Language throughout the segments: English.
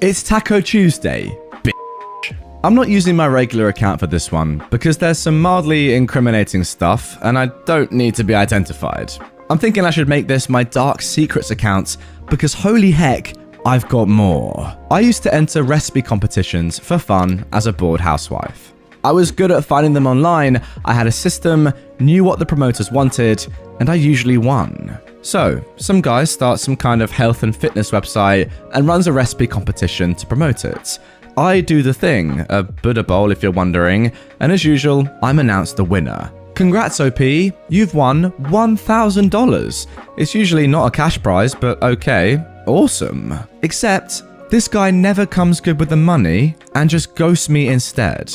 It's Taco Tuesday, bitch. I'm not using my regular account for this one because there's some mildly incriminating stuff and I don't need to be identified. I'm thinking I should make this my dark secrets account because holy heck, I've got more. I used to enter recipe competitions for fun as a bored housewife. I was good at finding them online, I had a system, knew what the promoters wanted, and I usually won. So, some guy starts some kind of health and fitness website and runs a recipe competition to promote it. I do the thing, a Buddha bowl if you're wondering, and as usual, I'm announced the winner. Congrats OP, you've won $1,000. It's usually not a cash prize, but okay, awesome. Except, this guy never comes good with the money and just ghosts me instead.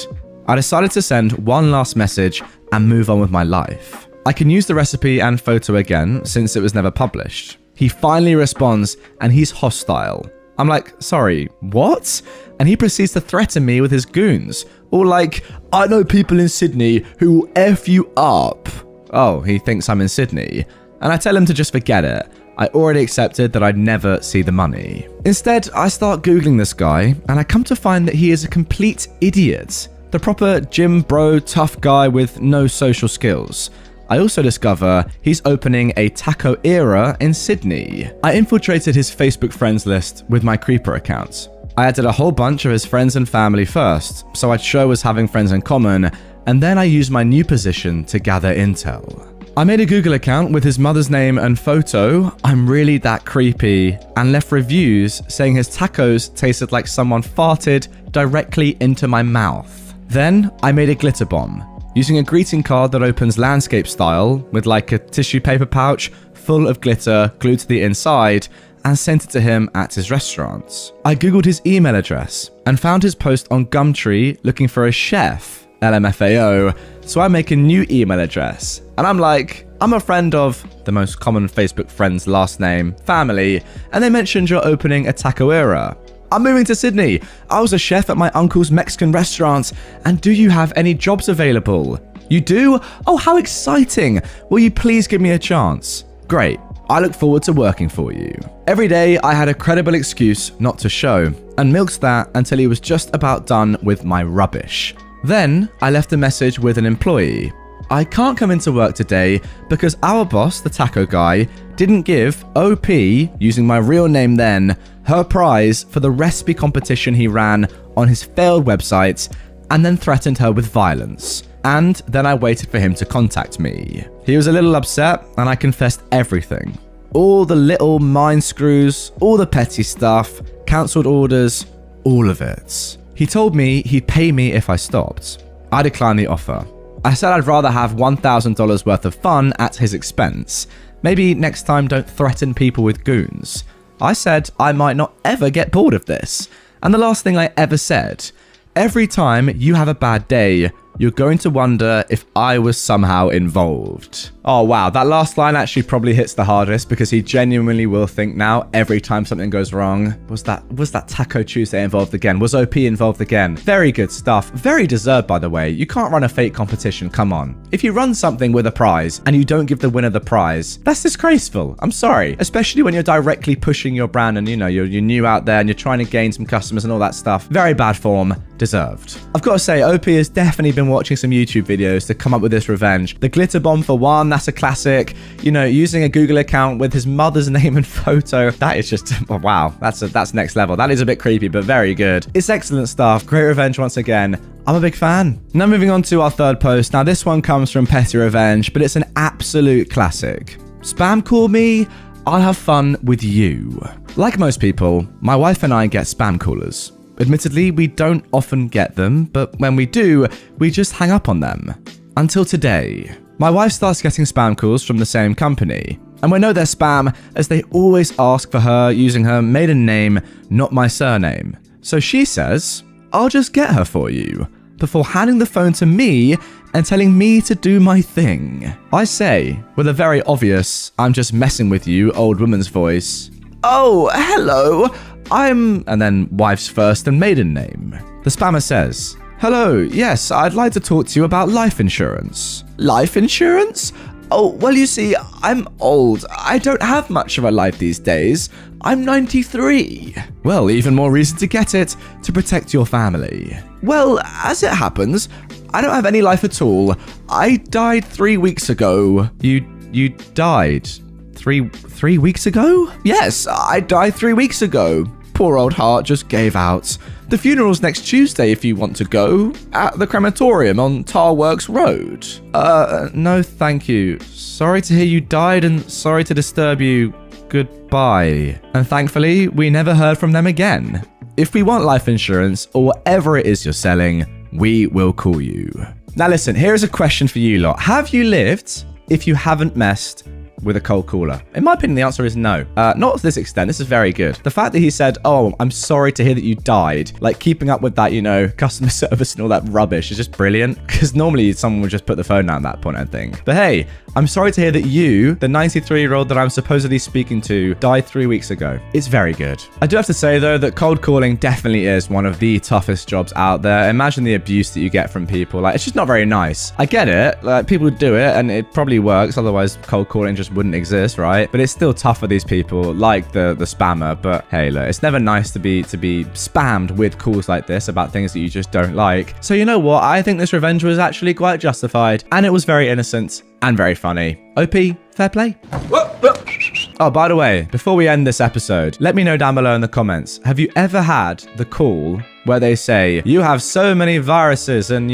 I decided to send one last message and move on with my life. I can use the recipe and photo again since it was never published. He finally responds and he's hostile. I'm like, sorry, what? And he proceeds to threaten me with his goons. Or like, I know people in Sydney who will F you up. Oh, he thinks I'm in Sydney. And I tell him to just forget it. I already accepted that I'd never see the money. Instead, I start Googling this guy and I come to find that he is a complete idiot. The proper gym bro tough guy with no social skills. I also discover he's opening a taco era in Sydney. I infiltrated his Facebook friends list with my creeper account. I added a whole bunch of his friends and family first, so I'd show us having friends in common, and then I used my new position to gather intel. I made a Google account with his mother's name and photo, I'm really that creepy, and left reviews saying his tacos tasted like someone farted directly into my mouth. Then I made a glitter bomb. Using a greeting card that opens landscape style with like a tissue paper pouch full of glitter glued to the inside and sent it to him at his restaurant. I googled his email address and found his post on Gumtree looking for a chef, LMFAO, so I make a new email address. And I'm like, I'm a friend of the most common Facebook friend's last name, family, and they mentioned you're opening a taco era. I'm moving to Sydney. I was a chef at my uncle's Mexican restaurant. And do you have any jobs available? You do? Oh, how exciting. Will you please give me a chance? Great. I look forward to working for you. Every day, I had a credible excuse not to show and milked that until he was just about done with my rubbish. Then, I left a message with an employee. I can't come into work today because our boss, the taco guy, didn't give OP, using my real name then, her prize for the recipe competition he ran on his failed website and then threatened her with violence. And then I waited for him to contact me. He was a little upset and I confessed everything. All the little mind screws, all the petty stuff, cancelled orders, all of it. He told me he'd pay me if I stopped. I declined the offer. I said I'd rather have $1,000 worth of fun at his expense. Maybe next time don't threaten people with goons. I said I might not ever get bored of this. And the last thing I ever said, every time you have a bad day, you're going to wonder if I was somehow involved. Oh wow, that last line actually probably hits the hardest because he genuinely will think now every time something goes wrong. Was that Taco Tuesday involved again? Was OP involved again? Very good stuff. Very deserved, by the way. You can't run a fake competition, come on. If you run something with a prize and you don't give the winner the prize, that's disgraceful. I'm sorry. Especially when you're directly pushing your brand and you're new out there and you're trying to gain some customers and all that stuff. Very bad form. Deserved. I've got to say, OP has definitely been watching some YouTube videos to come up with this revenge. The glitter bomb for one, that's a classic. Using a Google account with his mother's name and photo. That is just, wow, that's next level. That is a bit creepy, but very good. It's excellent stuff. Great revenge once again. I'm a big fan. Now moving on to our third post. Now this one comes from Petty Revenge, but it's an absolute classic. Spam call me, I'll have fun with you. Like most people, my wife and I get spam callers. Admittedly, we don't often get them, but when we do, we just hang up on them. Until today. My wife starts getting spam calls from the same company, and we know they're spam as they always ask for her using her maiden name, not my surname. So she says, I'll just get her for you, before handing the phone to me and telling me to do my thing. I say, with a very obvious, I'm just messing with you old woman's voice, oh, hello. And then wife's first and maiden name. The spammer says, hello, yes, I'd like to talk to you about life insurance. Life insurance? Oh, well, you see, I'm old. I don't have much of a life these days. I'm 93. Well, even more reason to get it, to protect your family. Well, as it happens, I don't have any life at all. I died 3 weeks ago. You died 3 weeks ago? Yes, I died 3 weeks ago. Poor old heart just gave out. The funeral's next Tuesday if you want to go, at the crematorium on Tarworks Road. No thank you. Sorry to hear you died and sorry to disturb you. Goodbye. And thankfully, we never heard from them again. If we want life insurance or whatever it is you're selling, we will call you. Now listen, here's a question for you lot. Have you lived if you haven't messed with a cold caller? In my opinion, the answer is no. Not to this extent. This is very good. The fact that he said, oh, I'm sorry to hear that you died, like keeping up with that, customer service and all that rubbish is just brilliant. Because normally someone would just put the phone down at that point, I think. But hey, I'm sorry to hear that you, the 93-year-old that I'm supposedly speaking to, died 3 weeks ago. It's very good. I do have to say, though, that cold calling definitely is one of the toughest jobs out there. Imagine the abuse that you get from people. Like, it's just not very nice. I get it. Like, people do it, and it probably works. Otherwise, cold calling just wouldn't exist, right? But it's still tough for these people, like the spammer. But hey, look, it's never nice to be spammed with calls like this about things that you just don't like. So you know what? I think this revenge was actually quite justified, and it was very innocent and very funny. OP, fair play. Oh, by the way, before we end this episode, let me know down below in the comments, have you ever had the call where they say, you have so many viruses and,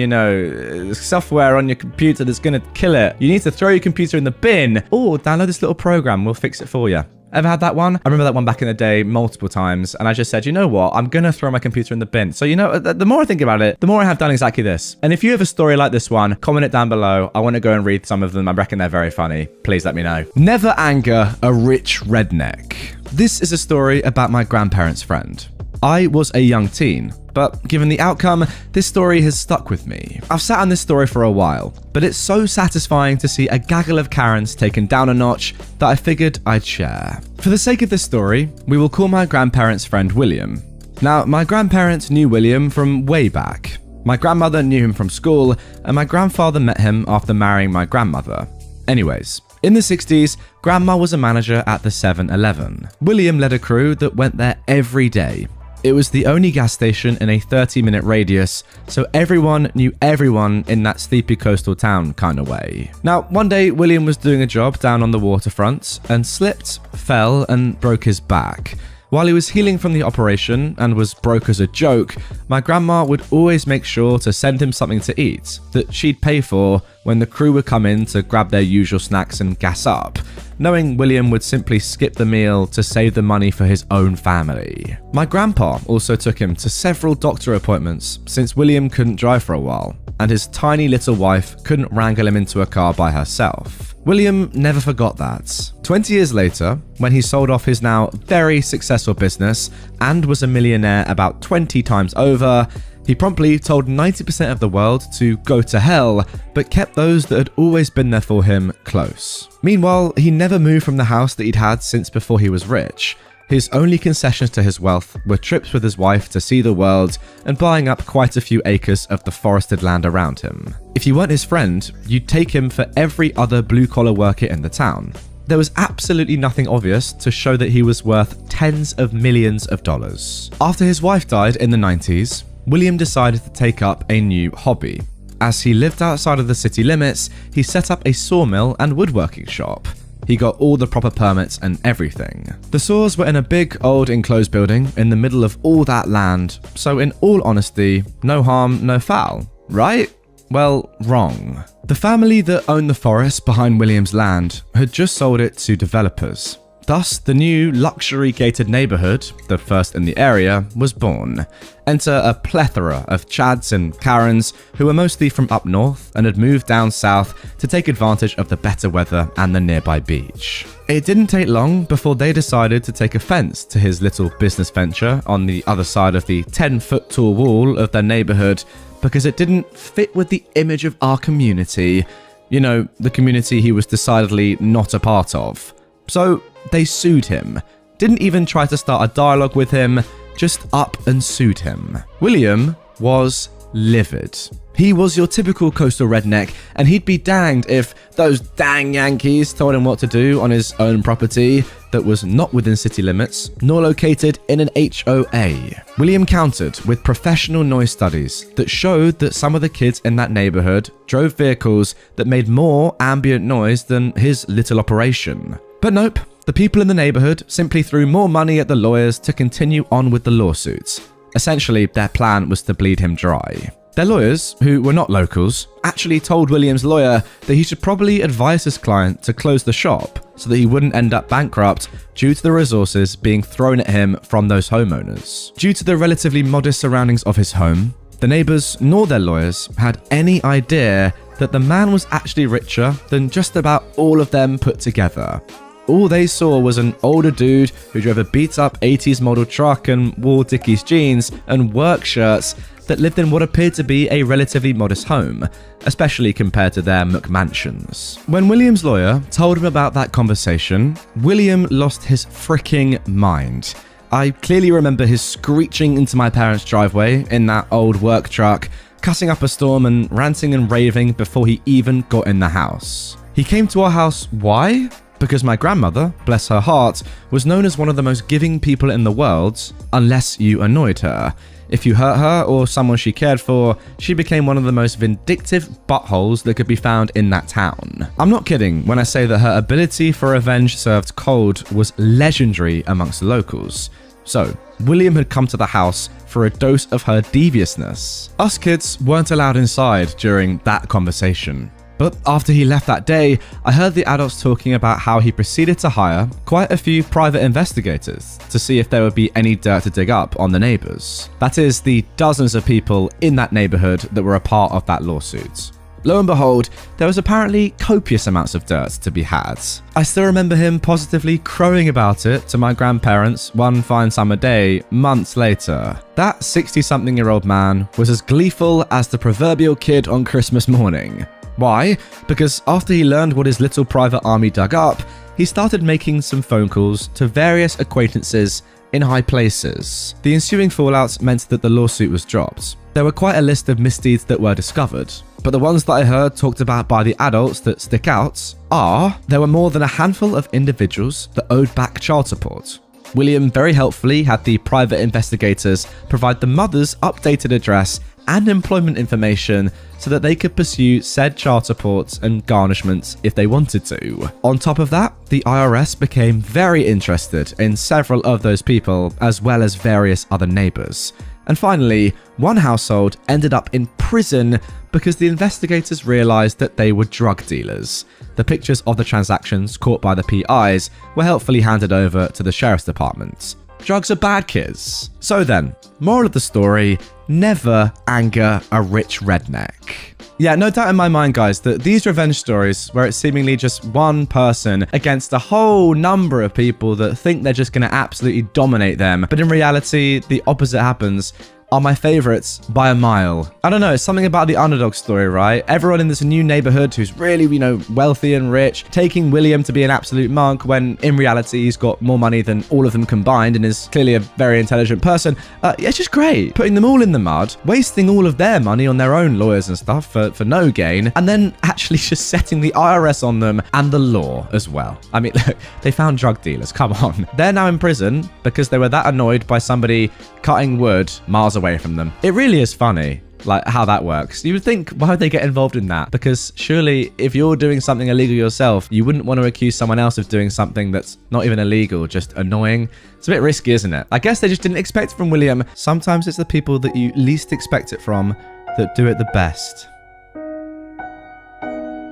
software on your computer that's going to kill it. You need to throw your computer in the bin or download this little program. We'll fix it for you. Ever had that one? I remember that one back in the day multiple times, and I just said, you know what? I'm going to throw my computer in the bin. So, the more I think about it, the more I have done exactly this. And if you have a story like this one, comment it down below. I want to go and read some of them. I reckon they're very funny. Please let me know. Never anger a rich redneck. This is a story about my grandparents' friend. I was a young teen, but given the outcome, this story has stuck with me. I've sat on this story for a while, but it's so satisfying to see a gaggle of Karens taken down a notch that I figured I'd share. For the sake of this story, we will call my grandparents' friend William. Now, my grandparents knew William from way back. My grandmother knew him from school, and my grandfather met him after marrying my grandmother. Anyways, in the 60s, Grandma was a manager at the 7-Eleven. William led a crew that went there every day. It was the only gas station in a 30-minute radius, so everyone knew everyone in that sleepy coastal town kind of way. Now, one day, William was doing a job down on the waterfront and slipped, fell, and broke his back. While he was healing from the operation and was broke as a joke, my grandma would always make sure to send him something to eat that she'd pay for when the crew would come in to grab their usual snacks and gas up, knowing William would simply skip the meal to save the money for his own family. My grandpa also took him to several doctor appointments since William couldn't drive for a while, and his tiny little wife couldn't wrangle him into a car by herself. William never forgot that. 20 years later, when he sold off his now very successful business and was a millionaire about 20 times over, he promptly told 90% of the world to go to hell, but kept those that had always been there for him close. Meanwhile, he never moved from the house that he'd had since before he was rich. His only concessions to his wealth were trips with his wife to see the world and buying up quite a few acres of the forested land around him. If you weren't his friend, you'd take him for every other blue-collar worker in the town. There was absolutely nothing obvious to show that he was worth tens of millions of dollars. After his wife died in the 90s, William decided to take up a new hobby. As he lived outside of the city limits, he set up a sawmill and woodworking shop. He got all the proper permits and everything. The saws were in a big old enclosed building in the middle of all that land, so in all honesty, no harm, no foul, right? Well, wrong. The family that owned the forest behind William's land had just sold it to developers. Thus, the new luxury gated neighborhood, the first in the area, was born. Enter a plethora of Chads and Karens who were mostly from up north and had moved down south to take advantage of the better weather and the nearby beach. It didn't take long before they decided to take offense to his little business venture on the other side of the 10-foot tall wall of their neighborhood because it didn't fit with the image of our community. You know, the community he was decidedly not a part of. So they sued him. Didn't even try to start a dialogue with him, just up and sued him. William was livid. He was your typical coastal redneck, and he'd be danged if those dang Yankees told him what to do on his own property that was not within city limits, nor located in an HOA. William countered with professional noise studies that showed that some of the kids in that neighborhood drove vehicles that made more ambient noise than his little operation. But nope, the people in the neighborhood simply threw more money at the lawyers to continue on with the lawsuits. Essentially, their plan was to bleed him dry. Their lawyers, who were not locals, actually told William's lawyer that he should probably advise his client to close the shop so that he wouldn't end up bankrupt due to the resources being thrown at him from those homeowners. Due to the relatively modest surroundings of his home, the neighbors nor their lawyers had any idea that the man was actually richer than just about all of them put together. All they saw was an older dude who drove a beat-up 80s model truck and wore Dickies jeans and work shirts that lived in what appeared to be a relatively modest home, especially compared to their McMansions. When William's lawyer told him about that conversation, William lost his freaking mind. I clearly remember his screeching into my parents' driveway in that old work truck, cussing up a storm and ranting and raving before he even got in the house. He came to our house, why? Because my grandmother, bless her heart, was known as one of the most giving people in the world, unless you annoyed her. If you hurt her or someone she cared for, she became one of the most vindictive buttholes that could be found in that town. I'm not kidding when I say that her ability for revenge served cold was legendary amongst the locals. So, William had come to the house for a dose of her deviousness. Us kids weren't allowed inside during that conversation. But after he left that day, I heard the adults talking about how he proceeded to hire quite a few private investigators to see if there would be any dirt to dig up on the neighbors. That is, the dozens of people in that neighborhood that were a part of that lawsuit. Lo and behold, there was apparently copious amounts of dirt to be had. I still remember him positively crowing about it to my grandparents one fine summer day, months later. That 60-something-year-old man was as gleeful as the proverbial kid on Christmas morning. Why? Because after he learned what his little private army dug up, he started making some phone calls to various acquaintances in high places. The ensuing fallout meant that the lawsuit was dropped. There were quite a list of misdeeds that were discovered, but the ones that I heard talked about by the adults that stick out are there were more than a handful of individuals that owed back child support. William very helpfully had the private investigators provide the mother's updated address and employment information so that they could pursue said child support and garnishments if they wanted to. On top of that, the IRS became very interested in several of those people as well as various other neighbors. And finally, one household ended up in prison because the investigators realized that they were drug dealers. The pictures of the transactions caught by the PIs were helpfully handed over to the sheriff's department. Drugs are bad, kids. So then, moral of the story, never anger a rich redneck. Yeah, no doubt in my mind, guys, that these revenge stories, where it's seemingly just one person against a whole number of people that think they're just going to absolutely dominate them, but in reality, the opposite happens, are my favorites by a mile. I don't know, it's something about the underdog story, right? Everyone in this new neighborhood who's really, wealthy and rich, taking William to be an absolute monk when in reality he's got more money than all of them combined and is clearly a very intelligent person. It's just great. Putting them all in the mud, wasting all of their money on their own lawyers and stuff for no gain, and then actually just setting the IRS on them and the law as well. I mean, look, they found drug dealers, come on. They're now in prison because they were that annoyed by somebody cutting wood miles away from them. It really is funny, like, how that works. You would think, why would they get involved in that? Because surely if you're doing something illegal yourself, you wouldn't want to accuse someone else of doing something that's not even illegal, just annoying. It's a bit risky, isn't it? I guess they just didn't expect it from William. Sometimes it's the people that you least expect it from that do it the best.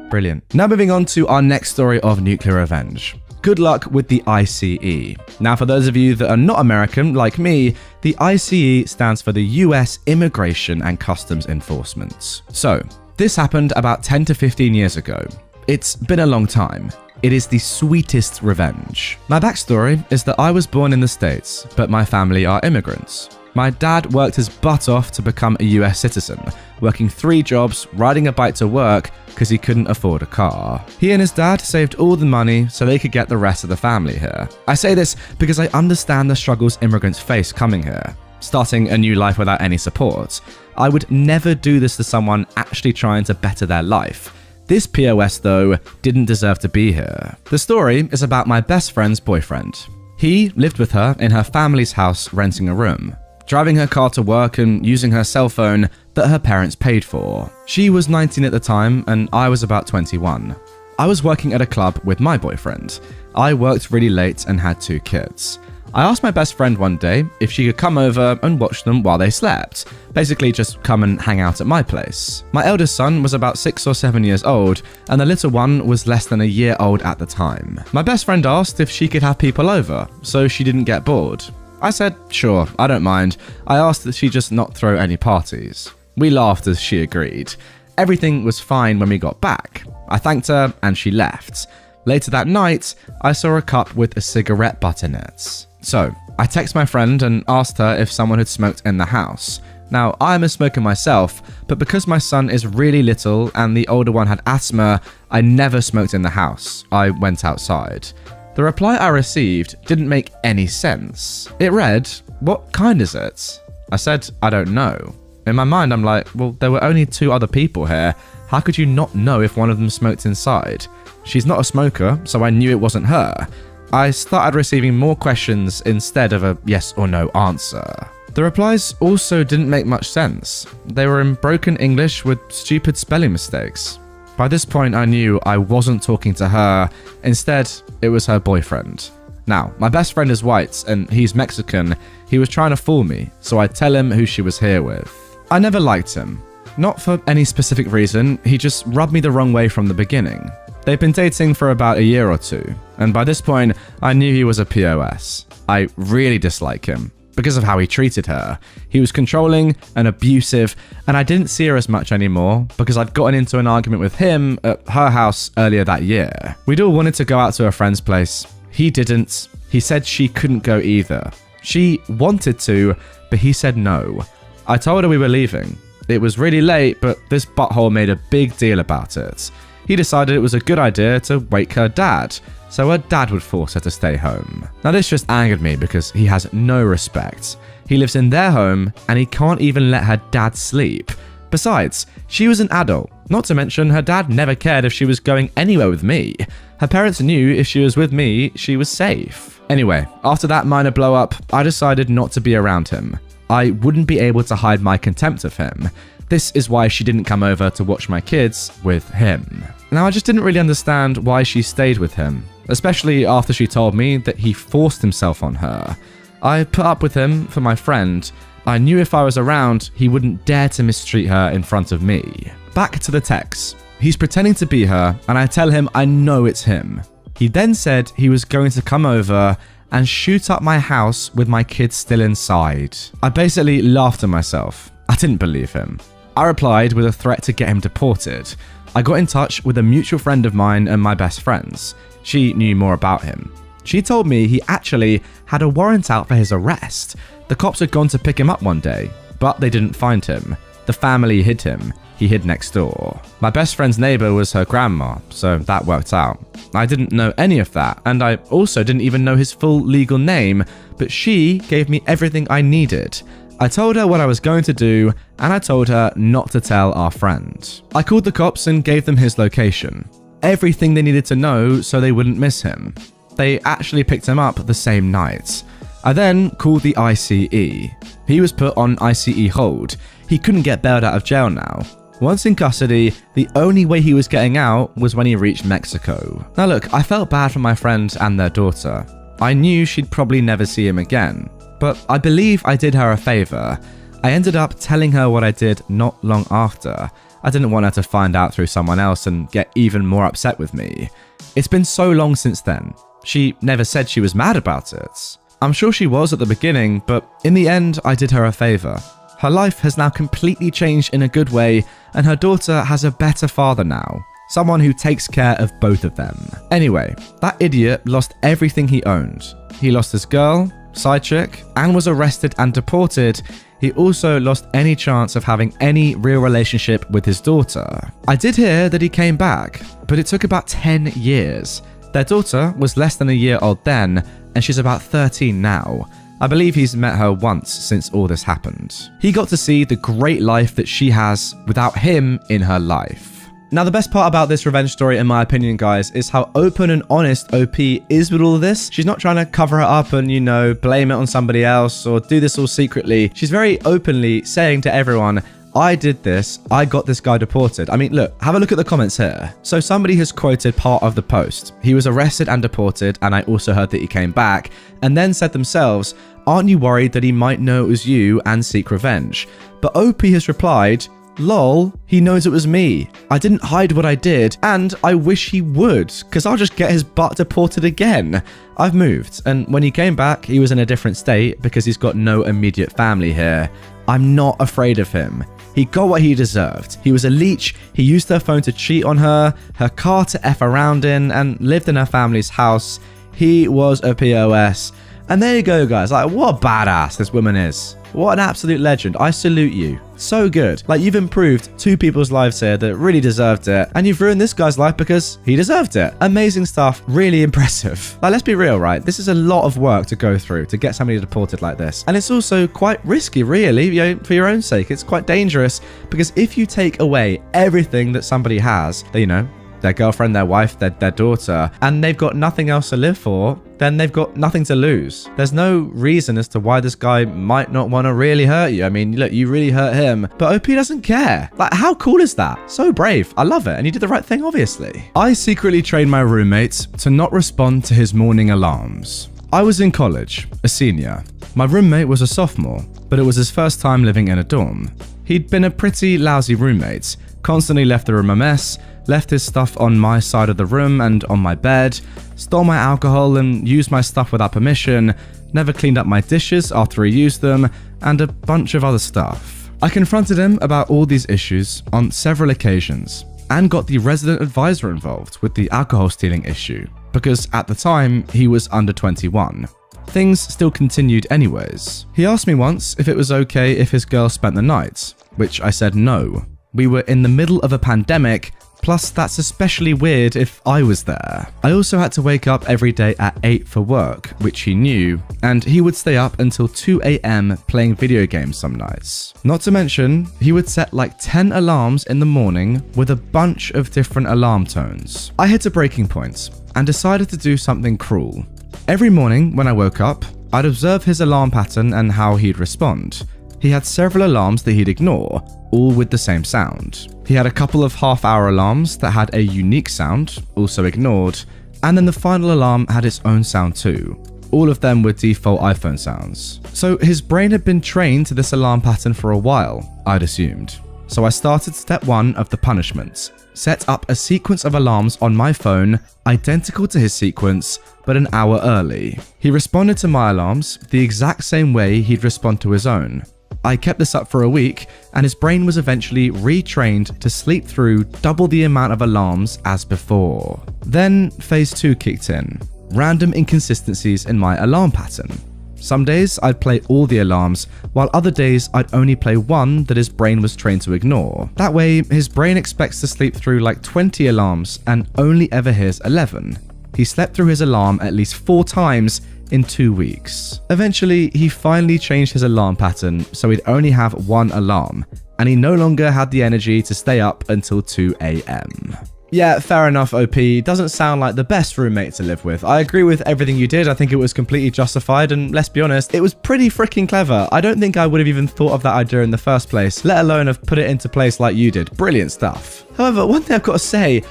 Brilliant. Now moving on to our next story of nuclear revenge. Good luck with the ICE. Now, for those of you that are not American, like me, the ICE stands for the US Immigration and Customs Enforcement. So, this happened about 10 to 15 years ago. It's been a long time. It is the sweetest revenge. My backstory is that I was born in the States, but my family are immigrants. My dad worked his butt off to become a US citizen, working 3 jobs, riding a bike to work because he couldn't afford a car. He and his dad saved all the money so they could get the rest of the family here. I say this because I understand the struggles immigrants face coming here. starting a new life without any support. I would never do this to someone actually trying to better their life. This POS, though, didn't deserve to be here. The story is about my best friend's boyfriend. He lived with her in her family's house renting a room, driving her car to work and using her cell phone that her parents paid for. She was 19 at the time and I was about 21. I was working at a club with my boyfriend. I worked really late and had 2 kids. I asked my best friend one day if she could come over and watch them while they slept. Basically just come and hang out at my place. My eldest son was about 6 or 7 years old and the little one was less than a year old at the time. My best friend asked if she could have people over so she didn't get bored. I said, sure, I don't mind. I asked that she just not throw any parties. We laughed as she agreed. Everything was fine when we got back. I thanked her and she left. Later that night, I saw a cup with a cigarette butt in it. So, I texted my friend and asked her if someone had smoked in the house. Now, I'm a smoker myself, but because my son is really little and the older one had asthma, I never smoked in the house. I went outside. The reply I received didn't make any sense. It read, "What kind is it?" I said, "I don't know." In my mind, I'm like, well, there were only 2 other people here. How could you not know if one of them smoked inside? She's not a smoker, so I knew it wasn't her. I started receiving more questions instead of a yes or no answer. The replies also didn't make much sense. They were in broken English with stupid spelling mistakes. By this point, I knew I wasn't talking to her. Instead, it was her boyfriend. Now, my best friend is white and he's Mexican. He was trying to fool me, so I'd tell him who she was here with. I never liked him. Not for any specific reason, he just rubbed me the wrong way from the beginning. They'd been dating for about a year or 2, and by this point, I knew he was a POS. I really dislike him because of how he treated her. He was controlling and abusive, and I didn't see her as much anymore because I'd gotten into an argument with him at her house earlier that year. We'd all wanted to go out to a friend's place. He didn't. He said she couldn't go either. She wanted to, but he said no. I told her we were leaving. It was really late, but this butthole made a big deal about it. He decided it was a good idea to wake her dad, so her dad would force her to stay home. Now this just angered me because he has no respect. He lives in their home and he can't even let her dad sleep. Besides, she was an adult, not to mention her dad never cared if she was going anywhere with me. Her parents knew if she was with me, she was safe. Anyway, after that minor blow up, I decided not to be around him. I wouldn't be able to hide my contempt of him. This is why she didn't come over to watch my kids with him. Now, I just didn't really understand why she stayed with him, especially after she told me that he forced himself on her. I put up with him for my friend. I knew if I was around, he wouldn't dare to mistreat her in front of me. Back to the text. He's pretending to be her, and I tell him I know it's him. He then said he was going to come over and shoot up my house with my kids still inside. I basically laughed at myself. I didn't believe him. I replied with a threat to get him deported. I got in touch with a mutual friend of mine and my best friend's. She knew more about him. She told me he actually had a warrant out for his arrest. The cops had gone to pick him up one day, but they didn't find him. The family hid him. He hid next door. My best friend's neighbor was her grandma, so that worked out. I didn't know any of that, and I also didn't even know his full legal name, but she gave me everything I needed. I told her what I was going to do, and I told her not to tell our friend. I called the cops and gave them his location. Everything they needed to know so they wouldn't miss him. They actually picked him up the same night. I then called the ICE. He was put on ICE hold. He couldn't get bailed out of jail now. Once in custody, the only way he was getting out was when he reached Mexico. Now look, I felt bad for my friend and their daughter. I knew she'd probably never see him again, but I believe I did her a favor. I ended up telling her what I did not long after. I didn't want her to find out through someone else and get even more upset with me. It's been so long since then. She never said she was mad about it. I'm sure she was at the beginning, but in the end, I did her a favor. Her life has now completely changed in a good way, and her daughter has a better father now. Someone who takes care of both of them. Anyway, that idiot lost everything he owned. He lost his girl, side chick, and was arrested and deported. He also lost any chance of having any real relationship with his daughter. I did hear that he came back, but it took about 10 years. Their daughter was less than a year old then, and she's about 13 now. I believe he's met her once since all this happened. He got to see the great life that she has without him in her life. Now, the best part about this revenge story, in my opinion, guys, is how open and honest OP is with all of this. She's not trying to cover it up and, you know, blame it on somebody else or do this all secretly. She's very openly saying to everyone, I did this, I got this guy deported. I mean, look, have a look at the comments here. So somebody has quoted part of the post. He was arrested and deported, and I also heard that he came back, and then said themselves, aren't you worried that he might know it was you and seek revenge? But OP has replied, lol, he knows it was me. I didn't hide what I did, and I wish he would, because I'll just get his butt deported again. I've moved, and when he came back, he was in a different state because he's got no immediate family here. I'm not afraid of him. He got what he deserved. He was a leech, he used her phone to cheat on her car to F around in, and lived in her family's house. He was a POS. And there you go, guys. Like, what a badass this woman is. What an absolute legend. I salute you. So good. Like, you've improved 2 people's lives here that really deserved it, and you've ruined this guy's life because he deserved it. Amazing stuff. Really impressive. Like, let's be real, right? This is a lot of work to go through to get somebody deported like this. And it's also quite risky, really, you know, for your own sake. It's quite dangerous because if you take away everything that somebody has, you know, their girlfriend, their wife, their daughter, and they've got nothing else to live for, then they've got nothing to lose. There's no reason as to why this guy might not want to really hurt you. I mean, look, you really hurt him, but OP doesn't care. Like, how cool is that? So brave. I love it. And you did the right thing, obviously. I secretly trained my roommate to not respond to his morning alarms. I was in college, a senior. My roommate was a sophomore, but it was his first time living in a dorm. He'd been a pretty lousy roommate, constantly left the room a mess, left his stuff on my side of the room and on my bed, stole my alcohol and used my stuff without permission, never cleaned up my dishes after he used them, and a bunch of other stuff. I confronted him about all these issues on several occasions and got the resident advisor involved with the alcohol stealing issue because at the time he was under 21. Things still continued anyways. He asked me once if it was okay if his girl spent the night, which I said no. We were in the middle of a pandemic, plus that's especially weird if I was there. I also had to wake up every day at 8 for work, which he knew, and he would stay up until 2 AM playing video games some nights. Not to mention, he would set like 10 alarms in the morning with a bunch of different alarm tones. I hit a breaking point and decided to do something cruel. Every morning when I woke up, I'd observe his alarm pattern and how he'd respond. He had several alarms that he'd ignore, all with the same sound. He had a couple of half-hour alarms that had a unique sound, also ignored, and then the final alarm had its own sound too. All of them were default iPhone sounds. So his brain had been trained to this alarm pattern for a while, I'd assumed. So I started step 1 of the punishment. Set up a sequence of alarms on my phone, identical to his sequence, but an hour early. He responded to my alarms the exact same way he'd respond to his own. I kept this up for a week, and his brain was eventually retrained to sleep through double the amount of alarms as before. Then phase 2 kicked in. Random inconsistencies in my alarm pattern. Some days I'd play all the alarms, while other days I'd only play one that his brain was trained to ignore. That way, his brain expects to sleep through like 20 alarms and only ever hears 11. He slept through his alarm at least 4 times in 2 weeks. Eventually, he finally changed his alarm pattern so he'd only have 1 alarm, and he no longer had the energy to stay up until 2 AM. Yeah, fair enough, OP. Doesn't sound like the best roommate to live with. I agree with everything you did. I think it was completely justified, and let's be honest, it was pretty freaking clever. I don't think I would have even thought of that idea in the first place, let alone have put it into place like you did. Brilliant stuff. However, one thing I've got to say,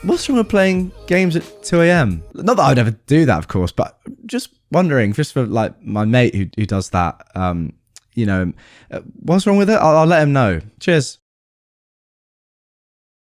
what's wrong with playing games at 2 AM? Not that I'd ever do that, of course, but just wondering, just for like my mate who does that, you know, what's wrong with it? I'll let him know. Cheers.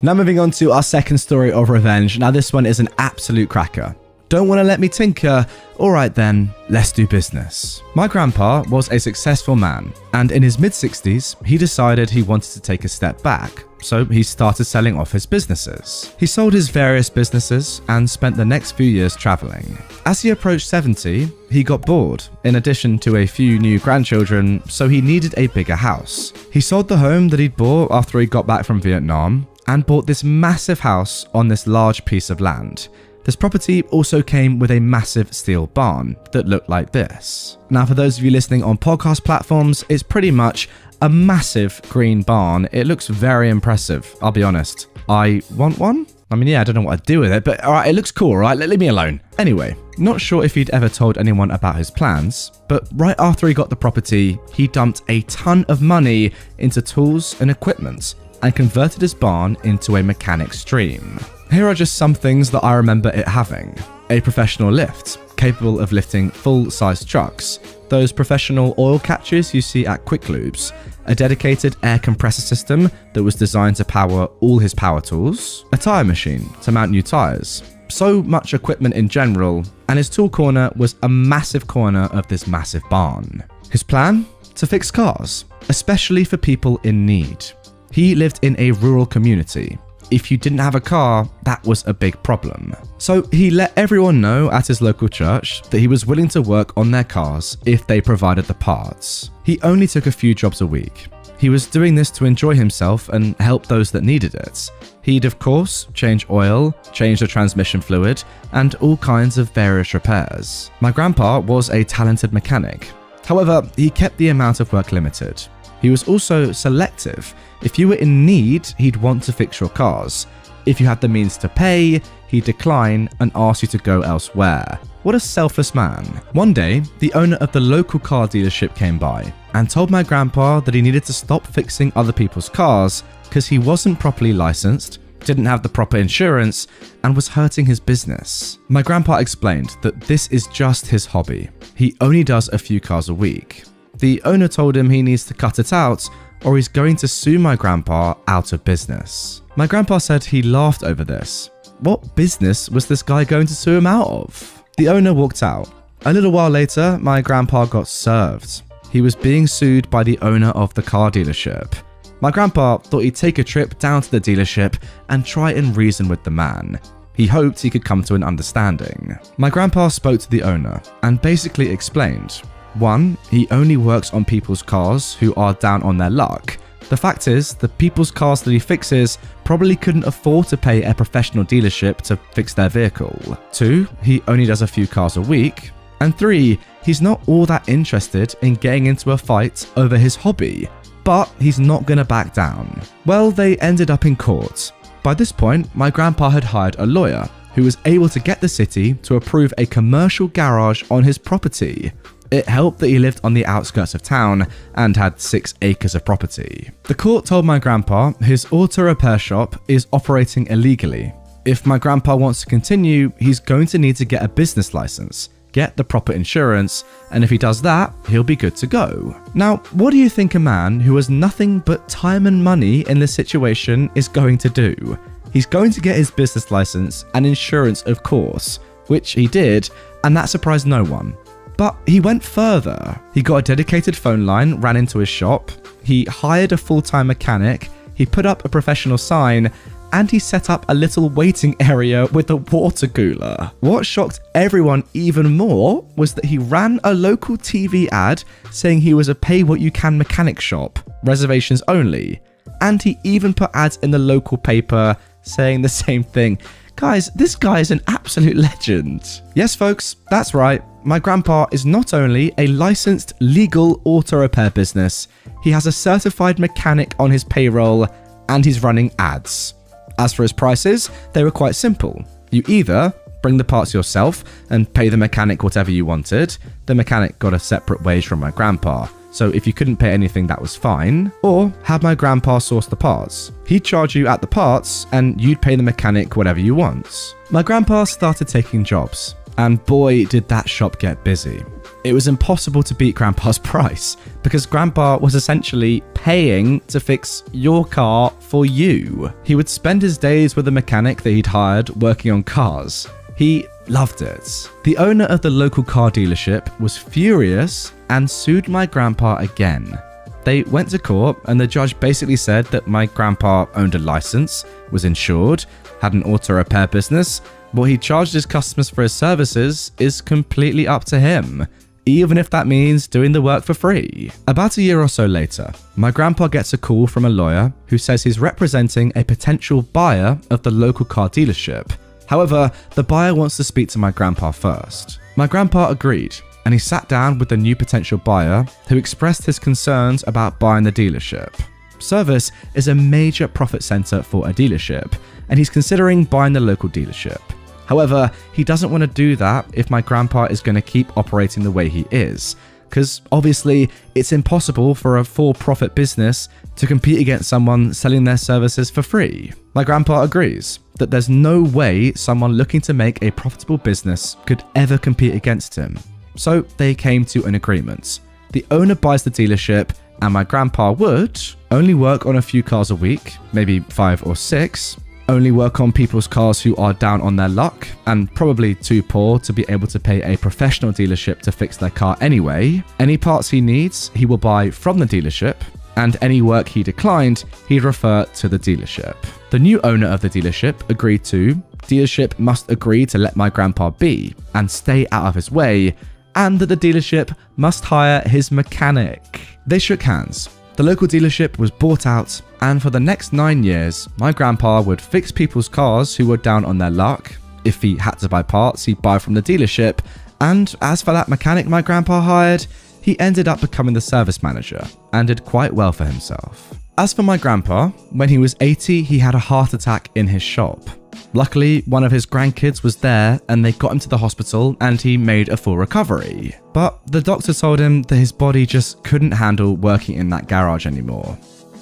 Now moving on to our second story of revenge. Now this one is an absolute cracker. Don't want to let me tinker? Alright then, let's do business. My grandpa was a successful man, and in his mid-60s, he decided he wanted to take a step back, so he started selling off his businesses. He sold his various businesses and spent the next few years traveling. As he approached 70, he got bored, in addition to a few new grandchildren, so he needed a bigger house. He sold the home that he'd bought after he got back from Vietnam, and bought this massive house on this large piece of land. This property also came with a massive steel barn that looked like this. Now, for those of you listening on podcast platforms, it's pretty much a massive green barn. It looks very impressive, I'll be honest. I want one? I mean, yeah, I don't know what I'd do with it, but alright, it looks cool, right? Leave me alone. Anyway, not sure if he'd ever told anyone about his plans, but right after he got the property, he dumped a ton of money into tools and equipment and converted his barn into a mechanic stream. Here are just some things that I remember it having. A professional lift, capable of lifting full-sized trucks, those professional oil catchers you see at Quick Lubes, a dedicated air compressor system that was designed to power all his power tools, a tyre machine to mount new tyres, so much equipment in general, and his tool corner was a massive corner of this massive barn. His plan? To fix cars, especially for people in need. He lived in a rural community. If you didn't have a car, that was a big problem. So he let everyone know at his local church that he was willing to work on their cars if they provided the parts. He only took a few jobs a week. He was doing this to enjoy himself and help those that needed it. He'd, of course, change oil, change the transmission fluid, and all kinds of various repairs. My grandpa was a talented mechanic. However, he kept the amount of work limited. He was also selective. If you were in need, he'd want to fix your cars. If you had the means to pay, he'd decline and ask you to go elsewhere. What a selfless man. One day, the owner of the local car dealership came by and told my grandpa that he needed to stop fixing other people's cars because he wasn't properly licensed, didn't have the proper insurance, and was hurting his business. My grandpa explained that this is just his hobby. He only does a few cars a week. The owner told him he needs to cut it out or he's going to sue my grandpa out of business. My grandpa said he laughed over this. What business was this guy going to sue him out of? The owner walked out. A little while later, my grandpa got served. He was being sued by the owner of the car dealership. My grandpa thought he'd take a trip down to the dealership and try and reason with the man. He hoped he could come to an understanding. My grandpa spoke to the owner and basically explained, 1, he only works on people's cars who are down on their luck. The fact is, the people's cars that he fixes probably couldn't afford to pay a professional dealership to fix their vehicle. 2, he only does a few cars a week. And 3, he's not all that interested in getting into a fight over his hobby, but he's not gonna back down. Well, they ended up in court. By this point, my grandpa had hired a lawyer who was able to get the city to approve a commercial garage on his property. It helped that he lived on the outskirts of town and had 6 acres of property. The court told my grandpa his auto repair shop is operating illegally. If my grandpa wants to continue, he's going to need to get a business license, get the proper insurance, and if he does that, he'll be good to go. Now, what do you think a man who has nothing but time and money in this situation is going to do? He's going to get his business license and insurance, of course, which he did, and that surprised no one. But he went further. He got a dedicated phone line, ran into his shop, he hired a full-time mechanic, he put up a professional sign, and he set up a little waiting area with a water cooler. What shocked everyone even more was that he ran a local TV ad saying he was a pay-what-you-can mechanic shop, reservations only, and he even put ads in the local paper saying the same thing. Guys, this guy is an absolute legend. Yes, folks, that's right. My grandpa is not only a licensed legal auto repair business, he has a certified mechanic on his payroll, and he's running ads. As for his prices, they were quite simple. You either bring the parts yourself and pay the mechanic whatever you wanted. The mechanic got a separate wage from my grandpa, so if you couldn't pay anything, that was fine. Or have my grandpa source the parts. He'd charge you at the parts, and you'd pay the mechanic whatever you want. My grandpa started taking jobs, and boy, did that shop get busy. It was impossible to beat Grandpa's price, because Grandpa was essentially paying to fix your car for you. He would spend his days with a mechanic that he'd hired working on cars. He loved it. The owner of the local car dealership was furious and sued my grandpa again. They went to court and the judge basically said that my grandpa owned a license, was insured, had an auto repair business. What he charged his customers for his services is completely up to him, even if that means doing the work for free. About a year or so later, my grandpa gets a call from a lawyer who says he's representing a potential buyer of the local car dealership. However, the buyer wants to speak to my grandpa first. My grandpa agreed, and he sat down with the new potential buyer who expressed his concerns about buying the dealership. Service is a major profit center for a dealership, and he's considering buying the local dealership. However, he doesn't want to do that if my grandpa is going to keep operating the way he is, because obviously it's impossible for a for-profit business to compete against someone selling their services for free. My grandpa agrees that there's no way someone looking to make a profitable business could ever compete against him. So they came to an agreement. The owner buys the dealership, and my grandpa would only work on a few cars a week, maybe 5 or 6, only work on people's cars who are down on their luck and probably too poor to be able to pay a professional dealership to fix their car anyway. Any parts he needs, he will buy from the dealership, and any work he declined, he'd refer to the dealership. The new owner of the dealership agreed to, dealership must agree to let my grandpa be and stay out of his way, and that the dealership must hire his mechanic. They shook hands. The local dealership was bought out, and for the next 9 years, my grandpa would fix people's cars who were down on their luck. If he had to buy parts, he'd buy from the dealership, and as for that mechanic my grandpa hired, he ended up becoming the service manager and did quite well for himself. As for my grandpa, when he was 80, he had a heart attack in his shop. Luckily, one of his grandkids was there and they got him to the hospital and he made a full recovery. But the doctor told him that his body just couldn't handle working in that garage anymore.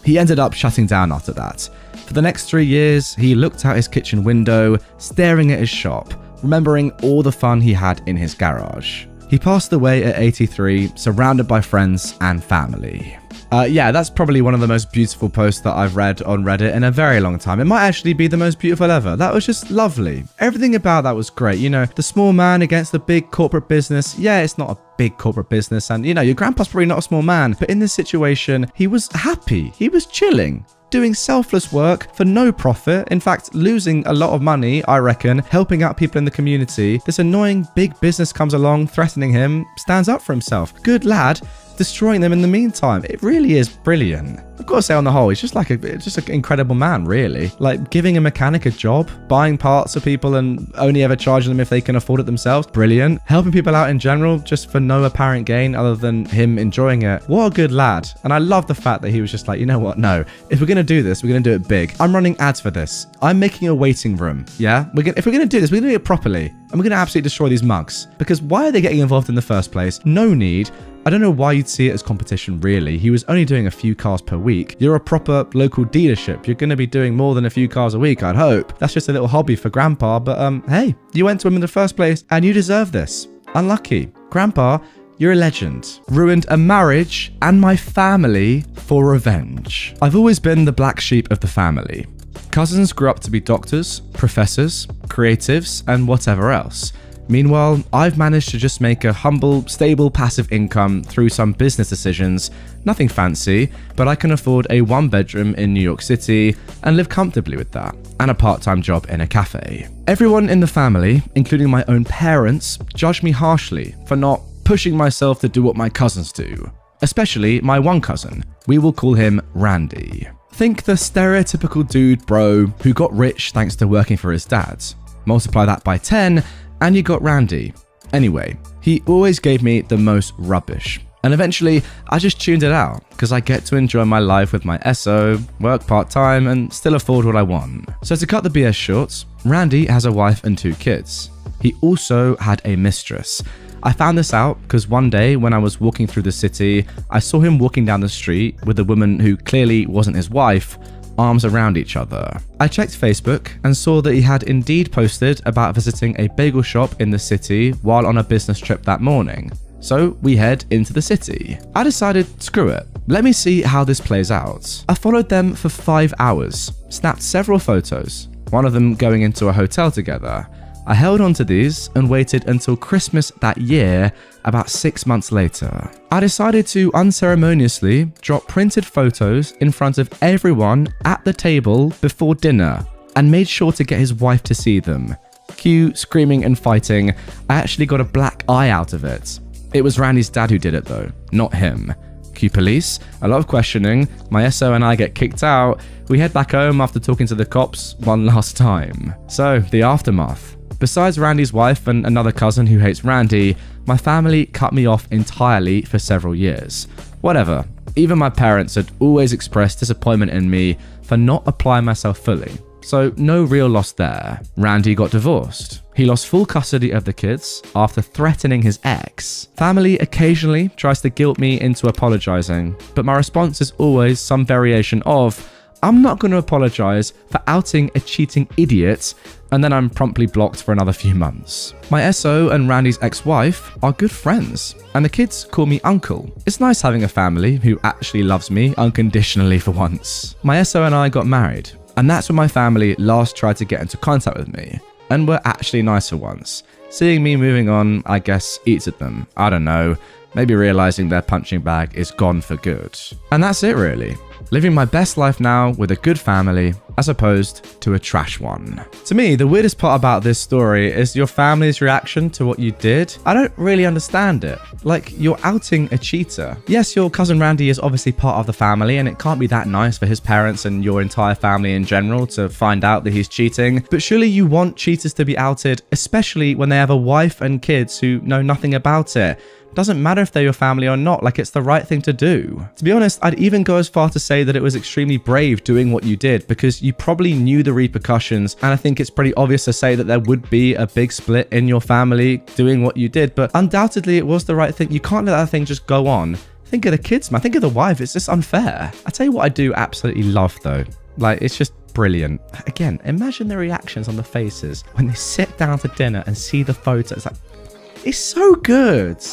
He ended up shutting down after that. For the next 3 years, he looked out his kitchen window, staring at his shop, remembering all the fun he had in his garage. He passed away at 83, surrounded by friends and family. Yeah, that's probably one of the most beautiful posts that I've read on Reddit in a very long time. It might actually be the most beautiful ever. That was just lovely. Everything about that was great. You know, the small man against the big corporate business. Yeah, it's not a big corporate business. And, you know, your grandpa's probably not a small man. But in this situation, he was happy. He was chilling, doing selfless work for no profit. In fact, losing a lot of money, I reckon, helping out people in the community. This annoying big business comes along, threatening him, stands up for himself. Good lad, destroying them in the meantime. It really is brilliant. I've got to say, on the whole, he's just an incredible man, really. Like, giving a mechanic a job, buying parts for people and only ever charging them if they can afford it themselves. Brilliant. Helping people out in general, just for no apparent gain other than him enjoying it. What a good lad. And I love the fact that he was just like, you know what? No, if we're going to do this, we're going to do it big. I'm running ads for this. I'm making a waiting room. Yeah? If we're going to do this, we're going to do it properly. And we're going to absolutely destroy these mugs. Because why are they getting involved in the first place? No need. I don't know why you'd see it as competition, really. He was only doing a few cars per week. You're a proper local dealership. You're going to be doing more than a few cars a week, I'd hope. That's just a little hobby for Grandpa, but hey, you went to him in the first place and you deserve this. Unlucky. Grandpa, you're a legend. Ruined a marriage and my family for revenge. I've always been the black sheep of the family. Cousins grew up to be doctors, professors, creatives, and whatever else. Meanwhile, I've managed to just make a humble, stable, passive income through some business decisions. Nothing fancy, but I can afford a 1-bedroom in New York City and live comfortably with that, and a part-time job in a cafe. Everyone in the family, including my own parents, judge me harshly for not pushing myself to do what my cousins do. Especially my one cousin. We will call him Randy. Think the stereotypical dude bro who got rich thanks to working for his dad. Multiply that by 10, and you got Randy. Anyway, he always gave me the most rubbish. And eventually, I just tuned it out because I get to enjoy my life with my SO, work part-time, and still afford what I want. So to cut the BS short, Randy has a wife and 2 kids. He also had a mistress. I found this out because one day when I was walking through the city, I saw him walking down the street with a woman who clearly wasn't his wife, arms around each other. I checked Facebook and saw that he had indeed posted about visiting a bagel shop in the city while on a business trip that morning. So we head into the city. I decided, screw it, let me see how this plays out. I followed them for 5 hours, snapped several photos, one of them going into a hotel together. I held on to these and waited until Christmas that year, about 6 months later. I decided to unceremoniously drop printed photos in front of everyone at the table before dinner and made sure to get his wife to see them. Cue screaming and fighting. I actually got a black eye out of it. It was Randy's dad who did it though, not him. Cue police, a lot of questioning, my SO and I get kicked out, we head back home after talking to the cops one last time. So, the aftermath. Besides Randy's wife and another cousin who hates Randy, my family cut me off entirely for several years. Whatever. Even my parents had always expressed disappointment in me for not applying myself fully. So no real loss there. Randy got divorced. He lost full custody of the kids after threatening his ex. Family occasionally tries to guilt me into apologizing, but my response is always some variation of, I'm not going to apologize for outing a cheating idiot, and then I'm promptly blocked for another few months. My SO and Randy's ex-wife are good friends, and the kids call me uncle. It's nice having a family who actually loves me unconditionally for once. My SO and I got married, and that's when my family last tried to get into contact with me, and were actually nice for once. Seeing me moving on, I guess, eats at them. I don't know, maybe realizing their punching bag is gone for good. And that's it really. Living my best life now with a good family, as opposed to a trash one. To me, the weirdest part about this story is your family's reaction to what you did. I don't really understand it. Like, you're outing a cheater. Yes, your cousin Randy is obviously part of the family, and it can't be that nice for his parents and your entire family in general to find out that he's cheating. But surely you want cheaters to be outed, especially when they have a wife and kids who know nothing about it. Doesn't matter if they're your family or not, like it's the right thing to do. To be honest, I'd even go as far to say that it was extremely brave doing what you did, because you probably knew the repercussions, and I think it's pretty obvious to say that there would be a big split in your family doing what you did, but undoubtedly it was the right thing. You can't let that thing just go on. Think of the kids, man. Think of the wife. It's just unfair. I tell you what I do absolutely love though. Like, it's just brilliant. Again, imagine the reactions on the faces when they sit down to dinner and see the photos. Like, it's so good.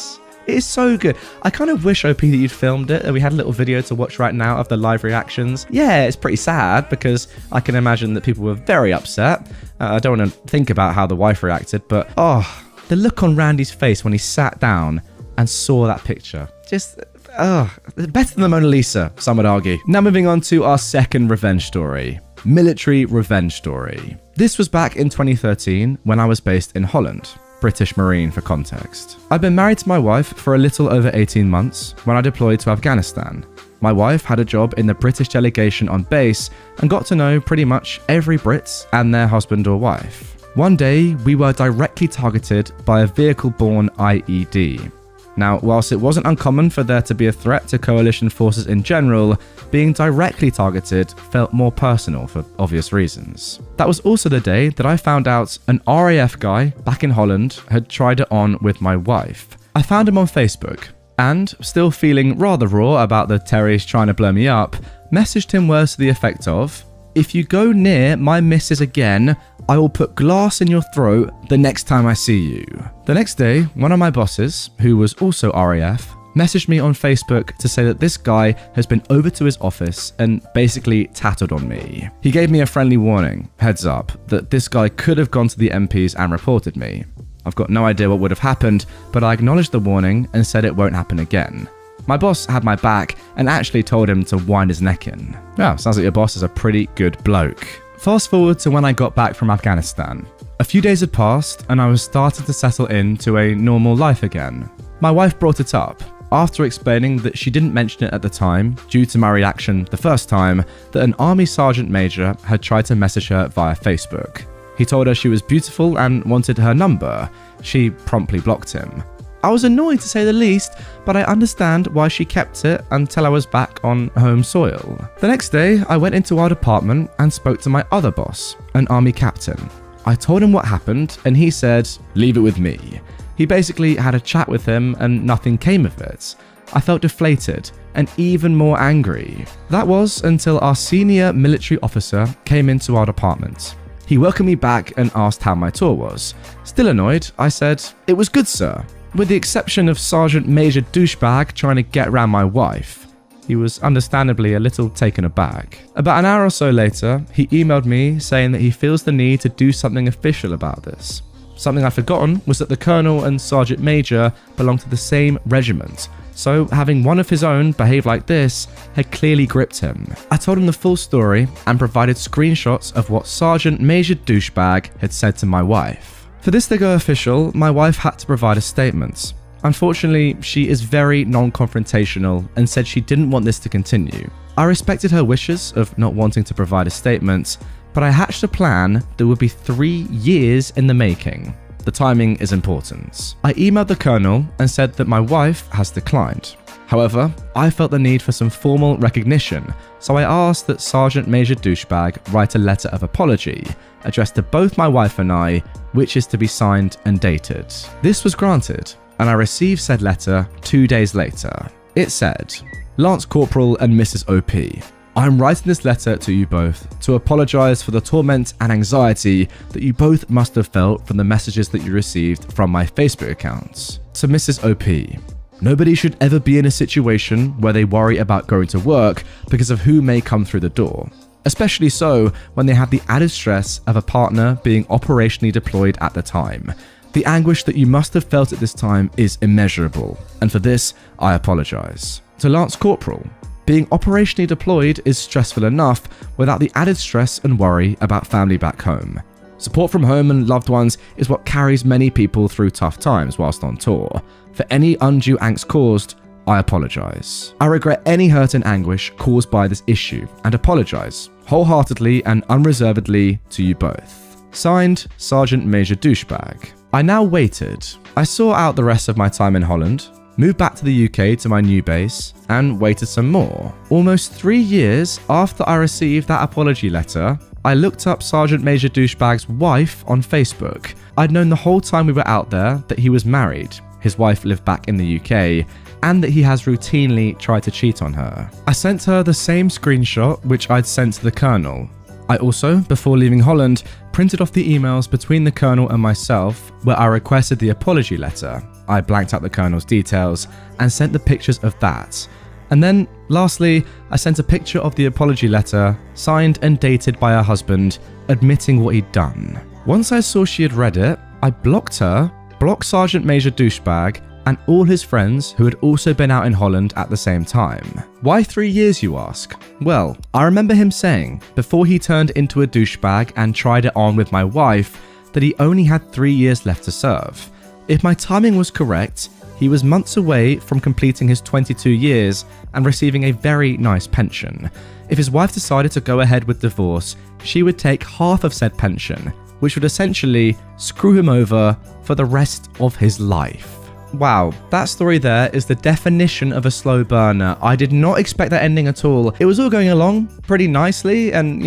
It is so good. I kind of wish, OP, that you'd filmed it and we had a little video to watch right now of the live reactions. Yeah, it's pretty sad because I can imagine that people were very upset. I don't want to think about how the wife reacted, but the look on Randy's face when he sat down and saw that picture. Just, better than the Mona Lisa, some would argue. Now moving on to our second revenge story. Military revenge story. This was back in 2013 when I was based in Holland. British Marine for context. I've been married to my wife for a little over 18 months when I deployed to Afghanistan. My wife had a job in the British delegation on base and got to know pretty much every Brit and their husband or wife. One day, we were directly targeted by a vehicle-borne IED. Now, whilst it wasn't uncommon for there to be a threat to coalition forces in general, being directly targeted felt more personal for obvious reasons. That was also the day that I found out an RAF guy back in Holland had tried it on with my wife. I found him on Facebook, and, still feeling rather raw about the Terrys trying to blow me up, messaged him words to the effect of, "If you go near my missus again, I will put glass in your throat the next time I see you." The next day, one of my bosses, who was also RAF, messaged me on Facebook to say that this guy has been over to his office and basically tattled on me. He gave me a friendly warning, heads up, that this guy could have gone to the MPs and reported me. I've got no idea what would have happened, but I acknowledged the warning and said it won't happen again. My boss had my back and actually told him to wind his neck in. Yeah, sounds like your boss is a pretty good bloke. Fast forward to when I got back from Afghanistan. A few days had passed and I was starting to settle into a normal life again. My wife brought it up, after explaining that she didn't mention it at the time, due to my reaction the first time, that an army sergeant major had tried to message her via Facebook. He told her she was beautiful and wanted her number. She promptly blocked him. I was annoyed to say the least, but I understand why she kept it until I was back on home soil. The next day, I went into our department and spoke to my other boss, an army captain. I told him what happened and he said, "Leave it with me." He basically had a chat with him and nothing came of it. I felt deflated and even more angry. That was until our senior military officer came into our department. He welcomed me back and asked how my tour was. Still annoyed, I said, "It was good, sir, with the exception of Sergeant Major Douchebag trying to get around my wife." He was understandably a little taken aback. About an hour or so later, he emailed me saying that he feels the need to do something official about this. Something I'd forgotten was that the Colonel and Sergeant Major belonged to the same regiment, so having one of his own behave like this had clearly gripped him. I told him the full story and provided screenshots of what Sergeant Major Douchebag had said to my wife. For this to go official, my wife had to provide a statement. Unfortunately, she is very non-confrontational and said she didn't want this to continue. I respected her wishes of not wanting to provide a statement, but I hatched a plan that would be 3 years in the making. The timing is important. I emailed the colonel and said that my wife has declined. However, I felt the need for some formal recognition, so I asked that Sergeant Major Douchebag write a letter of apology, addressed to both my wife and I, which is to be signed and dated. This was granted, and I received said letter 2 days later. It said, Lance Corporal and Mrs. OP, I'm writing this letter to you both to apologize for the torment and anxiety that you both must have felt from the messages that you received from my Facebook accounts. To Mrs. OP, nobody should ever be in a situation where they worry about going to work because of who may come through the door, especially so when they have the added stress of a partner being operationally deployed at the time. The anguish that you must have felt at this time is immeasurable, and for this, I apologize. To Lance Corporal, being operationally deployed is stressful enough without the added stress and worry about family back home. Support from home and loved ones is what carries many people through tough times whilst on tour. For any undue angst caused, I apologize. I regret any hurt and anguish caused by this issue and apologize wholeheartedly and unreservedly to you both. Signed, Sergeant Major Douchebag. I now waited. I saw out the rest of my time in Holland, moved back to the UK to my new base, and waited some more. Almost 3 years after I received that apology letter, I looked up Sergeant Major Douchebag's wife on Facebook. I'd known the whole time we were out there that he was married, his wife lived back in the UK, and that he has routinely tried to cheat on her. I sent her the same screenshot which I'd sent to the colonel. I also, before leaving Holland, printed off the emails between the colonel and myself where I requested the apology letter. I blanked out the colonel's details and sent the pictures of that. And then, lastly, I sent a picture of the apology letter, signed and dated by her husband, admitting what he'd done. Once I saw she had read it, I blocked her, blocked Sergeant Major Douchebag, and all his friends who had also been out in Holland at the same time. Why 3 years, you ask? Well, I remember him saying, before he turned into a douchebag and tried it on with my wife, that he only had 3 years left to serve. If my timing was correct, he was months away from completing his 22 years and receiving a very nice pension. If his wife decided to go ahead with divorce, she would take half of said pension, which would essentially screw him over for the rest of his life. Wow, that story there is the definition of a slow burner. I did not expect that ending at all. It was all going along pretty nicely and,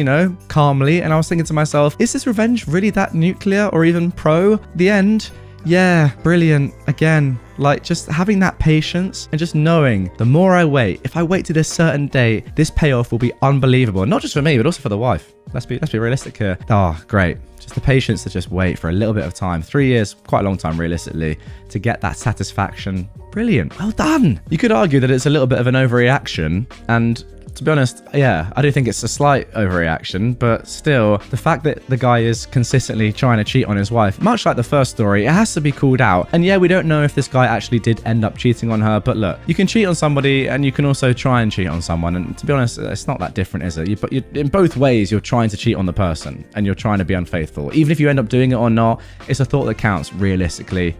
calmly, and I was thinking to myself, is this revenge really that nuclear or even pro? The end? Yeah, brilliant. Again, just having that patience and just knowing the more I wait, if I wait to this certain date, this payoff will be unbelievable. Not just for me, but also for the wife. Let's be realistic here. Oh, great. Just the patience to just wait for a little bit of time. 3 years, quite a long time realistically, to get that satisfaction. Brilliant. Well done. You could argue that it's a little bit of an overreaction, and to be honest, yeah, I do think it's a slight overreaction, but still, the fact that the guy is consistently trying to cheat on his wife, much like the first story, it has to be called out. And yeah, we don't know if this guy actually did end up cheating on her, but look, you can cheat on somebody and you can also try and cheat on someone. And to be honest, it's not that different, is it? But in both ways, you're trying to cheat on the person and you're trying to be unfaithful. Even if you end up doing it or not, it's a thought that counts realistically.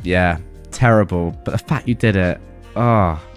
Yeah, terrible. But the fact you did it,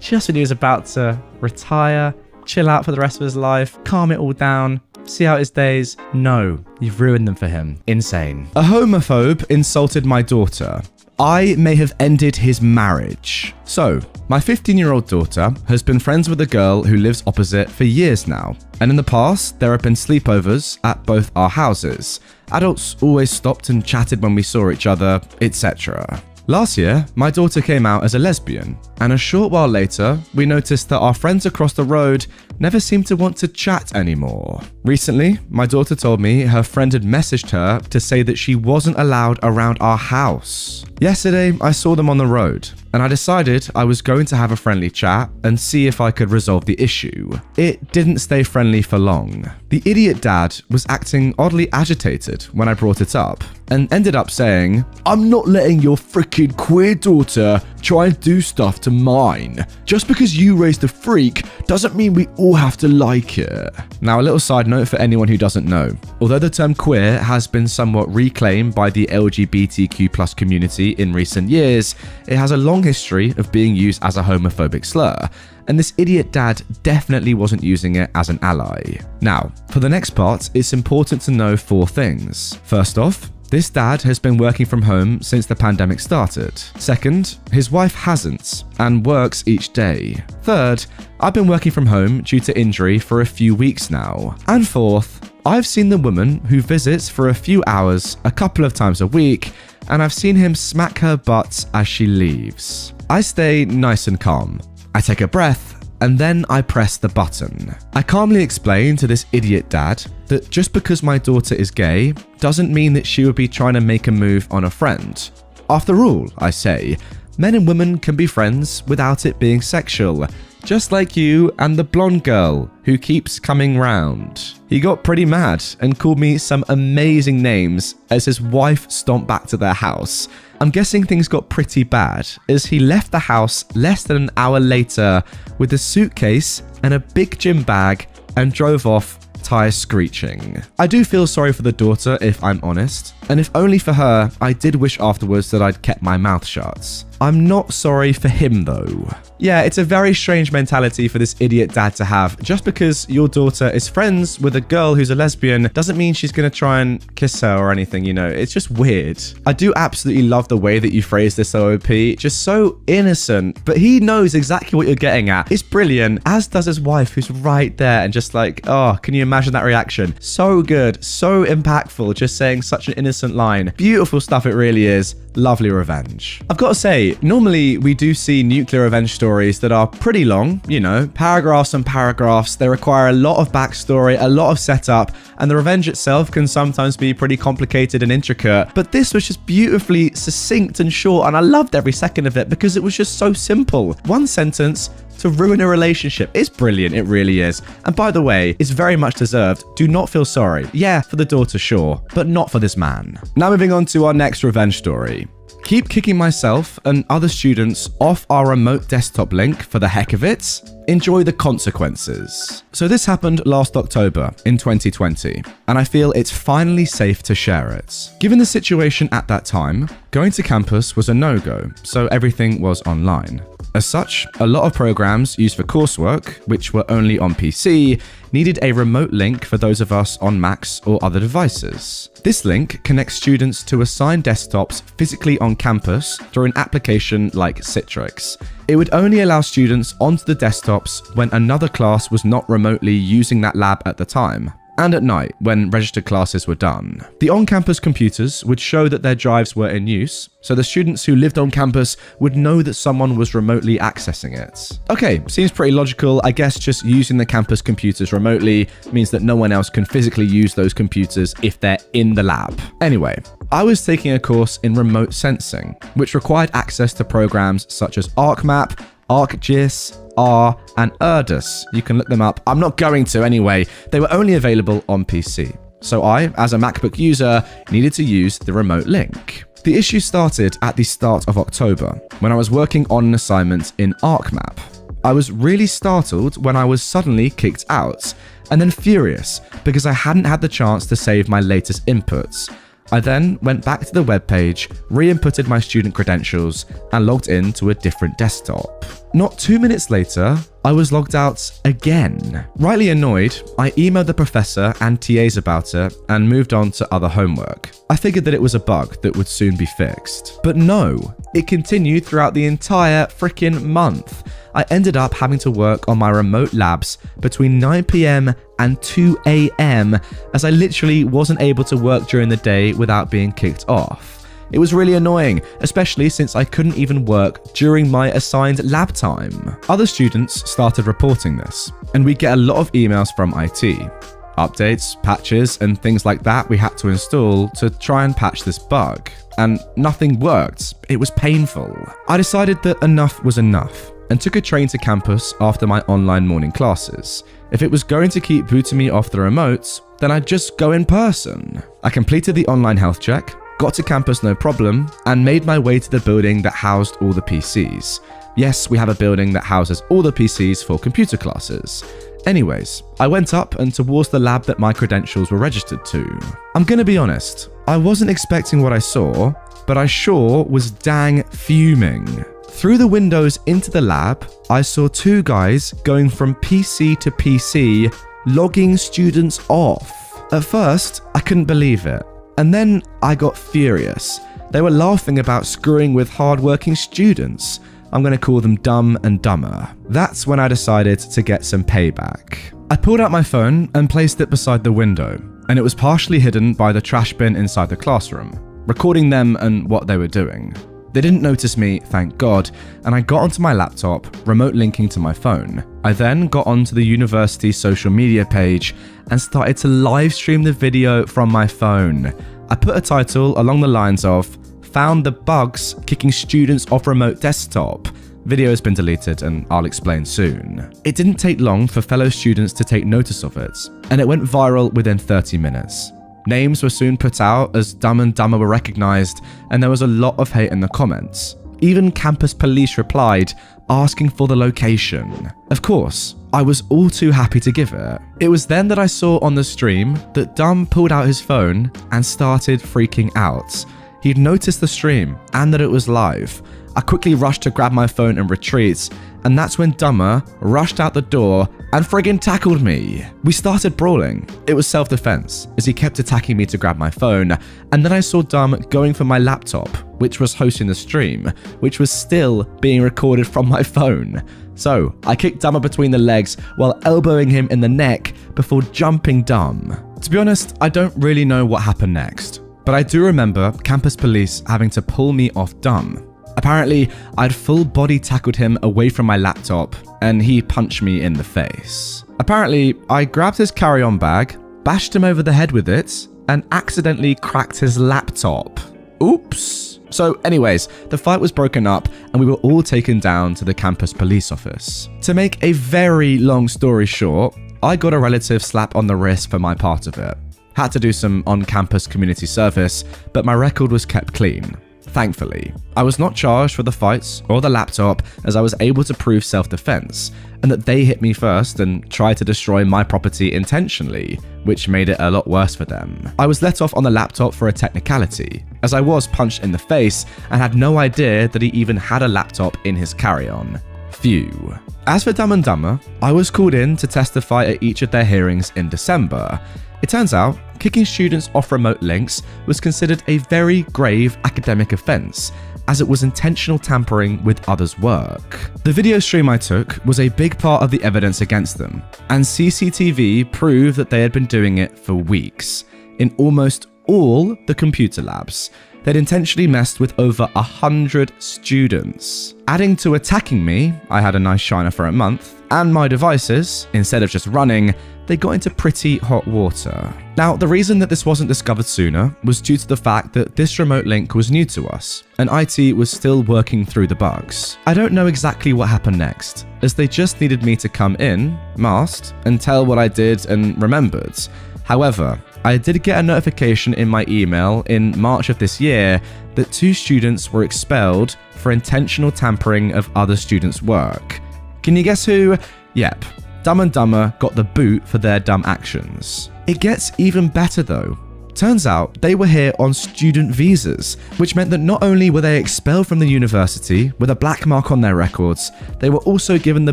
just when he was about to retire, chill out for the rest of his life, calm it all down, see out his days. No, you've ruined them for him. Insane. A homophobe insulted my daughter. I may have ended his marriage. So, my 15-year-old daughter has been friends with a girl who lives opposite for years now. And in the past, there have been sleepovers at both our houses. Adults always stopped and chatted when we saw each other, etc. Last year, my daughter came out as a lesbian, and a short while later, we noticed that our friends across the road never seemed to want to chat anymore. Recently, my daughter told me her friend had messaged her to say that she wasn't allowed around our house. Yesterday, I saw them on the road, and I decided I was going to have a friendly chat and see if I could resolve the issue. It didn't stay friendly for long. The idiot dad was acting oddly agitated when I brought it up, and ended up saying, "I'm not letting your freaking queer daughter try and do stuff to mine. Just because you raised a freak doesn't mean we all have to like it. Now, a little side note for anyone who doesn't know. Although the term queer has been somewhat reclaimed by the LGBTQ+ community in recent years, it has a long history of being used as a homophobic slur, and this idiot dad definitely wasn't using it as an ally. Now, for the next part, it's important to know 4 things. First off, this dad has been working from home since the pandemic started. Second, his wife hasn't and works each day. Third, I've been working from home due to injury for a few weeks now. And fourth, I've seen the woman who visits for a few hours a couple of times a week, and I've seen him smack her butt as she leaves. I stay nice and calm. I take a breath, and then I press the button. I calmly explain to this idiot dad that just because my daughter is gay doesn't mean that she would be trying to make a move on a friend. After all, I say, men and women can be friends without it being sexual, just like you and the blonde girl who keeps coming round. He got pretty mad and called me some amazing names as his wife stomped back to their house. I'm guessing things got pretty bad as he left the house less than an hour later with a suitcase and a big gym bag and drove off, tires screeching. I do feel sorry for the daughter if I'm honest, and if only for her, I did wish afterwards that I'd kept my mouth shut. I'm not sorry for him though. Yeah, it's a very strange mentality for this idiot dad to have. Just because your daughter is friends with a girl who's a lesbian doesn't mean she's gonna try and kiss her or anything, you know? It's just weird. I do absolutely love the way that you phrase this OOP. Just so innocent, but he knows exactly what you're getting at. It's brilliant, as does his wife who's right there and just like, oh, can you imagine that reaction? So good, so impactful, just saying such an innocent line. Beautiful stuff it really is. Lovely revenge. I've got to say, normally we do see nuclear revenge stories that are pretty long, you know, paragraphs and paragraphs. They require a lot of backstory, a lot of setup, and the revenge itself can sometimes be pretty complicated and intricate. But this was just beautifully succinct and short, and I loved every second of it because it was just so simple. One sentence to ruin a relationship. It's brilliant, it really is. And by the way, it's very much deserved. Do not feel sorry. Yeah, for the daughter, sure, but not for this man. Now moving on to our next revenge story. Keep kicking myself and other students off our remote desktop link for the heck of it. Enjoy the consequences. So this happened last October in 2020, and I feel it's finally safe to share it. Given the situation at that time, going to campus was a no-go, so everything was online. As such, a lot of programs used for coursework, which were only on PC, needed a remote link for those of us on Macs or other devices. This link connects students to assigned desktops physically on campus through an application like Citrix. It would only allow students onto the desktops when another class was not remotely using that lab at the time, and at night when registered classes were done. The on-campus computers would show that their drives were in use, so the students who lived on campus would know that someone was remotely accessing it. Okay, seems pretty logical. I guess just using the campus computers remotely means that no one else can physically use those computers if they're in the lab. Anyway, I was taking a course in remote sensing, which required access to programs such as ArcMap, ArcGIS, R, and Erdus. You can look them up. I'm not going to anyway. They were only available on PC. So I, as a MacBook user, needed to use the remote link. The issue started at the start of October, when I was working on an assignment in ArcMap. I was really startled when I was suddenly kicked out, and then furious because I hadn't had the chance to save my latest inputs. I then went back to the webpage, re-inputted my student credentials, and logged in to a different desktop. Not 2 minutes later, I was logged out again. Rightly annoyed, I emailed the professor and TAs about it and moved on to other homework. I figured that it was a bug that would soon be fixed. But no, it continued throughout the entire freaking month. I ended up having to work on my remote labs between 9 PM and 2 AM as I literally wasn't able to work during the day without being kicked off. It was really annoying, especially since I couldn't even work during my assigned lab time. Other students started reporting this, and we get a lot of emails from IT. Updates, patches, and things like that we had to install to try and patch this bug. And nothing worked. It was painful. I decided that enough was enough and took a train to campus after my online morning classes. If it was going to keep booting me off the remote, then I'd just go in person. I completed the online health check, got to campus no problem, and made my way to the building that housed all the PCs. Yes, we have a building that houses all the PCs for computer classes. Anyways, I went up and towards the lab that my credentials were registered to. I'm gonna be honest, I wasn't expecting what I saw, but I sure was dang fuming. Through the windows into the lab, I saw two guys going from PC to PC, logging students off. At first, I couldn't believe it. And then I got furious. They were laughing about screwing with hardworking students. I'm going to call them dumb and dumber. That's when I decided to get some payback. I pulled out my phone and placed it beside the window, and it was partially hidden by the trash bin inside the classroom, recording them and what they were doing. They didn't notice me, thank God, and I got onto my laptop, remote linking to my phone. I then got onto the university social media page and started to live stream the video from my phone. I put a title along the lines of, "Found the bugs kicking students off remote desktop. Video has been deleted and I'll explain soon." It didn't take long for fellow students to take notice of it, and it went viral within 30 minutes. Names were soon put out as Dumb and Dumber were recognized, and there was a lot of hate in the comments. Even campus police replied, asking for the location. Of course, I was all too happy to give it. It was then that I saw on the stream that Dumb pulled out his phone and started freaking out. He'd noticed the stream and that it was live. I quickly rushed to grab my phone and retreat, and that's when Dumber rushed out the door and friggin' tackled me. We started brawling. It was self-defense, as he kept attacking me to grab my phone, and then I saw Dumb going for my laptop, which was hosting the stream, which was still being recorded from my phone. So I kicked Dumber between the legs while elbowing him in the neck before jumping Dumb. To be honest, I don't really know what happened next, but I do remember campus police having to pull me off Dumb. Apparently, I'd full body tackled him away from my laptop, and he punched me in the face. Apparently, I grabbed his carry-on bag, bashed him over the head with it, and accidentally cracked his laptop. Oops. So anyways, the fight was broken up and we were all taken down to the campus police office. To make a very long story short, I got a relative slap on the wrist for my part of it. Had to do some on-campus community service, but my record was kept clean. Thankfully, I was not charged for the fights or the laptop, as I was able to prove self-defense, and that they hit me first and tried to destroy my property intentionally, which made it a lot worse for them. I was let off on the laptop for a technicality, as I was punched in the face and had no idea that he even had a laptop in his carry-on. Phew. As for Dumb and Dumber, I was called in to testify at each of their hearings in December. It turns out, kicking students off remote links was considered a very grave academic offence, as it was intentional tampering with others' work. The video stream I took was a big part of the evidence against them, and CCTV proved that they had been doing it for weeks. In almost all the computer labs, they'd intentionally messed with over 100 students. Adding to attacking me, I had a nice shiner for a month, and my devices, instead of just running, they got into pretty hot water. Now, the reason that this wasn't discovered sooner was due to the fact that this remote link was new to us, and IT was still working through the bugs. I don't know exactly what happened next, as they just needed me to come in, masked, and tell what I did and remembered. However, I did get a notification in my email in March of this year that 2 students were expelled for intentional tampering of other students' work. Can you guess who? Yep. Dumb and Dumber got the boot for their dumb actions. It gets even better though. Turns out they were here on student visas, which meant that not only were they expelled from the university with a black mark on their records, they were also given the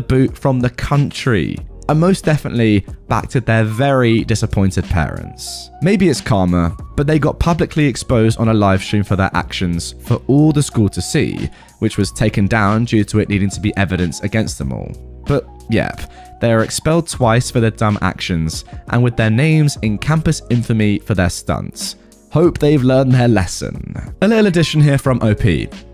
boot from the country, and most definitely back to their very disappointed parents. Maybe it's karma, but they got publicly exposed on a live stream for their actions for all the school to see, which was taken down due to it needing to be evidence against them all. But yep, they are expelled twice for their dumb actions, and with their names in campus infamy for their stunts. Hope they've learned their lesson. A little addition here from OP.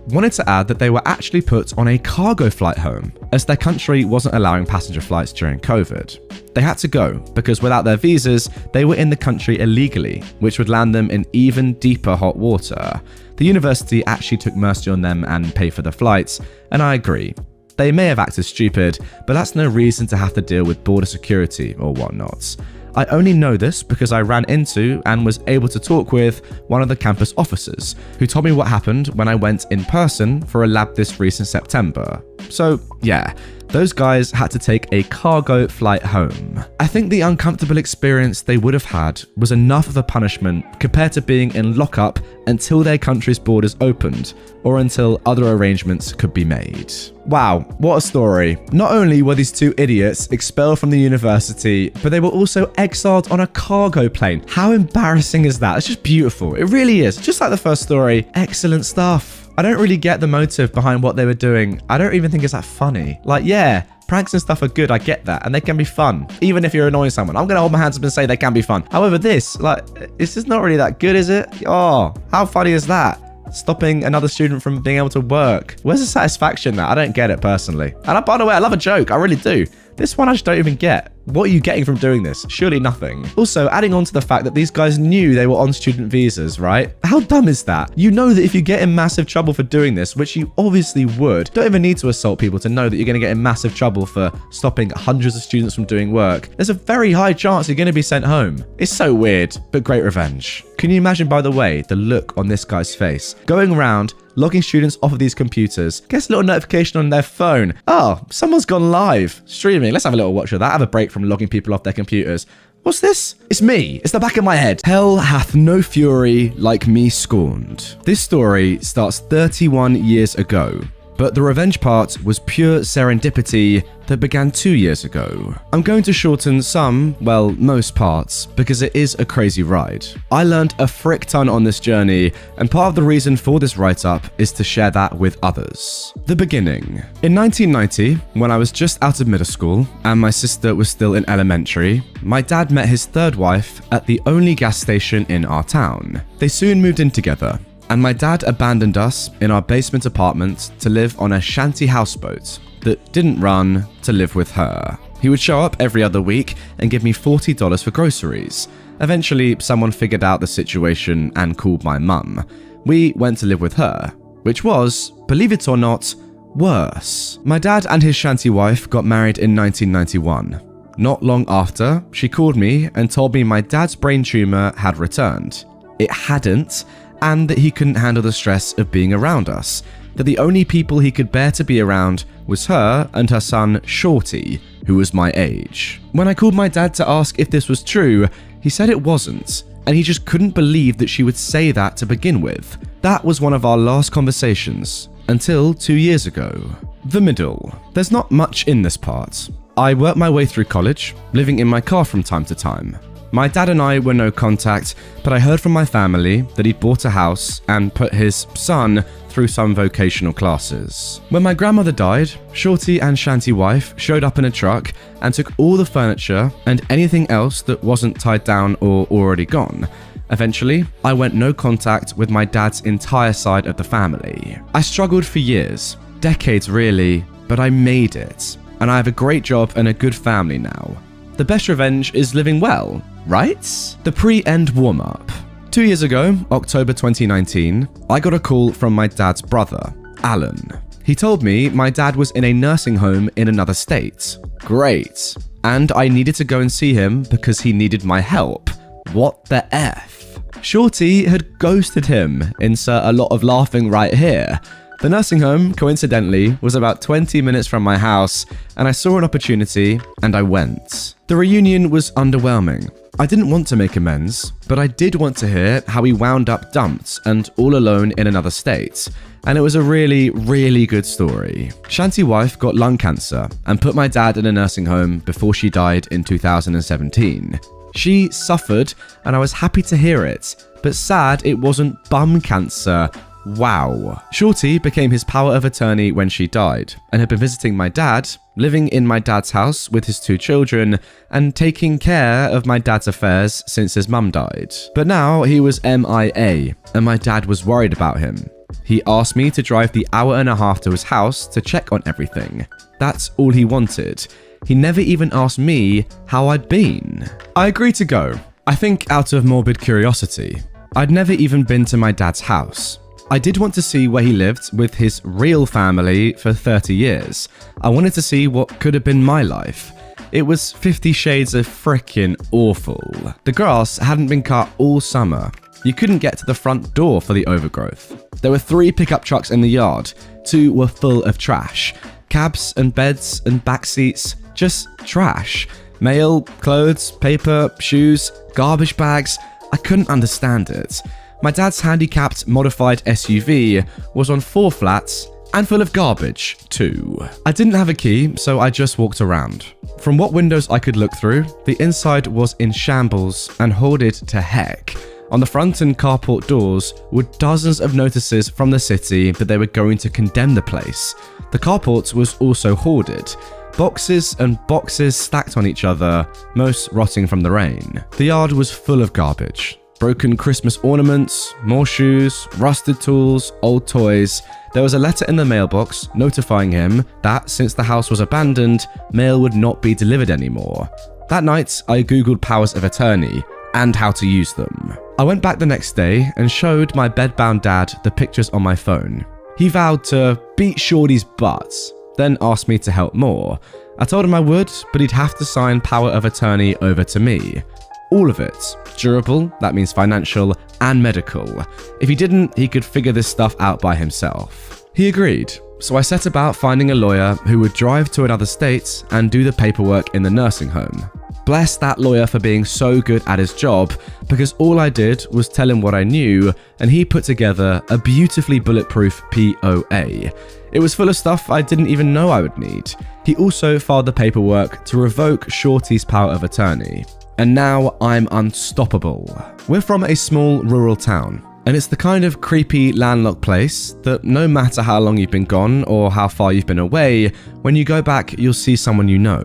Wanted to add that they were actually put on a cargo flight home, as their country wasn't allowing passenger flights during COVID. They had to go, because without their visas, they were in the country illegally, which would land them in even deeper hot water. The university actually took mercy on them and paid for the flights, and I agree. They may have acted stupid, but that's no reason to have to deal with border security or whatnot. I only know this because I ran into and was able to talk with one of the campus officers, who told me what happened when I went in person for a lab this recent September. So yeah, those guys had to take a cargo flight home. I think the uncomfortable experience they would have had was enough of a punishment compared to being in lockup until their country's borders opened, or until other arrangements could be made. Wow, what a story. Not only were these two idiots expelled from the university, but they were also exiled on a cargo plane. How embarrassing is that? It's just beautiful. It really is. Just like the first story, excellent stuff. I don't really get the motive behind what they were doing. I don't even think it's that funny. Like, yeah, pranks and stuff are good, I get that, and they can be fun. Even if you're annoying someone, I'm gonna hold my hands up and say they can be fun. However, this is not really that good, is it? Oh, how funny is that? Stopping another student from being able to work. Where's the satisfaction there? I don't get it personally. And by the way, I love a joke, I really do. This one I just don't even get. What are you getting from doing this? Surely nothing. Also, adding on to the fact that these guys knew they were on student visas, right? How dumb is that? You know that if you get in massive trouble for doing this, which you obviously would, don't even need to assault people to know that you're going to get in massive trouble for stopping hundreds of students from doing work. There's a very high chance you're going to be sent home. It's so weird, but great revenge. Can you imagine, by the way, the look on this guy's face? Going around, logging students off of these computers, gets a little notification on their phone. Oh, someone's gone live. Streaming. Let's have a little watch of that. Have a break from logging people off their computers. What's this? It's me. It's the back of my head. Hell hath no fury like me scorned. This story starts 31 years ago, but the revenge part was pure serendipity that began 2 years ago. I'm going to shorten some, well, most parts, because it is a crazy ride. I learned a frick ton on this journey, and part of the reason for this write-up is to share that with others. The beginning. In 1990, when I was just out of middle school, and my sister was still in elementary, my dad met his third wife at the only gas station in our town. They soon moved in together, and my dad abandoned us in our basement apartment to live on a shanty houseboat that didn't run to live with her. He would show up every other week and give me $40 for groceries. Eventually, someone figured out the situation and called my mum. We went to live with her, which was, believe it or not, worse. My dad and his shanty wife got married in 1991. Not long after, she called me and told me my dad's brain tumor had returned. It hadn't, and that he couldn't handle the stress of being around us, that the only people he could bear to be around was her and her son, Shorty, who was my age. When I called my dad to ask if this was true, he said it wasn't, and he just couldn't believe that she would say that to begin with. That was one of our last conversations, until 2 years ago. The middle. There's not much in this part. I worked my way through college, living in my car from time to time. My dad and I were no contact, but I heard from my family that he'd bought a house and put his son through some vocational classes. When my grandmother died, Shorty and Shanty wife showed up in a truck and took all the furniture and anything else that wasn't tied down or already gone. Eventually, I went no contact with my dad's entire side of the family. I struggled for years, decades really, but I made it. And I have a great job and a good family now. The best revenge is living well, right? The pre-end warm-up. 2 years ago, October 2019, I got a call from my dad's brother, Alan. He told me my dad was in a nursing home in another state. Great. And I needed to go and see him because he needed my help. What the F? Shorty had ghosted him. Insert a lot of laughing right here. The nursing home, coincidentally, was about 20 minutes from my house, and I saw an opportunity, and I went. The reunion was underwhelming. I didn't want to make amends, but I did want to hear how he wound up dumped and all alone in another state, and it was a really, really good story. Shanty wife got lung cancer and put my dad in a nursing home before she died in 2017. She suffered, and I was happy to hear it, but sad it wasn't bum cancer. Wow. Shorty became his power of attorney when she died, and had been visiting my dad, living in my dad's house with his 2 children, and taking care of my dad's affairs since his mum died. But now he was MIA, and my dad was worried about him. He asked me to drive the hour and a half to his house to check on everything. That's all he wanted. He never even asked me how I'd been. I agreed to go. I think out of morbid curiosity. I'd never even been to my dad's house. I did want to see where he lived with his real family for 30 years. I wanted to see what could have been my life. It was 50 shades of frickin' awful. The grass hadn't been cut all summer. You couldn't get to the front door for the overgrowth. There were 3 pickup trucks in the yard. 2 were full of trash. Cabs and beds and back seats, just trash. Mail, clothes, paper, shoes, garbage bags. I couldn't understand it. My dad's handicapped modified SUV was on 4 flats and full of garbage, too. I didn't have a key, so I just walked around. From what windows I could look through, the inside was in shambles and hoarded to heck. On the front and carport doors were dozens of notices from the city that they were going to condemn the place. The carport was also hoarded. Boxes and boxes stacked on each other, most rotting from the rain. The yard was full of garbage. Broken Christmas ornaments, more shoes, rusted tools, old toys. There was a letter in the mailbox notifying him that since the house was abandoned, mail would not be delivered anymore. That night, I googled powers of attorney and how to use them. I went back the next day and showed my bedbound dad the pictures on my phone. He vowed to beat Shorty's butt, then asked me to help more. I told him I would, but he'd have to sign power of attorney over to me. All of it. Durable, that means financial, and medical. If he didn't, he could figure this stuff out by himself. He agreed, so I set about finding a lawyer who would drive to another state and do the paperwork in the nursing home. Bless that lawyer for being so good at his job, because all I did was tell him what I knew, and he put together a beautifully bulletproof POA. It was full of stuff I didn't even know I would need. He also filed the paperwork to revoke Shorty's power of attorney. And now I'm unstoppable. We're from a small rural town, and it's the kind of creepy landlocked place that no matter how long you've been gone or how far you've been away, when you go back you'll see someone you know.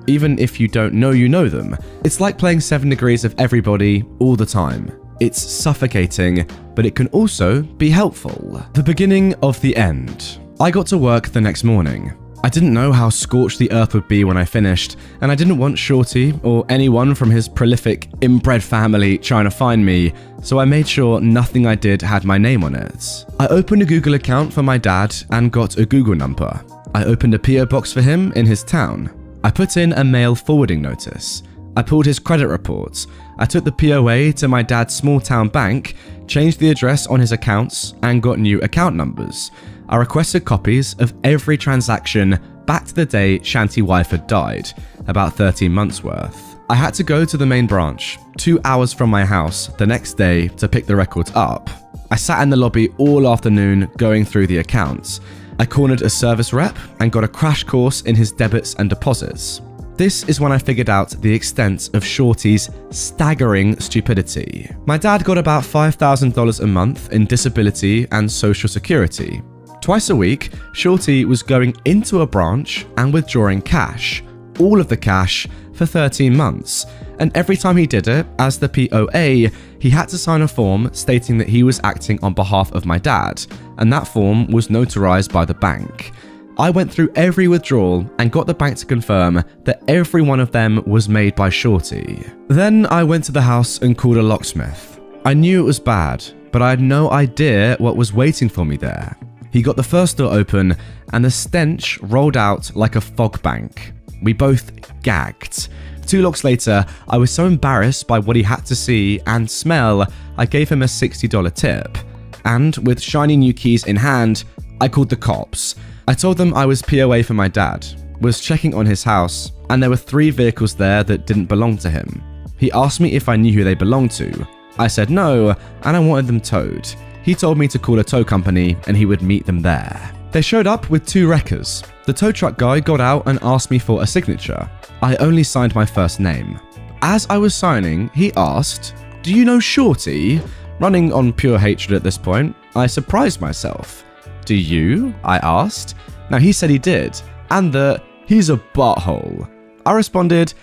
Even if you don't know you know them. It's like playing 7 Degrees of Everybody all the time. It's suffocating, but it can also be helpful. The beginning of the end. I got to work the next morning. I didn't know how scorched the earth would be when I finished, and I didn't want Shorty or anyone from his prolific inbred family trying to find me, so I made sure nothing I did had my name on it. I opened a Google account for my dad and got a Google number. I opened a PO box for him in his town. I put in a mail forwarding notice. I pulled his credit reports. I took the POA to my dad's small town bank, changed the address on his accounts, and got new account numbers. I requested copies of every transaction back to the day Shanty wife had died, about 13 months worth. I had to go to the main branch, 2 hours from my house, the next day to pick the records up. I sat in the lobby all afternoon going through the accounts. I cornered a service rep and got a crash course in his debits and deposits. This is when I figured out the extent of Shorty's staggering stupidity. My dad got about $5,000 a month in disability and social security. Twice a week, Shorty was going into a branch and withdrawing cash, all of the cash, for 13 months. And every time he did it, as the POA, he had to sign a form stating that he was acting on behalf of my dad, and that form was notarized by the bank. I went through every withdrawal and got the bank to confirm that every one of them was made by Shorty. Then I went to the house and called a locksmith. I knew it was bad, but I had no idea what was waiting for me there. He got the first door open and the stench rolled out like a fog bank. We both gagged. 2 locks later, I was so embarrassed by what he had to see and smell, I gave him a $60 tip. And with shiny new keys in hand, I called the cops. I told them I was POA for my dad, was checking on his house, and there were 3 vehicles there that didn't belong to him. He asked me if I knew who they belonged to. I said no, and I wanted them towed. He told me to call a tow company and he would meet them there. They showed up with 2 wreckers. The tow truck guy got out and asked me for a signature. I only signed my first name. As I was signing, he asked, "Do you know Shorty?" Running on pure hatred at this point, I surprised myself. "Do you?" I asked. Now he said he did, and that he's a butthole. I responded,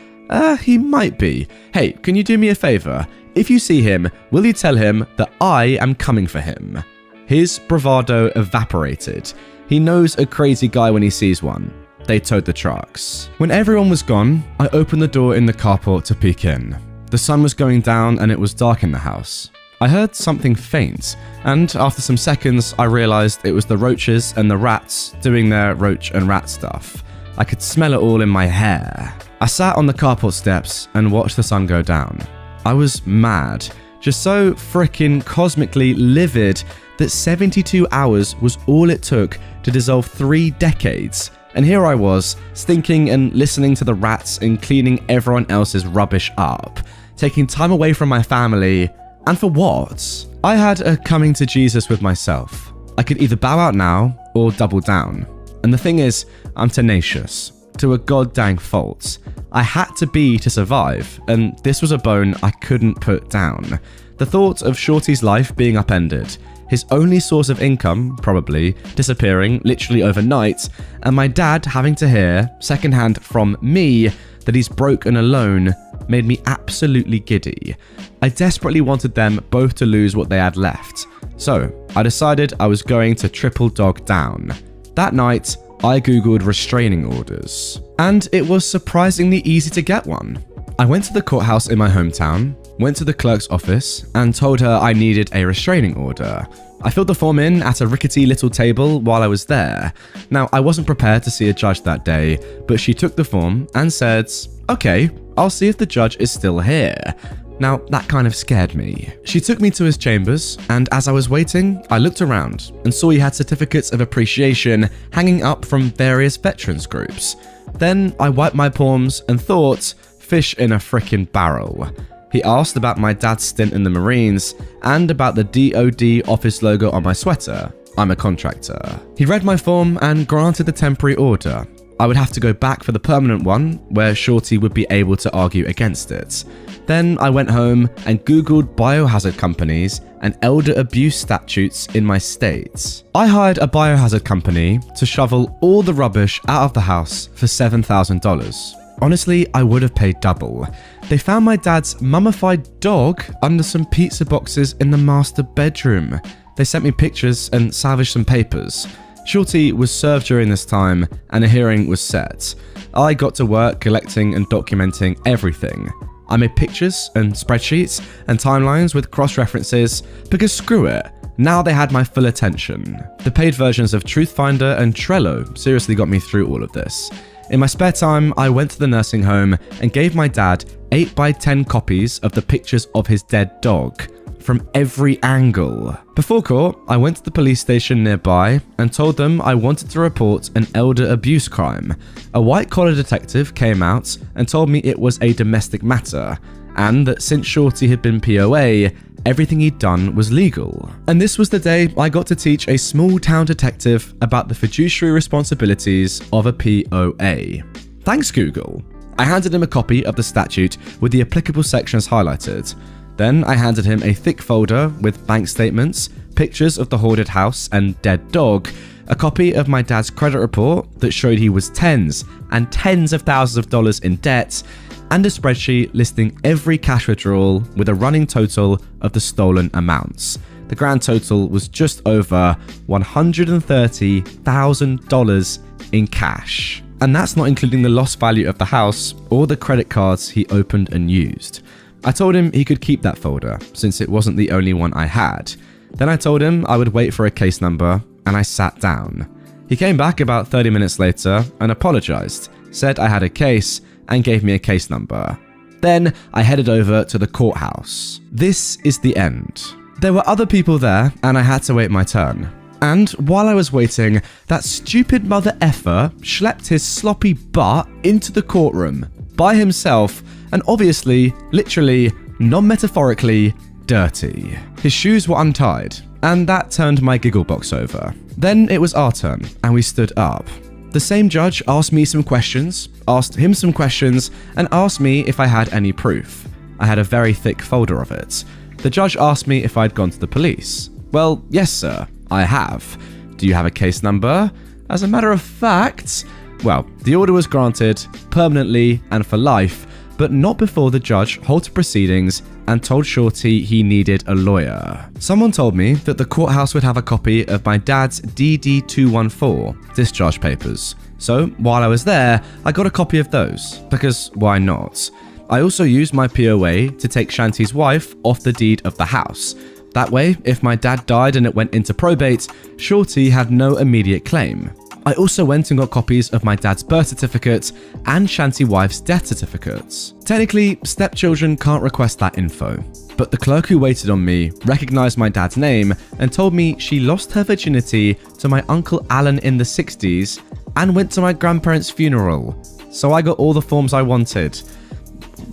he might be. Hey, can you do me a favor? If you see him, will you tell him that I am coming for him? His bravado evaporated. He knows a crazy guy when he sees one. They towed the trucks. When everyone was gone, I opened the door in the carport to peek in. The sun was going down and it was dark in the house. I heard something faint, and after some seconds, I realized it was the roaches and the rats doing their roach and rat stuff. I could smell it all in my hair. I sat on the carport steps and watched the sun go down. I was mad, just so frickin' cosmically livid that 72 hours was all it took to dissolve 3 decades And here I was, stinking and listening to the rats and cleaning everyone else's rubbish up, taking time away from my family, and for what? I had a coming to Jesus with myself. I could either bow out now or double down. And the thing is, I'm tenacious, to a goddamn fault. I had to be to survive, and this was a bone I couldn't put down. The thought of Shorty's life being upended, his only source of income, probably, disappearing literally overnight, and my dad having to hear, secondhand from me, that he's broke and alone, made me absolutely giddy. I desperately wanted them both to lose what they had left. So, I decided I was going to triple dog down. That night, I googled restraining orders, and it was surprisingly easy to get one. I went to the courthouse in my hometown, went to the clerk's office, and told her I needed a restraining order. I filled the form in at a rickety little table while I was there. Now, I wasn't prepared to see a judge that day, but she took the form and said, "Okay, I'll see if the judge is still here." Now, that kind of scared me. She took me to his chambers, and as I was waiting, I looked around and saw he had certificates of appreciation hanging up from various veterans groups. Then I wiped my palms and thought, fish in a frickin' barrel. He asked about my dad's stint in the Marines and about the DoD office logo on my sweater. I'm a contractor. He read my form and granted the temporary order. I would have to go back for the permanent one, where Shorty would be able to argue against it. Then I went home and googled biohazard companies and elder abuse statutes in my state. I hired a biohazard company to shovel all the rubbish out of the house for $7,000. Honestly, I would have paid double. They found my dad's mummified dog under some pizza boxes in the master bedroom. They sent me pictures and salvaged some papers. Shorty was served during this time and a hearing was set. I got to work collecting and documenting everything. I made pictures and spreadsheets and timelines with cross-references because screw it, now they had my full attention. The paid versions of Truthfinder and Trello seriously got me through all of this. In my spare time, I went to the nursing home and gave my dad 8x10 copies of the pictures of his dead dog, from every angle. Before court, I went to the police station nearby and told them I wanted to report an elder abuse crime. A white-collar detective came out and told me it was a domestic matter, and that since Shorty had been POA, everything he'd done was legal. And this was the day I got to teach a small-town detective about the fiduciary responsibilities of a POA. Thanks, Google. I handed him a copy of the statute with the applicable sections highlighted. Then I handed him a thick folder with bank statements, pictures of the hoarded house and dead dog, a copy of my dad's credit report that showed he was tens and tens of thousands of dollars in debt, and a spreadsheet listing every cash withdrawal with a running total of the stolen amounts. The grand total was just over $130,000 in cash. And that's not including the lost value of the house or the credit cards he opened and used. I told him he could keep that folder, since it wasn't the only one I had. Then I told him I would wait for a case number, and I sat down. He came back about 30 minutes later and apologized, said I had a case, and gave me a case number. Then I headed over to the courthouse. This is the end. There were other people there, and I had to wait my turn. And while I was waiting, that stupid mother effer schlepped his sloppy butt into the courtroom by himself, and obviously, literally, non-metaphorically, dirty. His shoes were untied, and that turned my giggle box over. Then it was our turn, and we stood up. The same judge asked me some questions, asked him some questions, and asked me if I had any proof. I had a very thick folder of it. The judge asked me if I'd gone to the police. Well, yes, sir, I have. Do you have a case number? As a matter of fact, well, the order was granted permanently and for life, but not before the judge halted proceedings and told Shorty he needed a lawyer. Someone told me that the courthouse would have a copy of my dad's DD-214 discharge papers. So while I was there, I got a copy of those, because why not? I also used my POA to take Shanti's wife off the deed of the house. That way, if my dad died and it went into probate, Shorty had no immediate claim. I also went and got copies of my dad's birth certificate and Shanti wife's death certificates. Technically, stepchildren can't request that info, but the clerk who waited on me recognized my dad's name and told me she lost her virginity to my Uncle Alan in the 60s and went to my grandparents' funeral. So I got all the forms I wanted.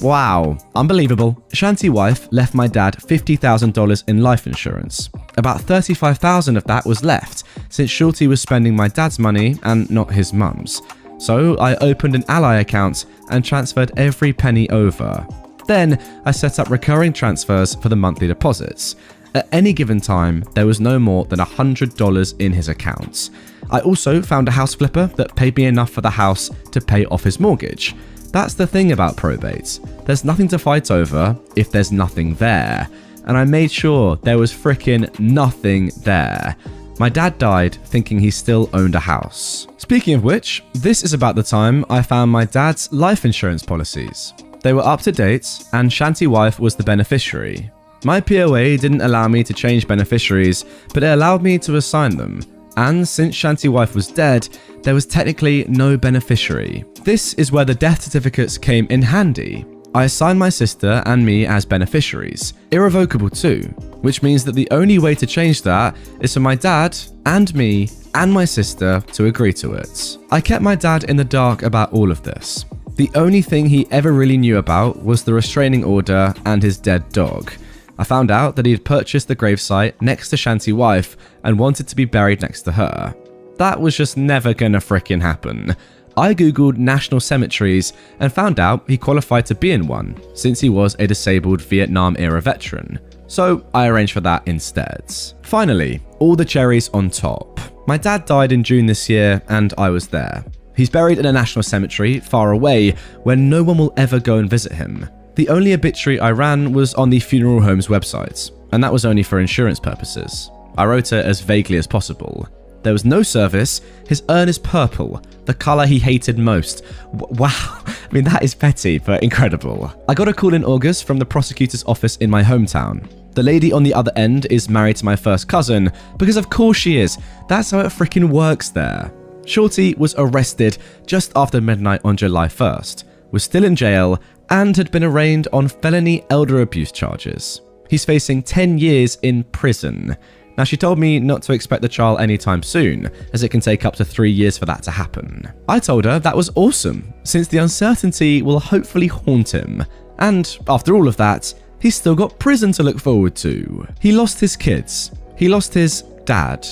Wow, unbelievable. Shanty wife left my dad $50,000 in life insurance. About $35,000 of that was left, since Shorty was spending my dad's money and not his mum's. So I opened an Ally account and transferred every penny over. Then I set up recurring transfers for the monthly deposits. At any given time, there was no more than $100 in his accounts. I also found a house flipper that paid me enough for the house to pay off his mortgage. That's the thing about probate. There's nothing to fight over if there's nothing there. And I made sure there was frickin' nothing there. My dad died thinking he still owned a house. Speaking of which, this is about the time I found my dad's life insurance policies. They were up to date and Shanty wife was the beneficiary. My POA didn't allow me to change beneficiaries, but it allowed me to assign them. And since Shanty wife was dead, there was technically no beneficiary. This is where the death certificates came in handy. I assigned my sister and me as beneficiaries, irrevocable too, which means that the only way to change that is for my dad and me and my sister to agree to it. I kept my dad in the dark about all of this. The only thing he ever really knew about was the restraining order and his dead dog. I found out that he had purchased the gravesite next to Shanty wife and wanted to be buried next to her. That was just never gonna frickin' happen. I googled national cemeteries and found out he qualified to be in one, since he was a disabled Vietnam-era veteran. So I arranged for that instead. Finally, all the cherries on top. My dad died in June this year and I was there. He's buried in a national cemetery far away where no one will ever go and visit him. The only obituary I ran was on the funeral home's website, and that was only for insurance purposes. I wrote it as vaguely as possible. There was no service, his urn is purple, the colour he hated most. Wow, I mean that is petty, but incredible. I got a call in August from the prosecutor's office in my hometown. The lady on the other end is married to my first cousin, because of course she is, that's how it freaking works there. Shorty was arrested just after midnight on July 1st, was still in jail, and had been arraigned on felony elder abuse charges. He's facing 10 years in prison. Now, she told me not to expect the trial anytime soon, as it can take up to 3 years for that to happen. I told her that was awesome, since the uncertainty will hopefully haunt him. And after all of that, he's still got prison to look forward to. He lost his kids. He lost his dad.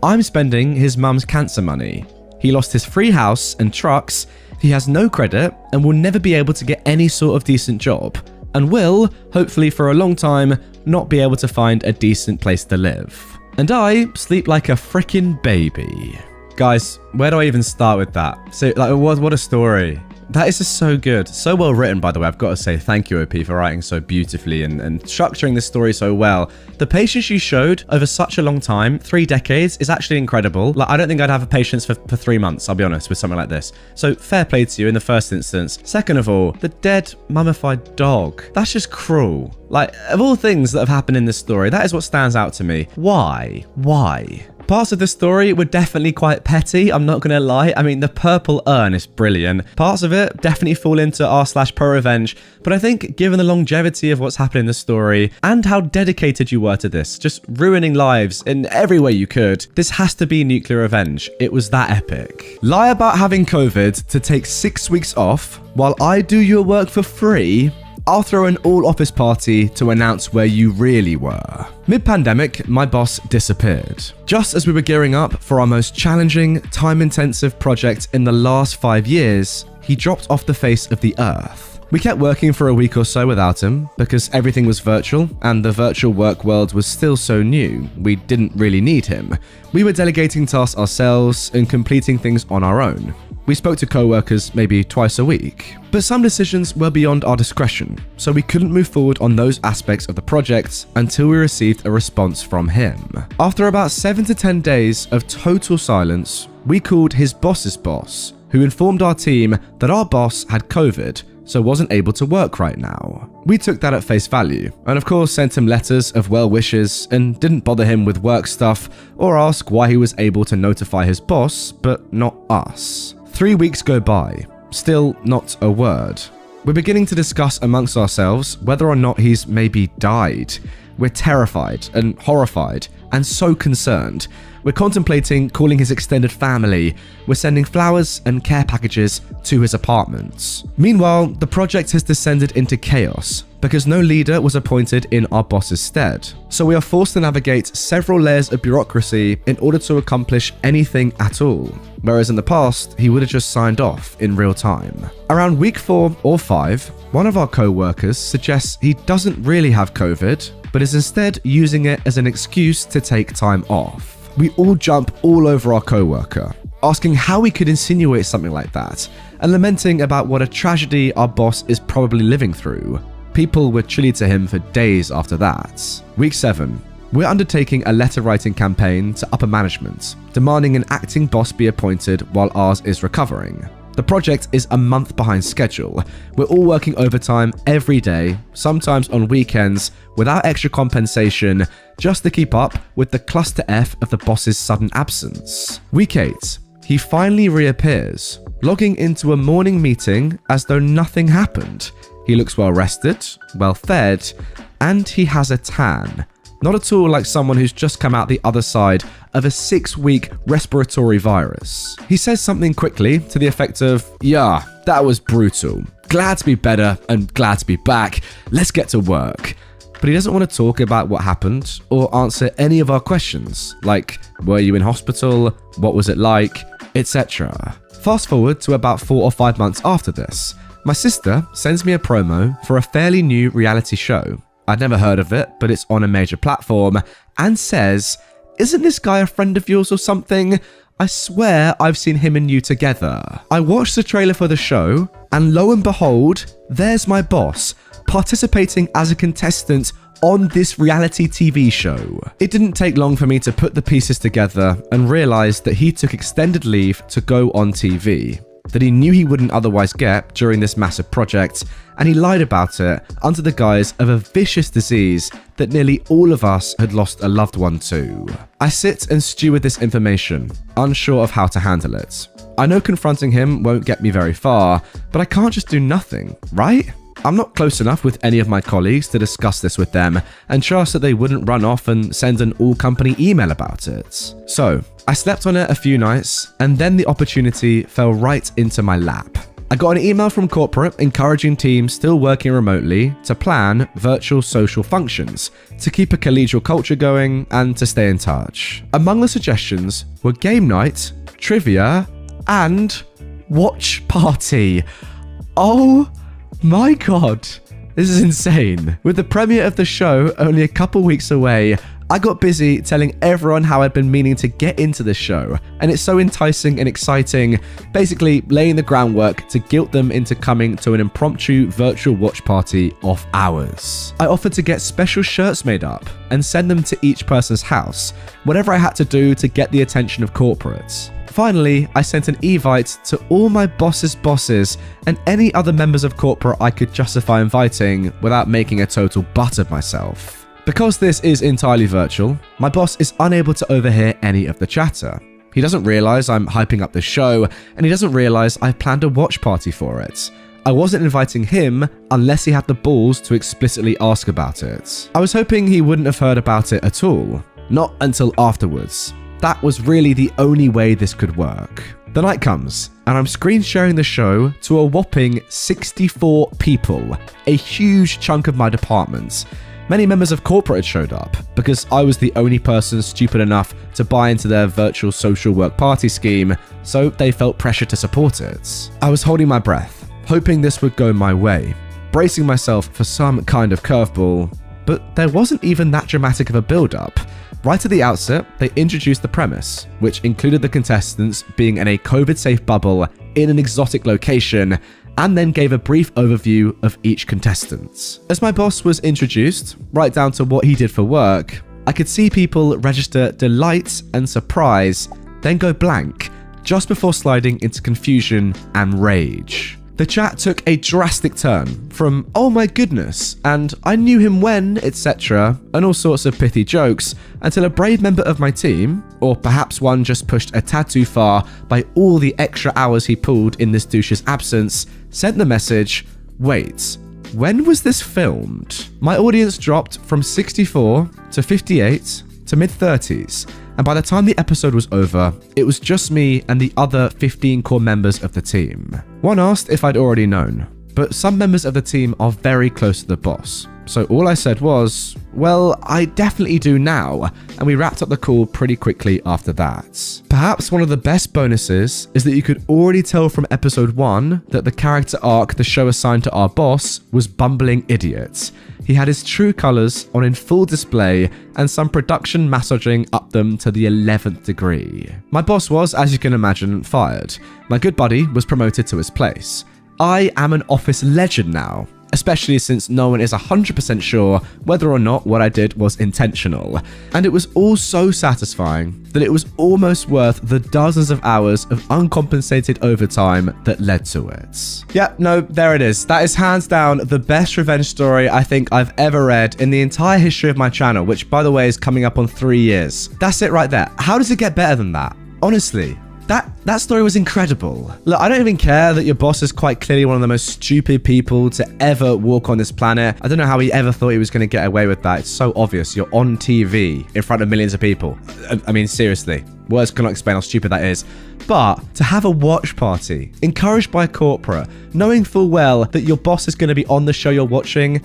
I'm spending his mum's cancer money. He lost his free house and trucks. He has no credit and will never be able to get any sort of decent job, and will, hopefully for a long time, not be able to find a decent place to live. And I sleep like a frickin' baby. Guys, where do I even start with that? So, like, what a story. That is just so good. So well written, by the way. I've got to say thank you, OP, for writing so beautifully and structuring this story so well. The patience you showed over such a long time, 3 decades, is actually incredible. Like, I don't think I'd have a patience for 3 months, I'll be honest, with something like this. So fair play to you in the first instance. Second of all, the dead, mummified dog. That's just cruel. Like, of all things that have happened in this story, that is what stands out to me. Why? Why? Parts of the story were definitely quite petty, I'm not gonna lie. I mean, the purple urn is brilliant. Parts of it definitely fall into r/prorevenge, but I think given the longevity of what's happened in the story and how dedicated you were to this, just ruining lives in every way you could, this has to be Nuclear Revenge. It was that epic. Lie about having COVID to take 6 weeks off while I do your work for free. I'll throw an all-office party to announce where you really were. Mid-pandemic, my boss disappeared. Just as we were gearing up for our most challenging, time-intensive project in the last 5 years, he dropped off the face of the earth. We kept working for a week or so without him, because everything was virtual, and the virtual work world was still so new, we didn't really need him. We were delegating tasks ourselves and completing things on our own. We spoke to co-workers maybe twice a week. But some decisions were beyond our discretion, so we couldn't move forward on those aspects of the project until we received a response from him. After about 7 to 10 days of total silence, we called his boss's boss, who informed our team that our boss had COVID, so wasn't able to work right now. We took that at face value, and of course sent him letters of well wishes and didn't bother him with work stuff or ask why he was able to notify his boss, but not us. 3 weeks go by, still not a word. We're beginning to discuss amongst ourselves whether or not he's maybe died. We're terrified and horrified and so concerned. We're contemplating calling his extended family. We're sending flowers and care packages to his apartments. Meanwhile, the project has descended into chaos because no leader was appointed in our boss's stead. So we are forced to navigate several layers of bureaucracy in order to accomplish anything at all. Whereas in the past, he would have just signed off in real time. Around week 4 or 5, one of our co-workers suggests he doesn't really have COVID, but is instead using it as an excuse to take time off. We all jump all over our co-worker, asking how he could insinuate something like that, and lamenting about what a tragedy our boss is probably living through. People were chilly to him for days after that. Week 7. We're undertaking a letter writing campaign to upper management, demanding an acting boss be appointed while ours is recovering. The project is a month behind schedule. We're all working overtime every day, sometimes on weekends, without extra compensation, just to keep up with the cluster F of the boss's sudden absence. Week 8. He finally reappears, logging into a morning meeting as though nothing happened. He looks well rested, well fed, and he has a tan. Not at all like someone who's just come out the other side of a 6-week respiratory virus. He says something quickly to the effect of, "Yeah, that was brutal. Glad to be better and glad to be back. Let's get to work." But he doesn't want to talk about what happened or answer any of our questions, like, were you in hospital? What was it like? Etc. Fast forward to about 4 or 5 months after this. My sister sends me a promo for a fairly new reality show. I'd never heard of it, but it's on a major platform, and says, "Isn't this guy a friend of yours or something? I swear I've seen him and you together." I watched the trailer for the show, and lo and behold, there's my boss, participating as a contestant on this reality TV show. It didn't take long for me to put the pieces together and realize that he took extended leave to go on TV, that he knew he wouldn't otherwise get during this massive project, and he lied about it under the guise of a vicious disease that nearly all of us had lost a loved one to. I sit and stew with this information, unsure of how to handle it. I know confronting him won't get me very far, but I can't just do nothing, right? I'm not close enough with any of my colleagues to discuss this with them and trust that they wouldn't run off and send an all-company email about it. So, I slept on it a few nights, and then the opportunity fell right into my lap. I got an email from corporate encouraging teams still working remotely to plan virtual social functions, to keep a collegial culture going, and to stay in touch. Among the suggestions were game night, trivia, and watch party. Oh my god, this is insane. With the premiere of the show only a couple weeks away, I got busy telling everyone how I'd been meaning to get into the show, and it's so enticing and exciting, basically laying the groundwork to guilt them into coming to an impromptu virtual watch party off hours. I offered to get special shirts made up and send them to each person's house, whatever I had to do to get the attention of corporates. Finally, I sent an evite to all my boss's bosses and any other members of corporate I could justify inviting without making a total butt of myself. Because this is entirely virtual, my boss is unable to overhear any of the chatter. He doesn't realize I'm hyping up the show, and he doesn't realize I've planned a watch party for it. I wasn't inviting him unless he had the balls to explicitly ask about it. I was hoping he wouldn't have heard about it at all, not until afterwards. That was really the only way this could work. The night comes, and I'm screen sharing the show to a whopping 64 people, a huge chunk of my department. Many members of corporate had showed up, because I was the only person stupid enough to buy into their virtual social work party scheme, so they felt pressure to support it. I was holding my breath, hoping this would go my way, bracing myself for some kind of curveball, but there wasn't even that dramatic of a build-up. Right at the outset, they introduced the premise, which included the contestants being in a COVID-safe bubble in an exotic location, and then gave a brief overview of each contestant. As my boss was introduced, right down to what he did for work, I could see people register delight and surprise, then go blank, just before sliding into confusion and rage. The chat took a drastic turn from "oh my goodness" and "I knew him when," etc., and all sorts of pithy jokes, until a brave member of my team, or perhaps one just pushed a tad too far by all the extra hours he pulled in this douche's absence, sent the message, Wait, when was this filmed? My audience dropped from 64 to 58 to mid-30s, and by the time the episode was over, it was just me and the other 15 core members of the team. One asked if I'd already known, but some members of the team are very close to the boss. So all I said was, well, I definitely do now, and we wrapped up the call pretty quickly after that. Perhaps one of the best bonuses is that you could already tell from episode 1 that the character arc the show assigned to our boss was bumbling idiot. He had his true colors on in full display and some production massaging up them to the 11th degree. My boss was, as you can imagine, fired. My good buddy was promoted to his place. I am an office legend now, especially since no one is 100% sure whether or not what I did was intentional. And it was all so satisfying that it was almost worth the dozens of hours of uncompensated overtime that led to it. Yeah, no, there it is. That is hands down the best revenge story I think I've ever read in the entire history of my channel, which by the way is coming up on 3 years. That's it right there. How does it get better than that? Honestly. That story was incredible. Look, I don't even care that your boss is quite clearly one of the most stupid people to ever walk on this planet. I don't know how he ever thought he was going to get away with that. It's so obvious. You're on TV in front of millions of people. I mean, seriously. Words cannot explain how stupid that is. But to have a watch party, encouraged by corporate, knowing full well that your boss is going to be on the show you're watching,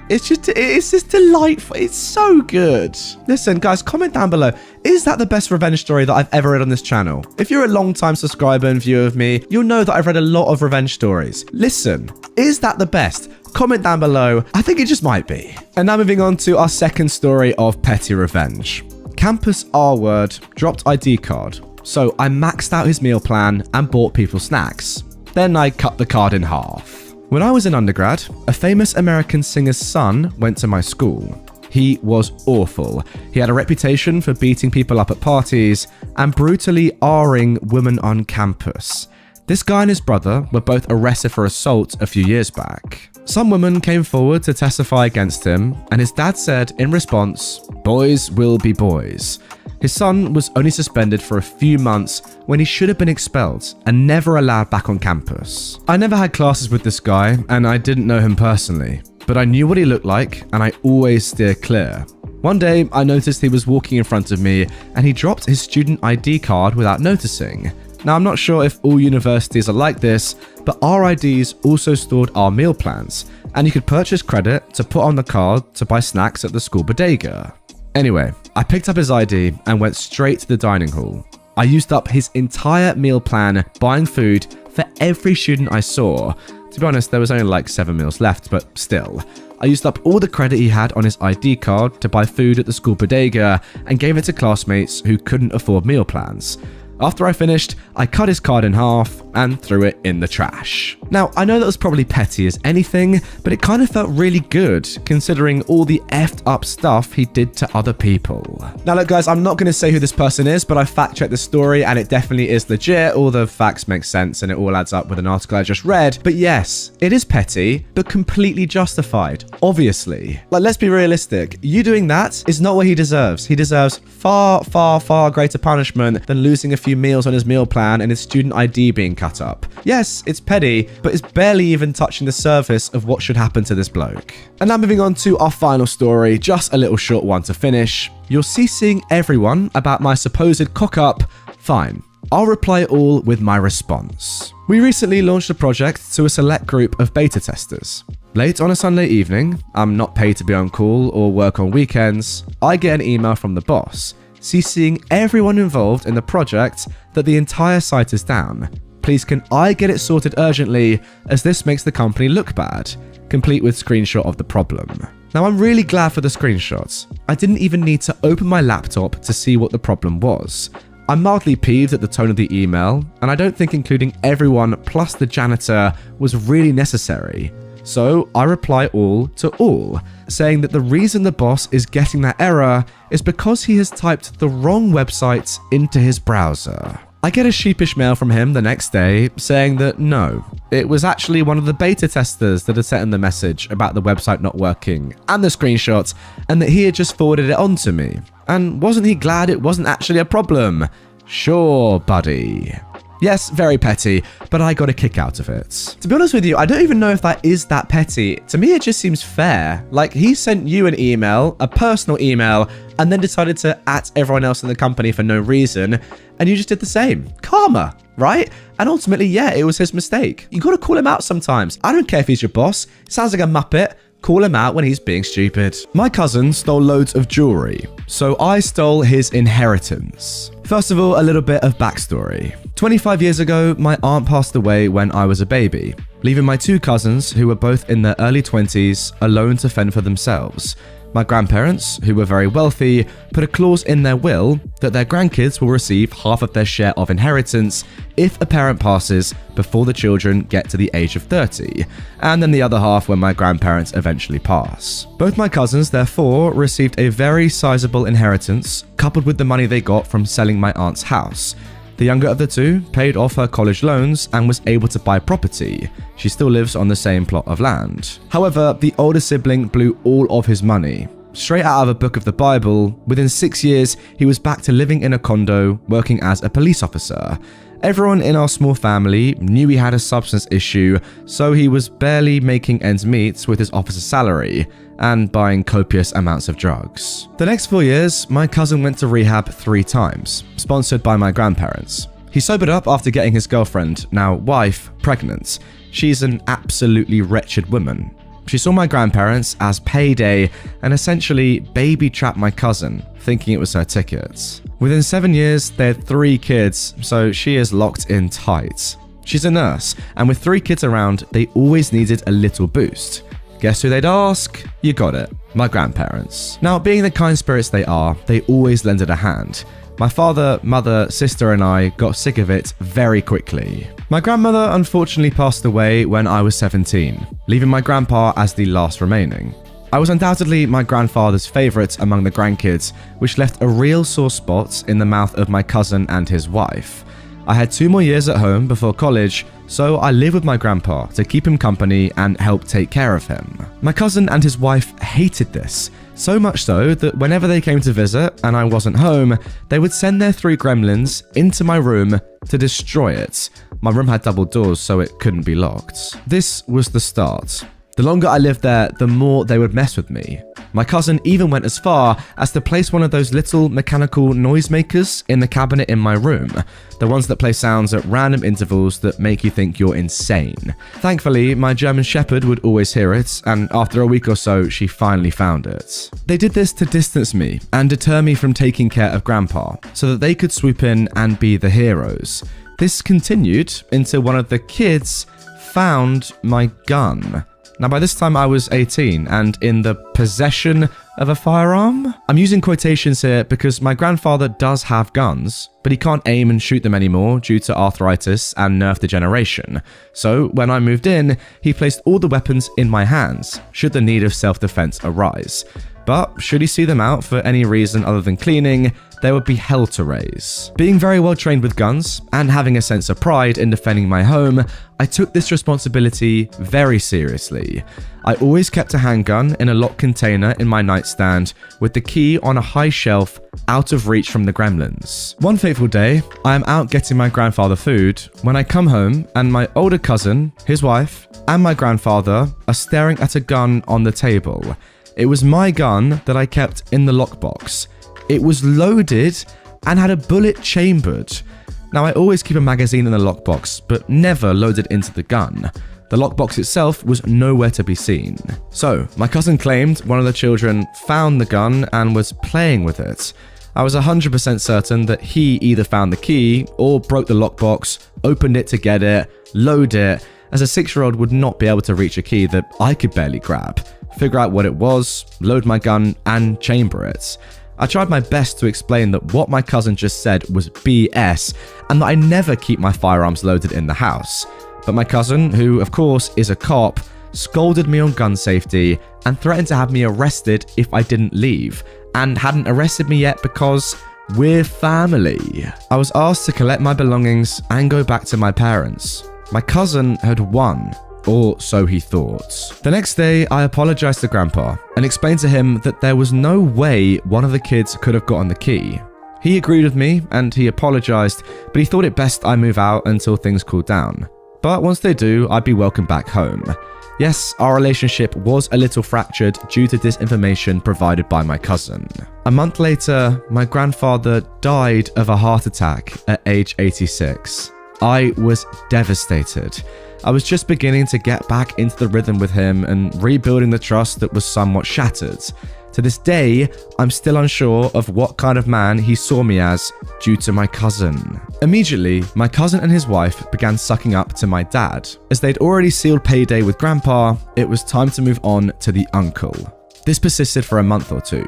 it's just delightful. It's so good. Listen, guys, comment down below. Is that the best revenge story that I've ever read on this channel? If you're a long-time subscriber and viewer of me, you'll know that I've read a lot of revenge stories. Listen, is that the best? Comment down below. I think it just might be. And now moving on to our second story of petty revenge. Campus R-word dropped ID card, so I maxed out his meal plan and bought people snacks. Then I cut the card in half. When I was in undergrad, a famous American singer's son went to my school. He was awful. He had a reputation for beating people up at parties and brutally R-ing women on campus. This guy and his brother were both arrested for assault a few years back. Some women came forward to testify against him, and his dad said in response, "Boys will be boys." His son was only suspended for a few months when he should have been expelled and never allowed back on campus. I never had classes with this guy, and I didn't know him personally, but I knew what he looked like, and I always steer clear. One day, I noticed he was walking in front of me, and he dropped his student ID card without noticing. Now, I'm not sure if all universities are like this, but our IDs also stored our meal plans, and you could purchase credit to put on the card to buy snacks at the school bodega. Anyway, I picked up his ID and went straight to the dining hall. I used up his entire meal plan buying food for every student I saw. To be honest, there was only like 7 meals left, but still. I used up all the credit he had on his ID card to buy food at the school bodega and gave it to classmates who couldn't afford meal plans. After I finished, I cut his card in half and threw it in the trash. Now, I know that was probably petty as anything, but it kind of felt really good considering all the effed up stuff he did to other people. Now look guys, I'm not going to say who this person is, but I fact checked the story and it definitely is legit. All the facts make sense and it all adds up with an article I just read. But yes, it is petty, but completely justified, obviously. Like, let's be realistic. You doing that is not what he deserves. He deserves far, far, far greater punishment than losing a few meals on his meal plan and his student ID being cut up. Yes, it's petty, but it's barely even touching the surface of what should happen to this bloke. And now moving on to our final story, just a little short one to finish. You're CCing everyone about my supposed cock-up? Fine. I'll reply all with my response. We recently launched a project to a select group of beta testers. Late on a Sunday evening, I'm not paid to be on call or work on weekends, I get an email from the boss CCing everyone involved in the project that the entire site is down. Please can I get it sorted urgently as this makes the company look bad, complete with screenshot of the problem. Now I'm really glad for the screenshots. I didn't even need to open my laptop to see what the problem was. I'm mildly peeved at the tone of the email, and I don't think including everyone plus the janitor was really necessary. So I reply all to all, saying that the reason the boss is getting that error is because he has typed the wrong website into his browser. I get a sheepish mail from him the next day saying that no, it was actually one of the beta testers that had sent him the message about the website not working and the screenshots, and that he had just forwarded it on to me. And wasn't he glad it wasn't actually a problem? Sure, buddy. Yes, very petty, but I got a kick out of it. To be honest with you, I don't even know if that is that petty. To me, it just seems fair. Like, he sent you an email, a personal email, and then decided to @ everyone else in the company for no reason, and you just did the same. Karma, right? And ultimately, yeah, it was his mistake. You gotta call him out sometimes. I don't care if he's your boss. Sounds like a muppet. Call him out when he's being stupid. My cousin stole loads of jewelry, so I stole his inheritance. First of all, a little bit of backstory. 25 years ago, my aunt passed away when I was a baby, leaving my two cousins, who were both in their early 20s, alone to fend for themselves. My grandparents, who were very wealthy, put a clause in their will that their grandkids will receive half of their share of inheritance if a parent passes before the children get to the age of 30, and then the other half when my grandparents eventually pass. Both my cousins, therefore, received a very sizable inheritance, coupled with the money they got from selling my aunt's house. The younger of the two paid off her college loans and was able to buy property. She still lives on the same plot of land. However, the older sibling blew all of his money. Straight out of a book of the Bible, within 6 years, he was back to living in a condo, working as a police officer. Everyone in our small family knew he had a substance issue, so he was barely making ends meet with his officer salary and buying copious amounts of drugs. The next 4 years, my cousin went to rehab 3 times, sponsored by my grandparents. He sobered up after getting his girlfriend, now wife, pregnant. She's an absolutely wretched woman. She saw my grandparents as payday and essentially baby-trapped my cousin, thinking it was her ticket. Within 7 years, they had 3 kids, so she is locked in tight. She's a nurse, and with 3 kids around, they always needed a little boost. Guess who they'd ask? You got it, my grandparents. Now, being the kind spirits they are, they always lended a hand. My father, mother, sister and I got sick of it very quickly. My grandmother unfortunately passed away when I was 17, leaving my grandpa as the last remaining. I was undoubtedly my grandfather's favourite among the grandkids, which left a real sore spot in the mouth of my cousin and his wife. I had 2 more years at home before college, so I lived with my grandpa to keep him company and help take care of him. My cousin and his wife hated this, so much so that whenever they came to visit and I wasn't home, they would send their 3 gremlins into my room to destroy it. My room had double doors, so it couldn't be locked. This was the start. The longer I lived there, the more they would mess with me. My cousin even went as far as to place one of those little mechanical noisemakers in the cabinet in my room, the ones that play sounds at random intervals that make you think you're insane. Thankfully, my German Shepherd would always hear it, and after a week or so, she finally found it. They did this to distance me and deter me from taking care of Grandpa, so that they could swoop in and be the heroes. This continued until one of the kids found my gun. Now, by this time, I was 18 and in the possession of a firearm. I'm using quotations here because my grandfather does have guns, but he can't aim and shoot them anymore due to arthritis and nerve degeneration. So when I moved in, he placed all the weapons in my hands, should the need of self-defense arise. But should he see them out for any reason other than cleaning, there would be hell to raise. Being very well trained with guns and having a sense of pride in defending my home, I took this responsibility very seriously. I always kept a handgun in a locked container in my nightstand with the key on a high shelf out of reach from the gremlins. One fateful day, I am out getting my grandfather food when I come home and my older cousin, his wife, and my grandfather are staring at a gun on the table. It was my gun that I kept in the lockbox. It was loaded and had a bullet chambered. Now, I always keep a magazine in the lockbox, but never loaded into the gun. The lockbox itself was nowhere to be seen. So, my cousin claimed one of the children found the gun and was playing with it. I was 100% certain that he either found the key or broke the lockbox, opened it to get it, load it, as a 6-year-old would not be able to reach a key that I could barely grab, figure out what it was, load my gun, and chamber it. I tried my best to explain that what my cousin just said was BS and that I never keep my firearms loaded in the house. But my cousin, who of course is a cop, scolded me on gun safety and threatened to have me arrested if I didn't leave, and hadn't arrested me yet because we're family. I was asked to collect my belongings and go back to my parents. My cousin had won. Or so he thought. The next day, I apologized to Grandpa and explained to him that there was no way one of the kids could have gotten the key. He agreed with me and he apologized, but he thought it best I move out until things cooled down. But once they do, I'd be welcome back home. Yes, our relationship was a little fractured due to disinformation provided by my cousin. A month later, my grandfather died of a heart attack at age 86. I was devastated. I was just beginning to get back into the rhythm with him and rebuilding the trust that was somewhat shattered. To this day, I'm still unsure of what kind of man he saw me as due to my cousin. Immediately, my cousin and his wife began sucking up to my dad. As they'd already sealed payday with grandpa, it was time to move on to the uncle. This persisted for a month or two.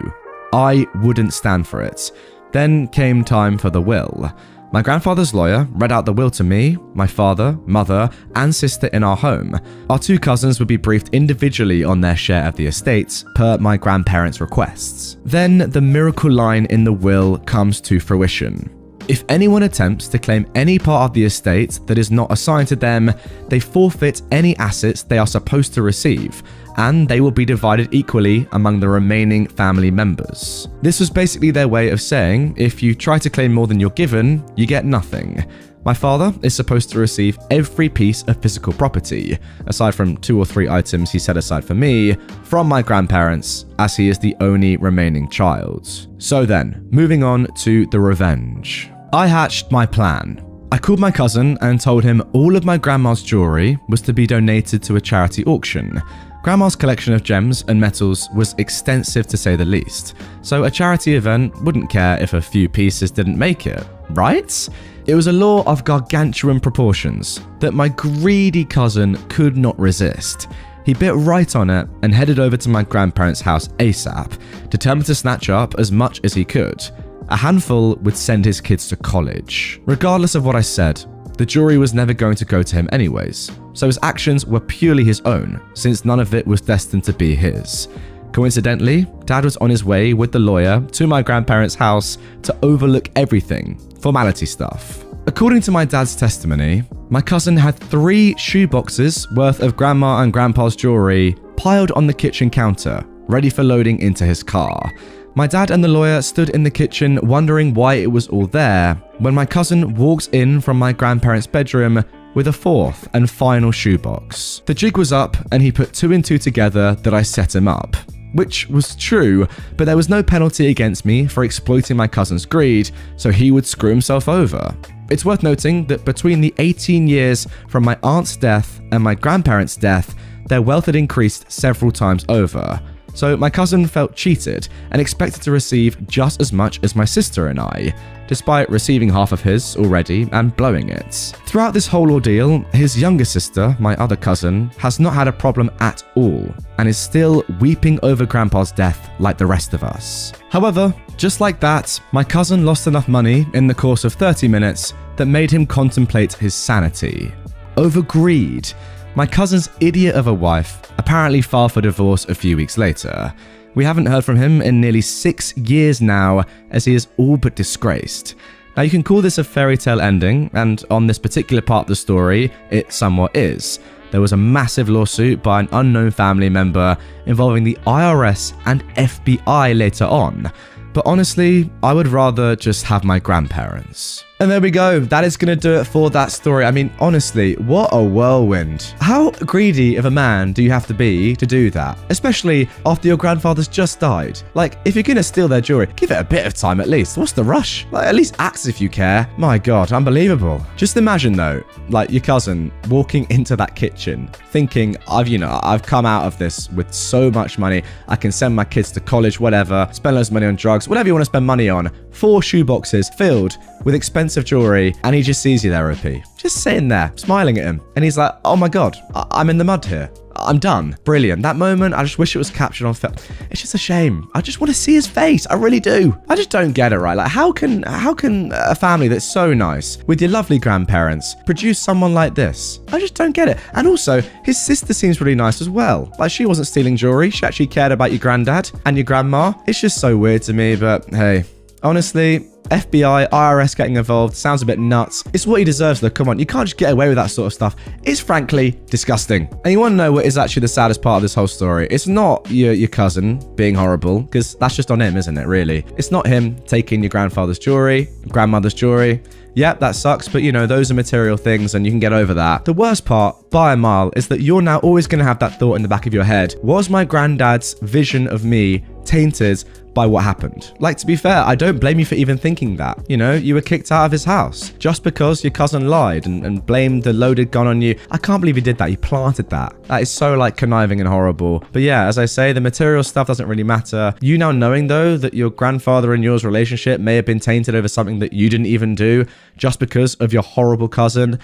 I wouldn't stand for it. Then came time for the will. My grandfather's lawyer read out the will to me, my father, mother, and sister in our home. Our two cousins would be briefed individually on their share of the estates, per my grandparents' requests. Then the miracle line in the will comes to fruition. If anyone attempts to claim any part of the estate that is not assigned to them, they forfeit any assets they are supposed to receive, and they will be divided equally among the remaining family members. This was basically their way of saying, if you try to claim more than you're given, you get nothing. My father is supposed to receive every piece of physical property, aside from 2 or 3 items he set aside for me, from my grandparents, as he is the only remaining child. So then, moving on to the revenge. I hatched my plan. I called my cousin and told him all of my grandma's jewelry was to be donated to a charity auction. Grandma's collection of gems and metals was extensive to say the least, so a charity event wouldn't care if a few pieces didn't make it, right? It was a law of gargantuan proportions that my greedy cousin could not resist. He bit right on it and headed over to my grandparents' house ASAP, determined to snatch up as much as he could. A handful would send his kids to college. Regardless of what I said, the jewelry was never going to go to him anyways, so his actions were purely his own, since none of it was destined to be his. Coincidentally, Dad was on his way with the lawyer to my grandparents' house to overlook everything, formality stuff. According to my dad's testimony, my cousin had 3 shoeboxes worth of grandma and grandpa's jewelry piled on the kitchen counter, ready for loading into his car. My dad and the lawyer stood in the kitchen wondering why it was all there, when my cousin walked in from my grandparents' bedroom with a 4th and final shoebox. The jig was up and he put 2 and 2 together that I set him up. Which was true, but there was no penalty against me for exploiting my cousin's greed, so he would screw himself over. It's worth noting that between the 18 years from my aunt's death and my grandparents' death, their wealth had increased several times over. So my cousin felt cheated and expected to receive just as much as my sister and I, despite receiving half of his already and blowing it. Throughout this whole ordeal, his younger sister, my other cousin, has not had a problem at all and is still weeping over Grandpa's death like the rest of us. However, just like that, my cousin lost enough money in the course of 30 minutes that made him contemplate his sanity. Over greed. My cousin's idiot of a wife apparently filed for divorce a few weeks later. We haven't heard from him in nearly 6 years now, as he is all but disgraced. Now you can call this a fairy tale ending, and on this particular part of the story, it somewhat is. There was a massive lawsuit by an unknown family member involving the IRS and FBI later on. But honestly, I would rather just have my grandparents. And there we go. That is going to do it for that story. I mean, honestly, what a whirlwind. How greedy of a man do you have to be to do that? Especially after your grandfather's just died. Like, if you're going to steal their jewelry, give it a bit of time at least. What's the rush? Like, at least act as if you care. My God, unbelievable. Just imagine though, like your cousin walking into that kitchen thinking, I've come out of this with so much money. I can send my kids to college, whatever, spend loads of money on drugs, whatever you want to spend money on. 4 shoeboxes filled with expensive jewelry, and he just sees you there, OP. Just sitting there, smiling at him. And he's like, oh my God, I'm in the mud here. I'm done. Brilliant. That moment, I just wish it was captured on film. It's just a shame. I just want to see his face. I really do. I just don't get it, right? Like, how can a family that's so nice with your lovely grandparents produce someone like this? I just don't get it. And also, his sister seems really nice as well. Like, she wasn't stealing jewelry. She actually cared about your granddad and your grandma. It's just so weird to me, but hey. Honestly, FBI, IRS getting involved sounds a bit nuts. It's what he deserves though, come on. You can't just get away with that sort of stuff. It's frankly disgusting. And you want to know what is actually the saddest part of this whole story? It's not your cousin being horrible, because that's just on him, isn't it, really? It's not him taking your grandfather's jewelry, grandmother's jewelry. Yeah, that sucks, but you know, those are material things and you can get over that. The worst part, by a mile, is that you're now always going to have that thought in the back of your head. Was my granddad's vision of me tainted by what happened? Like, to be fair, I don't blame you for even thinking that. You know, you were kicked out of his house just because your cousin lied and blamed the loaded gun on you. I can't believe he did that. He planted that. That is so like conniving and horrible. But yeah, as I say, the material stuff doesn't really matter. You now knowing though that your grandfather and yours relationship may have been tainted over something that you didn't even do just because of your horrible cousin,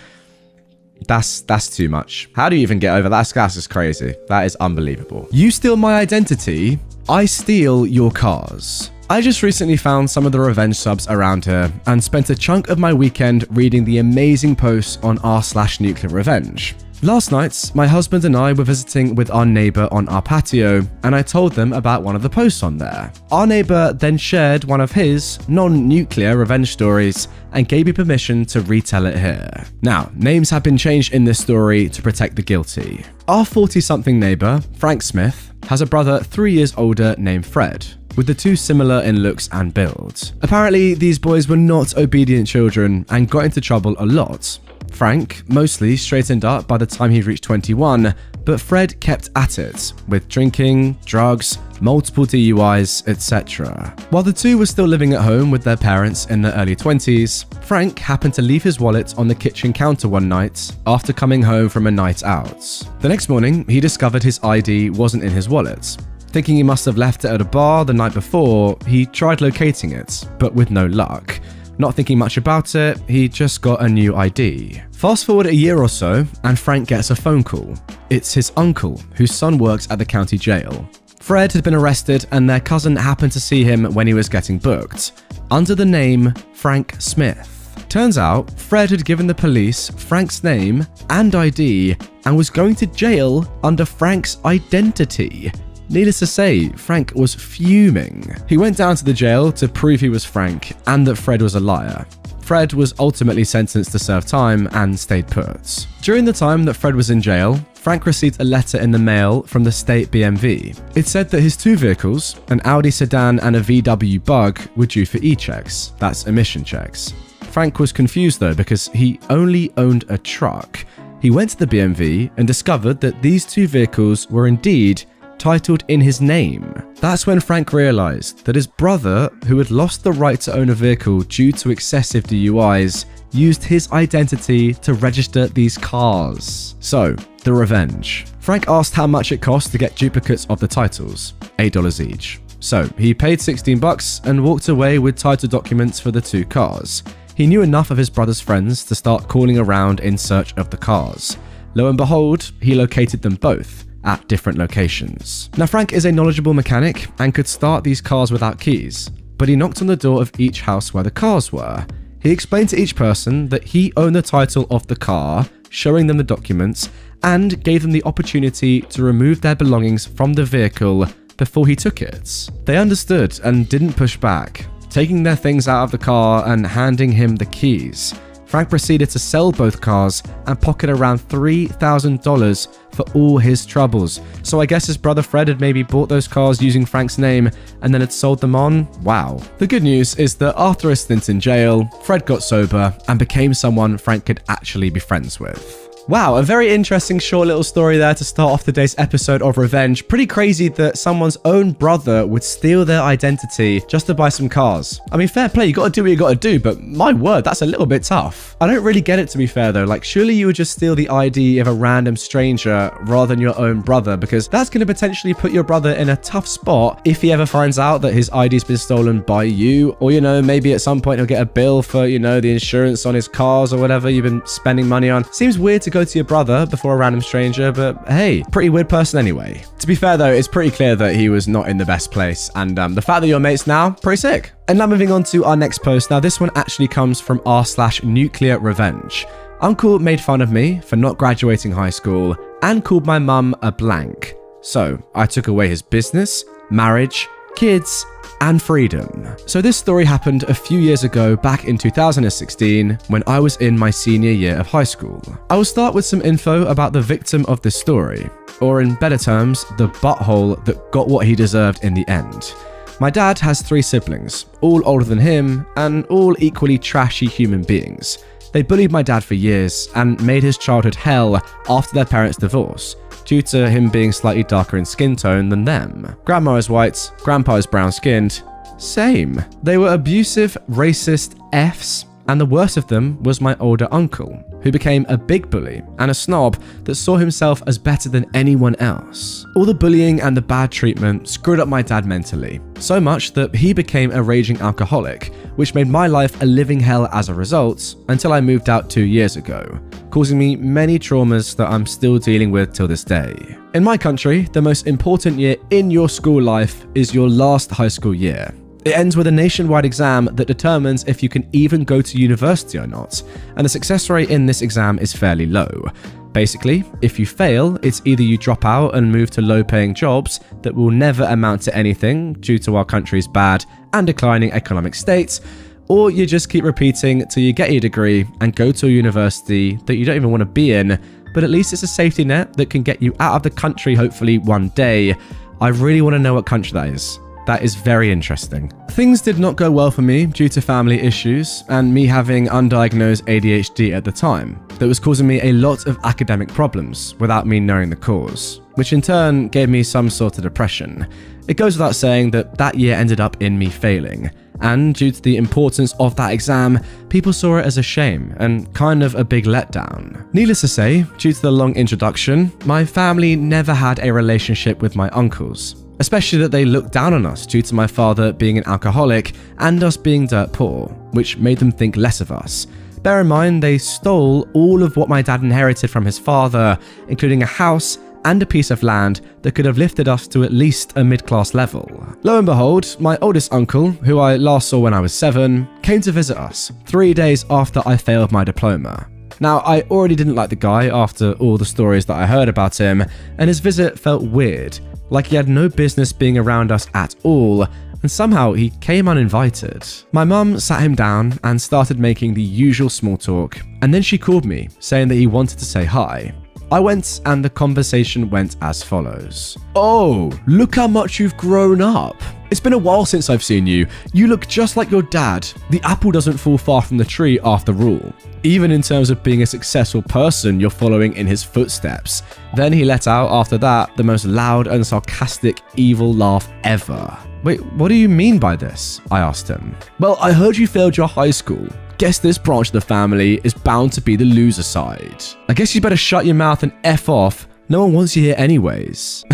that's too much. How do you even get over that? That's just crazy. That is unbelievable. You steal my identity, I steal your cars. I just recently found some of the revenge subs around here and spent a chunk of my weekend reading the amazing posts on r/NuclearRevenge. Last night, my husband and I were visiting with our neighbor on our patio, and I told them about one of the posts on there. Our neighbor then shared one of his non-nuclear revenge stories and gave me permission to retell it here. Now, names have been changed in this story to protect the guilty. Our 40-something neighbor, Frank Smith, has a brother 3 years older named Fred, with the two similar in looks and build. Apparently, these boys were not obedient children and got into trouble a lot. Frank mostly straightened up by the time he reached 21, but Fred kept at it, with drinking, drugs, multiple DUIs, etc. While the two were still living at home with their parents in their early 20s, Frank happened to leave his wallet on the kitchen counter one night after coming home from a night out. The next morning, he discovered his ID wasn't in his wallet. Thinking he must have left it at a bar the night before, he tried locating it, but with no luck. Not thinking much about it, he just got a new ID. Fast forward a year or so, and Frank gets a phone call. It's his uncle, whose son works at the county jail. Fred had been arrested, and their cousin happened to see him when he was getting booked, under the name Frank Smith. Turns out, Fred had given the police Frank's name and ID, and was going to jail under Frank's identity. Needless to say, Frank was fuming. He went down to the jail to prove he was Frank and that Fred was a liar. Fred was ultimately sentenced to serve time and stayed put. During the time that Fred was in jail, Frank received a letter in the mail from the state BMV. It said that his two vehicles, an Audi sedan and a VW Bug, were due for e-checks. That's emission checks. Frank was confused though because he only owned a truck. He went to the BMV and discovered that these two vehicles were indeed titled in his name. That's when Frank realized that his brother, who had lost the right to own a vehicle due to excessive DUIs, used his identity to register these cars. So, the revenge. Frank asked how much it cost to get duplicates of the titles, $8 each. So, he paid $16 and walked away with title documents for the two cars. He knew enough of his brother's friends to start calling around in search of the cars. Lo and behold, he located them both at different locations. Now, Frank is a knowledgeable mechanic and could start these cars without keys, but he knocked on the door of each house where the cars were. He explained to each person that he owned the title of the car, showing them the documents, and gave them the opportunity to remove their belongings from the vehicle before he took it. They understood and didn't push back, taking their things out of the car and handing him the keys. Frank proceeded to sell both cars and pocket around $3,000 for all his troubles. So I guess his brother Fred had maybe bought those cars using Frank's name and then had sold them on? Wow. The good news is that after a stint in jail, Fred got sober and became someone Frank could actually be friends with. Wow, a very interesting short little story there to start off today's episode of Revenge. Pretty crazy that someone's own brother would steal their identity just to buy some cars. I mean, fair play, you gotta do what you gotta do, but my word, that's a little bit tough. I don't really get it, to be fair though. Like, surely you would just steal the ID of a random stranger rather than your own brother, because that's gonna potentially put your brother in a tough spot if he ever finds out that his ID's been stolen by you, or, you know, maybe at some point he'll get a bill for, you know, the insurance on his cars or whatever you've been spending money on. Seems weird to go to your brother before a random stranger, but hey, pretty weird person anyway. To be fair though, it's pretty clear that he was not in the best place, and the fact that you're mates now, pretty sick. And now moving on to our next post. Now this one actually comes from r/NuclearRevenge. Uncle made fun of me for not graduating high school and called my mum a blank. So I took away his business, marriage, kids, and freedom. So this story happened a few years ago, back in 2016, when I was in my senior year of high school. I will start with some info about the victim of this story, or in better terms, the butthole that got what he deserved in the end. My dad has 3 siblings, all older than him, and all equally trashy human beings. They bullied my dad for years and made his childhood hell after their parents' divorce, due to him being slightly darker in skin tone than them. Grandma is white, grandpa is brown-skinned. Same. They were abusive, racist Fs, and the worst of them was my older uncle, who became a big bully and a snob that saw himself as better than anyone else. All the bullying and the bad treatment screwed up my dad mentally, so much that he became a raging alcoholic, which made my life a living hell as a result, until I moved out 2 years ago, causing me many traumas that I'm still dealing with till this day. In my country, the most important year in your school life is your last high school year. It ends with a nationwide exam that determines if you can even go to university or not, and the success rate in this exam is fairly low. Basically, if you fail, it's either you drop out and move to low-paying jobs that will never amount to anything due to our country's bad and declining economic state, or you just keep repeating till you get your degree and go to a university that you don't even want to be in, but at least it's a safety net that can get you out of the country hopefully one day. I really want to know what country that is. That is very interesting. Things did not go well for me due to family issues and me having undiagnosed ADHD at the time that was causing me a lot of academic problems without me knowing the cause, which in turn gave me some sort of depression. It goes without saying that that year ended up in me failing, and due to the importance of that exam, people saw it as a shame and kind of a big letdown. Needless to say, due to the long introduction, my family never had a relationship with my uncles, especially that they looked down on us due to my father being an alcoholic and us being dirt poor, which made them think less of us. Bear in mind, they stole all of what my dad inherited from his father, including a house and a piece of land that could have lifted us to at least a mid-class level. Lo and behold, my oldest uncle, who I last saw when I was 7, came to visit us 3 days after I failed my diploma. Now, I already didn't like the guy after all the stories that I heard about him, and his visit felt weird, like he had no business being around us at all, and somehow he came uninvited. My mum sat him down and started making the usual small talk, and then she called me, saying that he wanted to say hi. I went, and the conversation went as follows. "Oh, look how much you've grown up. It's been a while since I've seen you. You look just like your dad. The apple doesn't fall far from the tree after all. Even in terms of being a successful person, you're following in his footsteps." Then he let out, after that, the most loud and sarcastic evil laugh ever. "Wait, what do you mean by this?" I asked him. "Well, I heard you failed your high school. Guess this branch of the family is bound to be the loser side. I guess you better shut your mouth and F off. No one wants you here anyways.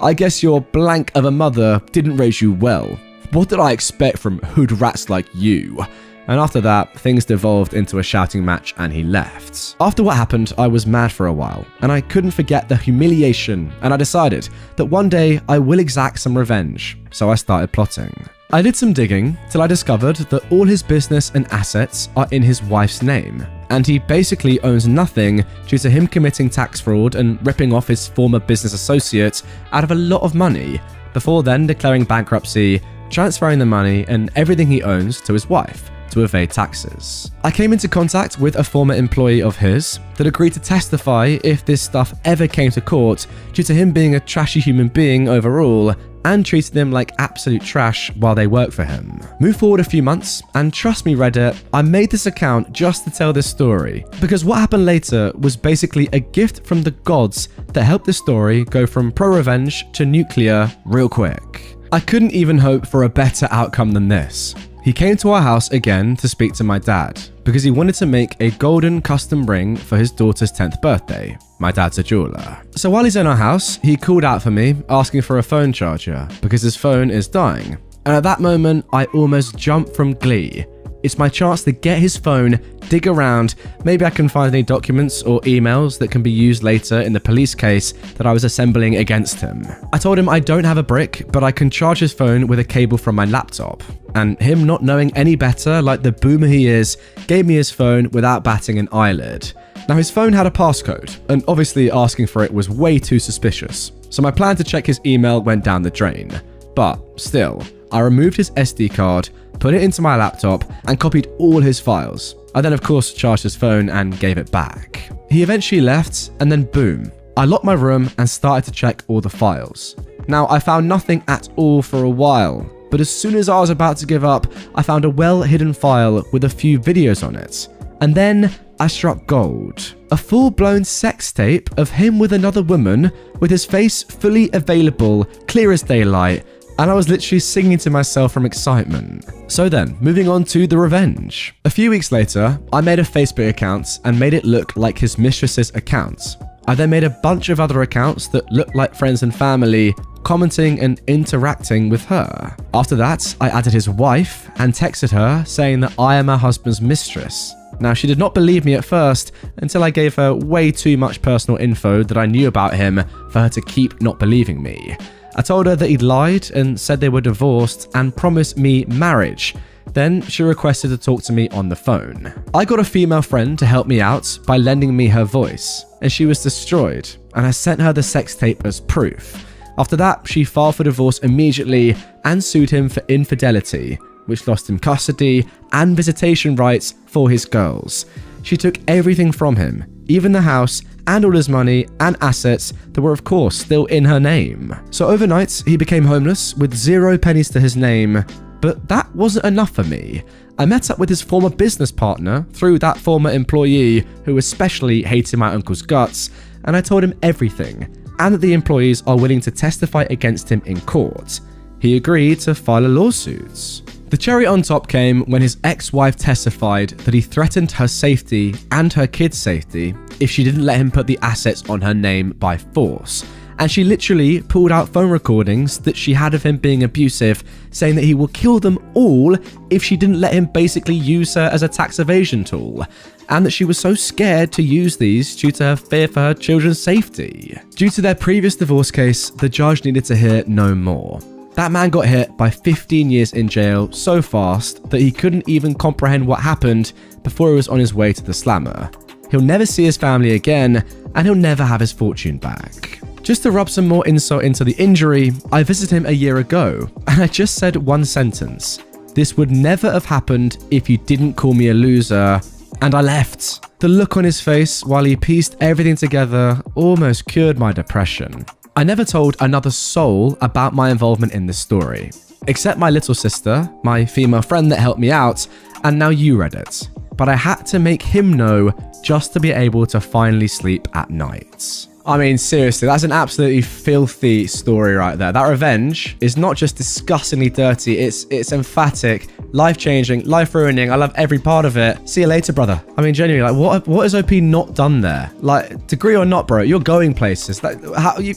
I guess your blank of a mother didn't raise you well. What did I expect from hood rats like you?" And after that, things devolved into a shouting match and he left. After what happened, I was mad for a while, and I couldn't forget the humiliation, and I decided that one day I will exact some revenge, so I started plotting. I did some digging till I discovered that all his business and assets are in his wife's name, and he basically owns nothing due to him committing tax fraud and ripping off his former business associate out of a lot of money, before then declaring bankruptcy, transferring the money and everything he owns to his wife to evade taxes. I came into contact with a former employee of his that agreed to testify if this stuff ever came to court due to him being a trashy human being overall and treated them like absolute trash while they worked for him. Move forward a few months, and trust me Reddit, I made this account just to tell this story, because what happened later was basically a gift from the gods that helped this story go from pro-revenge to nuclear real quick. I couldn't even hope for a better outcome than this. He came to our house again to speak to my dad, because he wanted to make a golden custom ring for his daughter's 10th birthday. My dad's a jeweler. So while he's in our house, he called out for me, asking for a phone charger, because his phone is dying. And at that moment, I almost jumped from glee. It's my chance to get his phone, dig around, maybe I can find any documents or emails that can be used later in the police case that I was assembling against him. I told him I don't have a brick, but I can charge his phone with a cable from my laptop. And him not knowing any better, like the boomer he is, gave me his phone without batting an eyelid. Now his phone had a passcode, and obviously asking for it was way too suspicious. So my plan to check his email went down the drain. But still, I removed his SD card, put it into my laptop, and copied all his files. I then of course charged his phone and gave it back. He eventually left, and then boom, I locked my room and started to check all the files. Now, I found nothing at all for a while, but as soon as I was about to give up, I found a well-hidden file with a few videos on it. And then I struck gold. A full-blown sex tape of him with another woman, with his face fully available, clear as daylight, and I was literally singing to myself from excitement. So then, moving on to the revenge. A few weeks later, I made a Facebook account and made it look like his mistress's account. I then made a bunch of other accounts that looked like friends and family, commenting and interacting with her. After that, I added his wife and texted her saying that I am her husband's mistress. Now, she did not believe me at first until I gave her way too much personal info that I knew about him for her to keep not believing me. I told her that he'd lied and said they were divorced and promised me marriage. Then she requested to talk to me on the phone. I got a female friend to help me out by lending me her voice, and she was destroyed, and I sent her the sex tape as proof. After that, she filed for divorce immediately and sued him for infidelity, which lost him custody and visitation rights for his girls. She took everything from him, even the house and all his money and assets that were of course still in her name. So overnight, he became homeless with 0 pennies to his name, but that wasn't enough for me. I met up with his former business partner through that former employee who especially hated my uncle's guts, and I told him everything, and that the employees are willing to testify against him in court. He agreed to file a lawsuit. The cherry on top came when his ex-wife testified that he threatened her safety and her kids' safety if she didn't let him put the assets on her name by force. And she literally pulled out phone recordings that she had of him being abusive, saying that he will kill them all if she didn't let him basically use her as a tax evasion tool, and that she was so scared to use these due to her fear for her children's safety. Due to their previous divorce case, the judge needed to hear no more. That man got hit by 15 years in jail so fast that he couldn't even comprehend what happened before he was on his way to the slammer. He'll never see his family again, and he'll never have his fortune back. Just to rub some more insult into the injury, I visited him a year ago, and I just said one sentence. This would never have happened if you didn't call me a loser, and I left. The look on his face while he pieced everything together almost cured my depression. I never told another soul about my involvement in this story, except my little sister, my female friend that helped me out, and now you, Reddit. But I had to make him know just to be able to finally sleep at night. I mean, seriously, that's an absolutely filthy story right there. That revenge is not just disgustingly dirty, it's emphatic, life-changing, life-ruining. I love every part of it. See you later, brother. I mean, genuinely, like, what has OP not done there? Like, degree or not, bro, you're going places. Like, how you,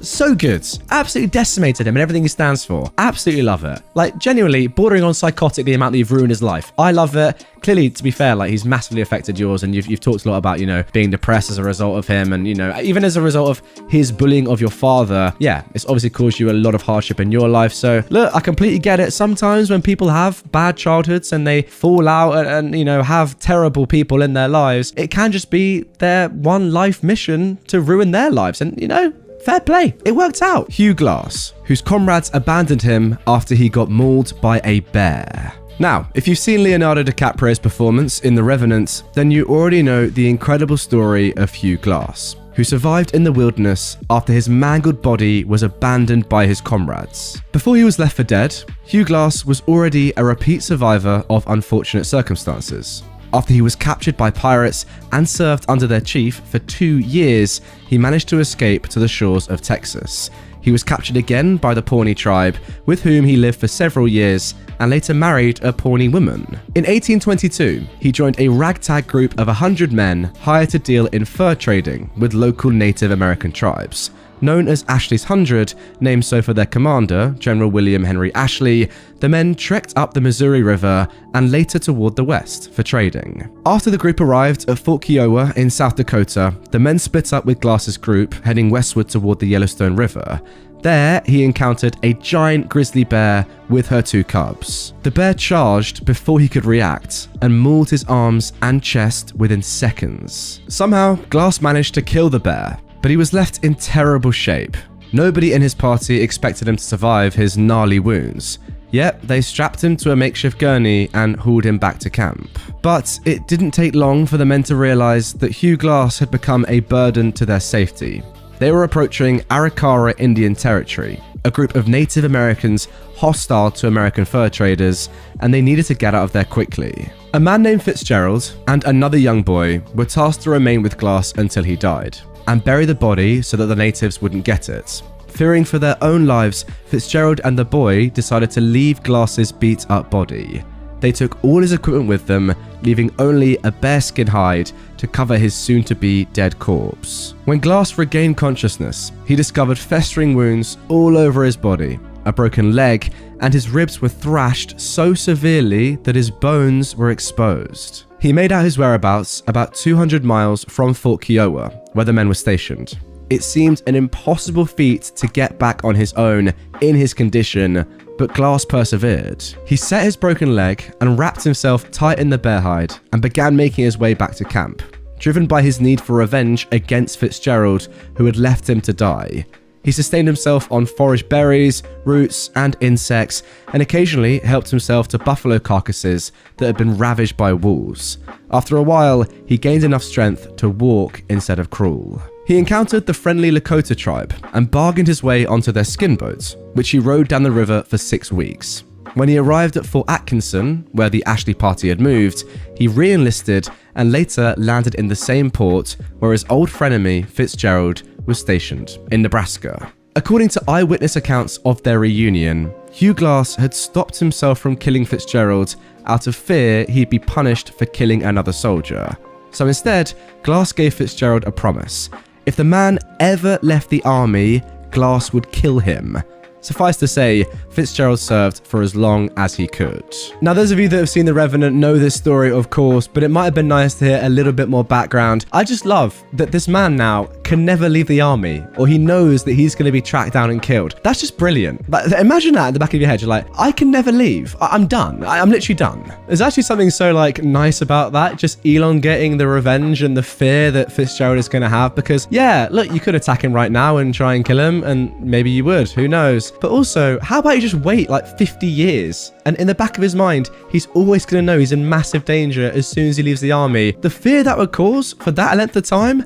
so good. Absolutely decimated him and everything he stands for. Absolutely love it. Like, genuinely, bordering on psychotic, the amount that you've ruined his life. I love it. Clearly, to be fair, like, he's massively affected yours, and you've talked a lot about, you know, being depressed as a result of him, and, you know, even as a result of his bullying of your father. Yeah, it's obviously caused you a lot of hardship in your life. So, look, I completely get it. Sometimes when people have bad childhoods and they fall out and you know, have terrible people in their lives, it can just be their one life mission to ruin their lives. And, you know, fair play. It worked out. Hugh Glass, whose comrades abandoned him after he got mauled by a bear. Now, if you've seen Leonardo DiCaprio's performance in The Revenant, then you already know the incredible story of Hugh Glass, who survived in the wilderness after his mangled body was abandoned by his comrades. Before he was left for dead, Hugh Glass was already a repeat survivor of unfortunate circumstances. After he was captured by pirates and served under their chief for 2 years, he managed to escape to the shores of Texas. He was captured again by the Pawnee tribe, with whom he lived for several years and later married a Pawnee woman. In 1822, he joined a ragtag group of 100 men hired to deal in fur trading with local Native American tribes. Known as Ashley's 100, named so for their commander, General William Henry Ashley, the men trekked up the Missouri River and later toward the west for trading. After the group arrived at Fort Kiowa in South Dakota, the men split up with Glass's group, heading westward toward the Yellowstone River. There, he encountered a giant grizzly bear with her 2 cubs. The bear charged before he could react and mauled his arms and chest within seconds. Somehow, Glass managed to kill the bear, but he was left in terrible shape. Nobody in his party expected him to survive his gnarly wounds. Yet, they strapped him to a makeshift gurney and hauled him back to camp. But it didn't take long for the men to realize that Hugh Glass had become a burden to their safety. They were approaching Arikara Indian Territory, a group of Native Americans hostile to American fur traders, and they needed to get out of there quickly. A man named Fitzgerald and another young boy were tasked to remain with Glass until he died, and bury the body so that the natives wouldn't get it. Fearing for their own lives, Fitzgerald and the boy decided to leave Glass's beat-up body. They took all his equipment with them, leaving only a bearskin hide to cover his soon-to-be dead corpse. When Glass regained consciousness, he discovered festering wounds all over his body, a broken leg, and his ribs were thrashed so severely that his bones were exposed. He made out his whereabouts about 200 miles from Fort Kiowa, where the men were stationed. It seemed an impossible feat to get back on his own in his condition, but Glass persevered. He set his broken leg and wrapped himself tight in the bear hide and began making his way back to camp, driven by his need for revenge against Fitzgerald, who had left him to die. He sustained himself on foraged berries, roots, and insects, and occasionally helped himself to buffalo carcasses that had been ravaged by wolves. After a while, he gained enough strength to walk instead of crawl. He encountered the friendly Lakota tribe and bargained his way onto their skin boats, which he rowed down the river for 6 weeks. When he arrived at Fort Atkinson, where the Ashley party had moved, he re-enlisted and later landed in the same port where his old frenemy, Fitzgerald, was stationed, in Nebraska. According to eyewitness accounts of their reunion, Hugh Glass had stopped himself from killing Fitzgerald out of fear he'd be punished for killing another soldier. So instead, Glass gave Fitzgerald a promise. If the man ever left the army, Glass would kill him. Suffice to say, Fitzgerald served for as long as he could. Now, those of you that have seen The Revenant know this story, of course, but it might have been nice to hear a little bit more background. I just love that this man now can never leave the army, or he knows that he's going to be tracked down and killed. That's just brilliant. Like, imagine that at the back of your head. You're like, I can never leave. I'm done. I'm literally done. There's actually something so like nice about that, just elongating the revenge and the fear that Fitzgerald is going to have, because yeah, look, you could attack him right now and try and kill him, and maybe you would, who knows? But also, how about you just wait like 50 years? And in the back of his mind, he's always going to know he's in massive danger as soon as he leaves the army. The fear that would cause for that length of time?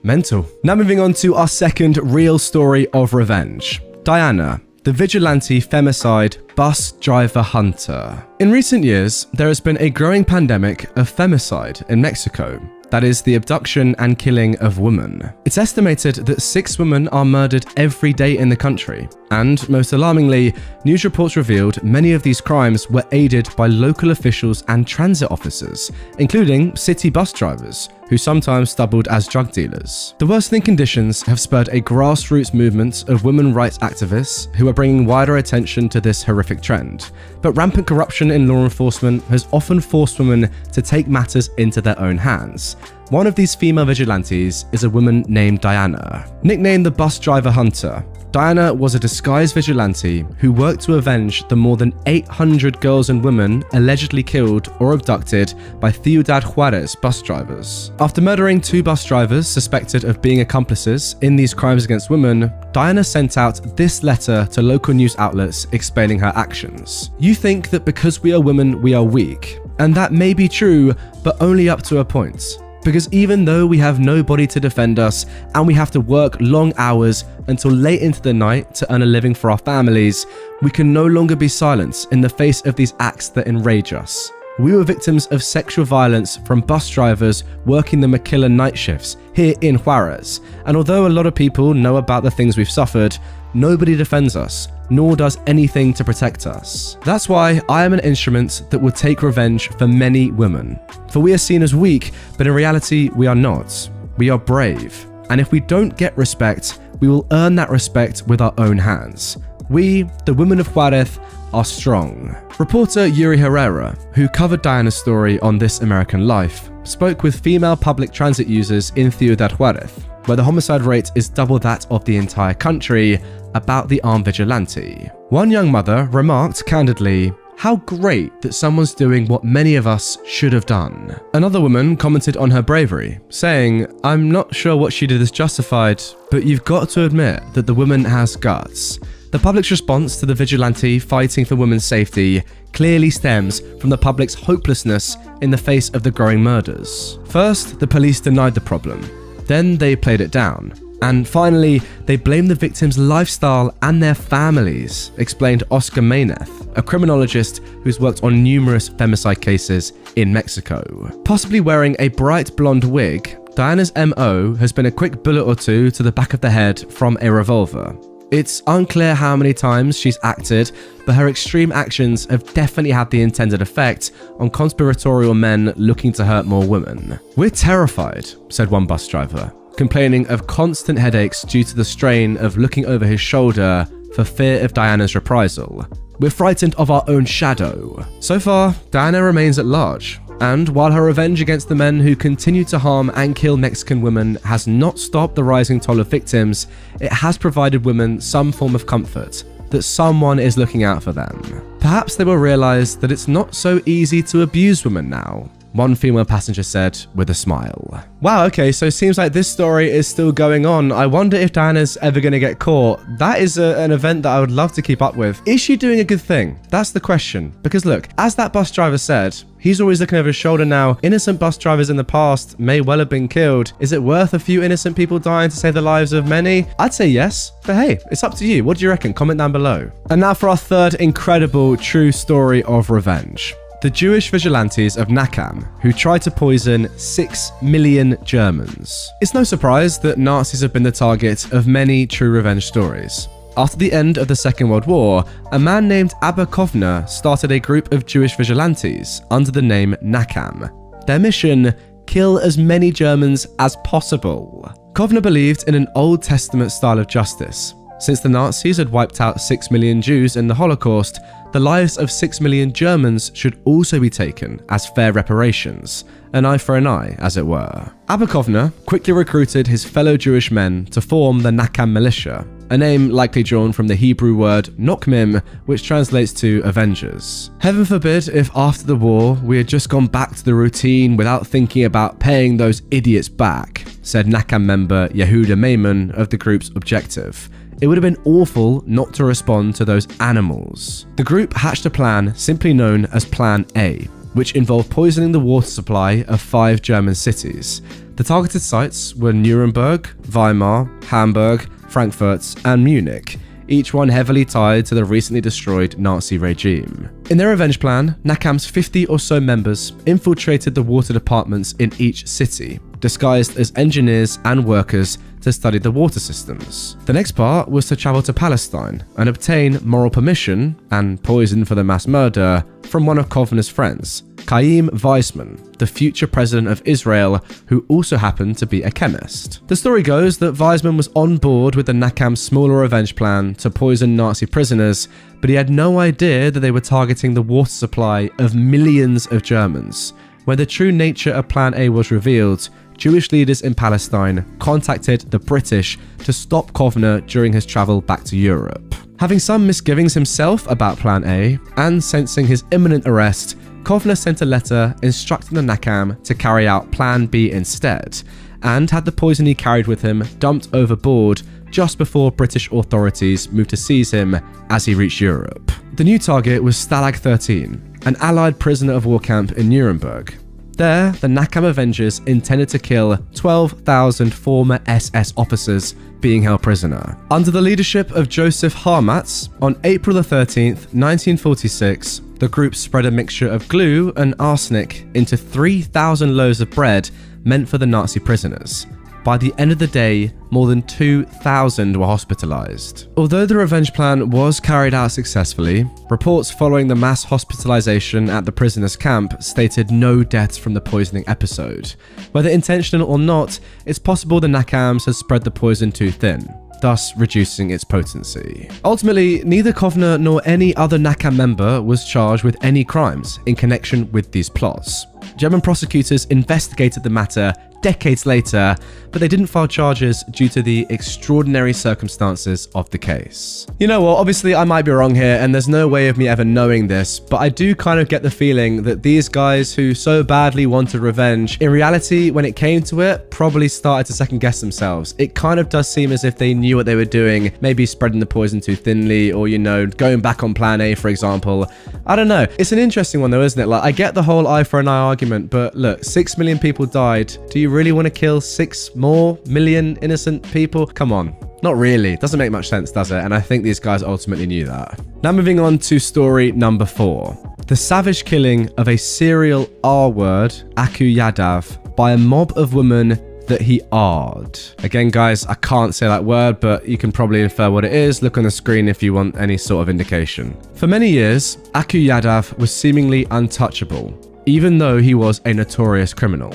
Mental. Now moving on to our second real story of revenge. Diana, the vigilante femicide bus driver hunter. In recent years, there has been a growing pandemic of femicide in Mexico. That is, the abduction and killing of women. It's estimated that 6 women are murdered every day in the country. And, most alarmingly, news reports revealed many of these crimes were aided by local officials and transit officers, including city bus drivers, who sometimes doubled as drug dealers. The worsening conditions have spurred a grassroots movement of women rights activists who are bringing wider attention to this horrific trend. But rampant corruption in law enforcement has often forced women to take matters into their own hands. One of these female vigilantes is a woman named Diana. Nicknamed the Bus Driver Hunter, Diana was a disguised vigilante who worked to avenge the more than 800 girls and women allegedly killed or abducted by Ciudad Juarez bus drivers. After murdering 2 bus drivers suspected of being accomplices in these crimes against women, Diana sent out this letter to local news outlets explaining her actions. You think that because we are women, we are weak. And that may be true, but only up to a point. Because even though we have nobody to defend us and we have to work long hours until late into the night to earn a living for our families, we can no longer be silent in the face of these acts that enrage us. We were victims of sexual violence from bus drivers working the Maquila night shifts here in Juarez. And although a lot of people know about the things we've suffered, nobody defends us, nor does anything to protect us. That's why I am an instrument that will take revenge for many women. For we are seen as weak, but in reality, we are not. We are brave. And if we don't get respect, we will earn that respect with our own hands. We, the women of Juarez, are strong. Reporter Yuri Herrera, who covered Diana's story on This American Life, spoke with female public transit users in Ciudad Juarez, where the homicide rate is double that of the entire country, about the armed vigilante. One young mother remarked candidly, How great that someone's doing what many of us should have done. Another woman commented on her bravery, saying, "I'm not sure what she did is justified, but you've got to admit that the woman has guts." The public's response to the vigilante fighting for women's safety clearly stems from the public's hopelessness in the face of the growing murders. First, the police denied the problem. Then they played it down. And finally, they blamed the victims' lifestyle and their families, explained Oscar Mayneth, a criminologist who's worked on numerous femicide cases in Mexico. Possibly wearing a bright blonde wig, Diana's MO has been a quick bullet or two to the back of the head from a revolver. It's unclear how many times she's acted, but her extreme actions have definitely had the intended effect on conspiratorial men looking to hurt more women. "We're terrified," said one bus driver, complaining of constant headaches due to the strain of looking over his shoulder for fear of Diana's reprisal. "We're frightened of our own shadow." So far, Diana remains at large, and while her revenge against the men who continue to harm and kill Mexican women has not stopped the rising toll of victims, it has provided women some form of comfort that someone is looking out for them. Perhaps they will realize that it's not so easy to abuse women now, one female passenger said with a smile. Wow, okay, so it seems like this story is still going on. I wonder if Diana's ever going to get caught. That is an event that I would love to keep up with. Is she doing a good thing? That's the question. Because look, as that bus driver said, he's always looking over his shoulder now. Innocent bus drivers in the past may well have been killed. Is it worth a few innocent people dying to save the lives of many? I'd say yes, but hey, it's up to you. What do you reckon? Comment down below. And now for our third incredible true story of revenge. The Jewish vigilantes of Nakam, who tried to poison 6 million Germans. It's no surprise that Nazis have been the target of many true revenge stories. After the end of the Second World War, a man named Abba Kovner started a group of Jewish vigilantes under the name Nakam. Their mission: kill as many Germans as possible. Kovner believed in an Old Testament style of justice. Since the Nazis had wiped out 6 million Jews in the Holocaust, the lives of 6 million Germans should also be taken as fair reparations, an eye for an eye, as it were. Abba Kovner quickly recruited his fellow Jewish men to form the Nakam militia, a name likely drawn from the Hebrew word nokmim, which translates to avengers. Heaven forbid if after the war we had just gone back to the routine without thinking about paying those idiots back, said Nakam member Yehuda Maimon of the group's objective. It would have been awful not to respond to those animals. The group hatched a plan simply known as Plan A, which involved poisoning the water supply of 5 German cities. The targeted sites were Nuremberg, Weimar, Hamburg, Frankfurt, and Munich, each one heavily tied to the recently destroyed Nazi regime. In their revenge plan, Nakam's 50 or so members infiltrated the water departments in each city, disguised as engineers and workers to study the water systems. The next part was to travel to Palestine and obtain moral permission and poison for the mass murder from one of Kovner's friends, Chaim Weizmann, the future president of Israel, who also happened to be a chemist. The story goes that Weizmann was on board with the Nakam's smaller revenge plan to poison Nazi prisoners, but he had no idea that they were targeting the water supply of millions of Germans. When the true nature of Plan A was revealed, Jewish leaders in Palestine contacted the British to stop Kovner during his travel back to Europe. Having some misgivings himself about Plan A, and sensing his imminent arrest, Kovner sent a letter instructing the Nakam to carry out Plan B instead, and had the poison he carried with him dumped overboard just before British authorities moved to seize him as he reached Europe. The new target was Stalag 13, an Allied prisoner of war camp in Nuremberg. There, the Nakam Avengers intended to kill 12,000 former SS officers being held prisoner. Under the leadership of Joseph Harmatz, on April 13th, 1946, the group spread a mixture of glue and arsenic into 3,000 loaves of bread meant for the Nazi prisoners. By the end of the day, more than 2,000 were hospitalized. Although the revenge plan was carried out successfully, reports following the mass hospitalization at the prisoners' camp stated no deaths from the poisoning episode. Whether intentional or not, it's possible the Nakams had spread the poison too thin, thus reducing its potency. Ultimately, neither Kovner nor any other Nakam member was charged with any crimes in connection with these plots. German prosecutors investigated the matter decades later, but they didn't file charges due to the extraordinary circumstances of the case. You know what, obviously I might be wrong here, and there's no way of me ever knowing this, but I do kind of get the feeling that these guys who so badly wanted revenge, in reality, when it came to it, probably started to second guess themselves. It kind of does seem as if they knew what they were doing, maybe spreading the poison too thinly, or, you know, going back on plan A, for example. I don't know. It's an interesting one though, isn't it? Like, I get the whole eye for an eye argument, but look, 6 million people died. Do you really want to kill 6 more million innocent people? Come on. Not really. Doesn't make much sense, does it? And I think these guys ultimately knew that. Now moving on to story number 4. The savage killing of a serial R-word, Aku Yadav, by a mob of women that he R'd. Again, guys, I can't say that word, but you can probably infer what it is. Look on the screen if you want any sort of indication. For many years, Aku Yadav was seemingly untouchable, even though he was a notorious criminal.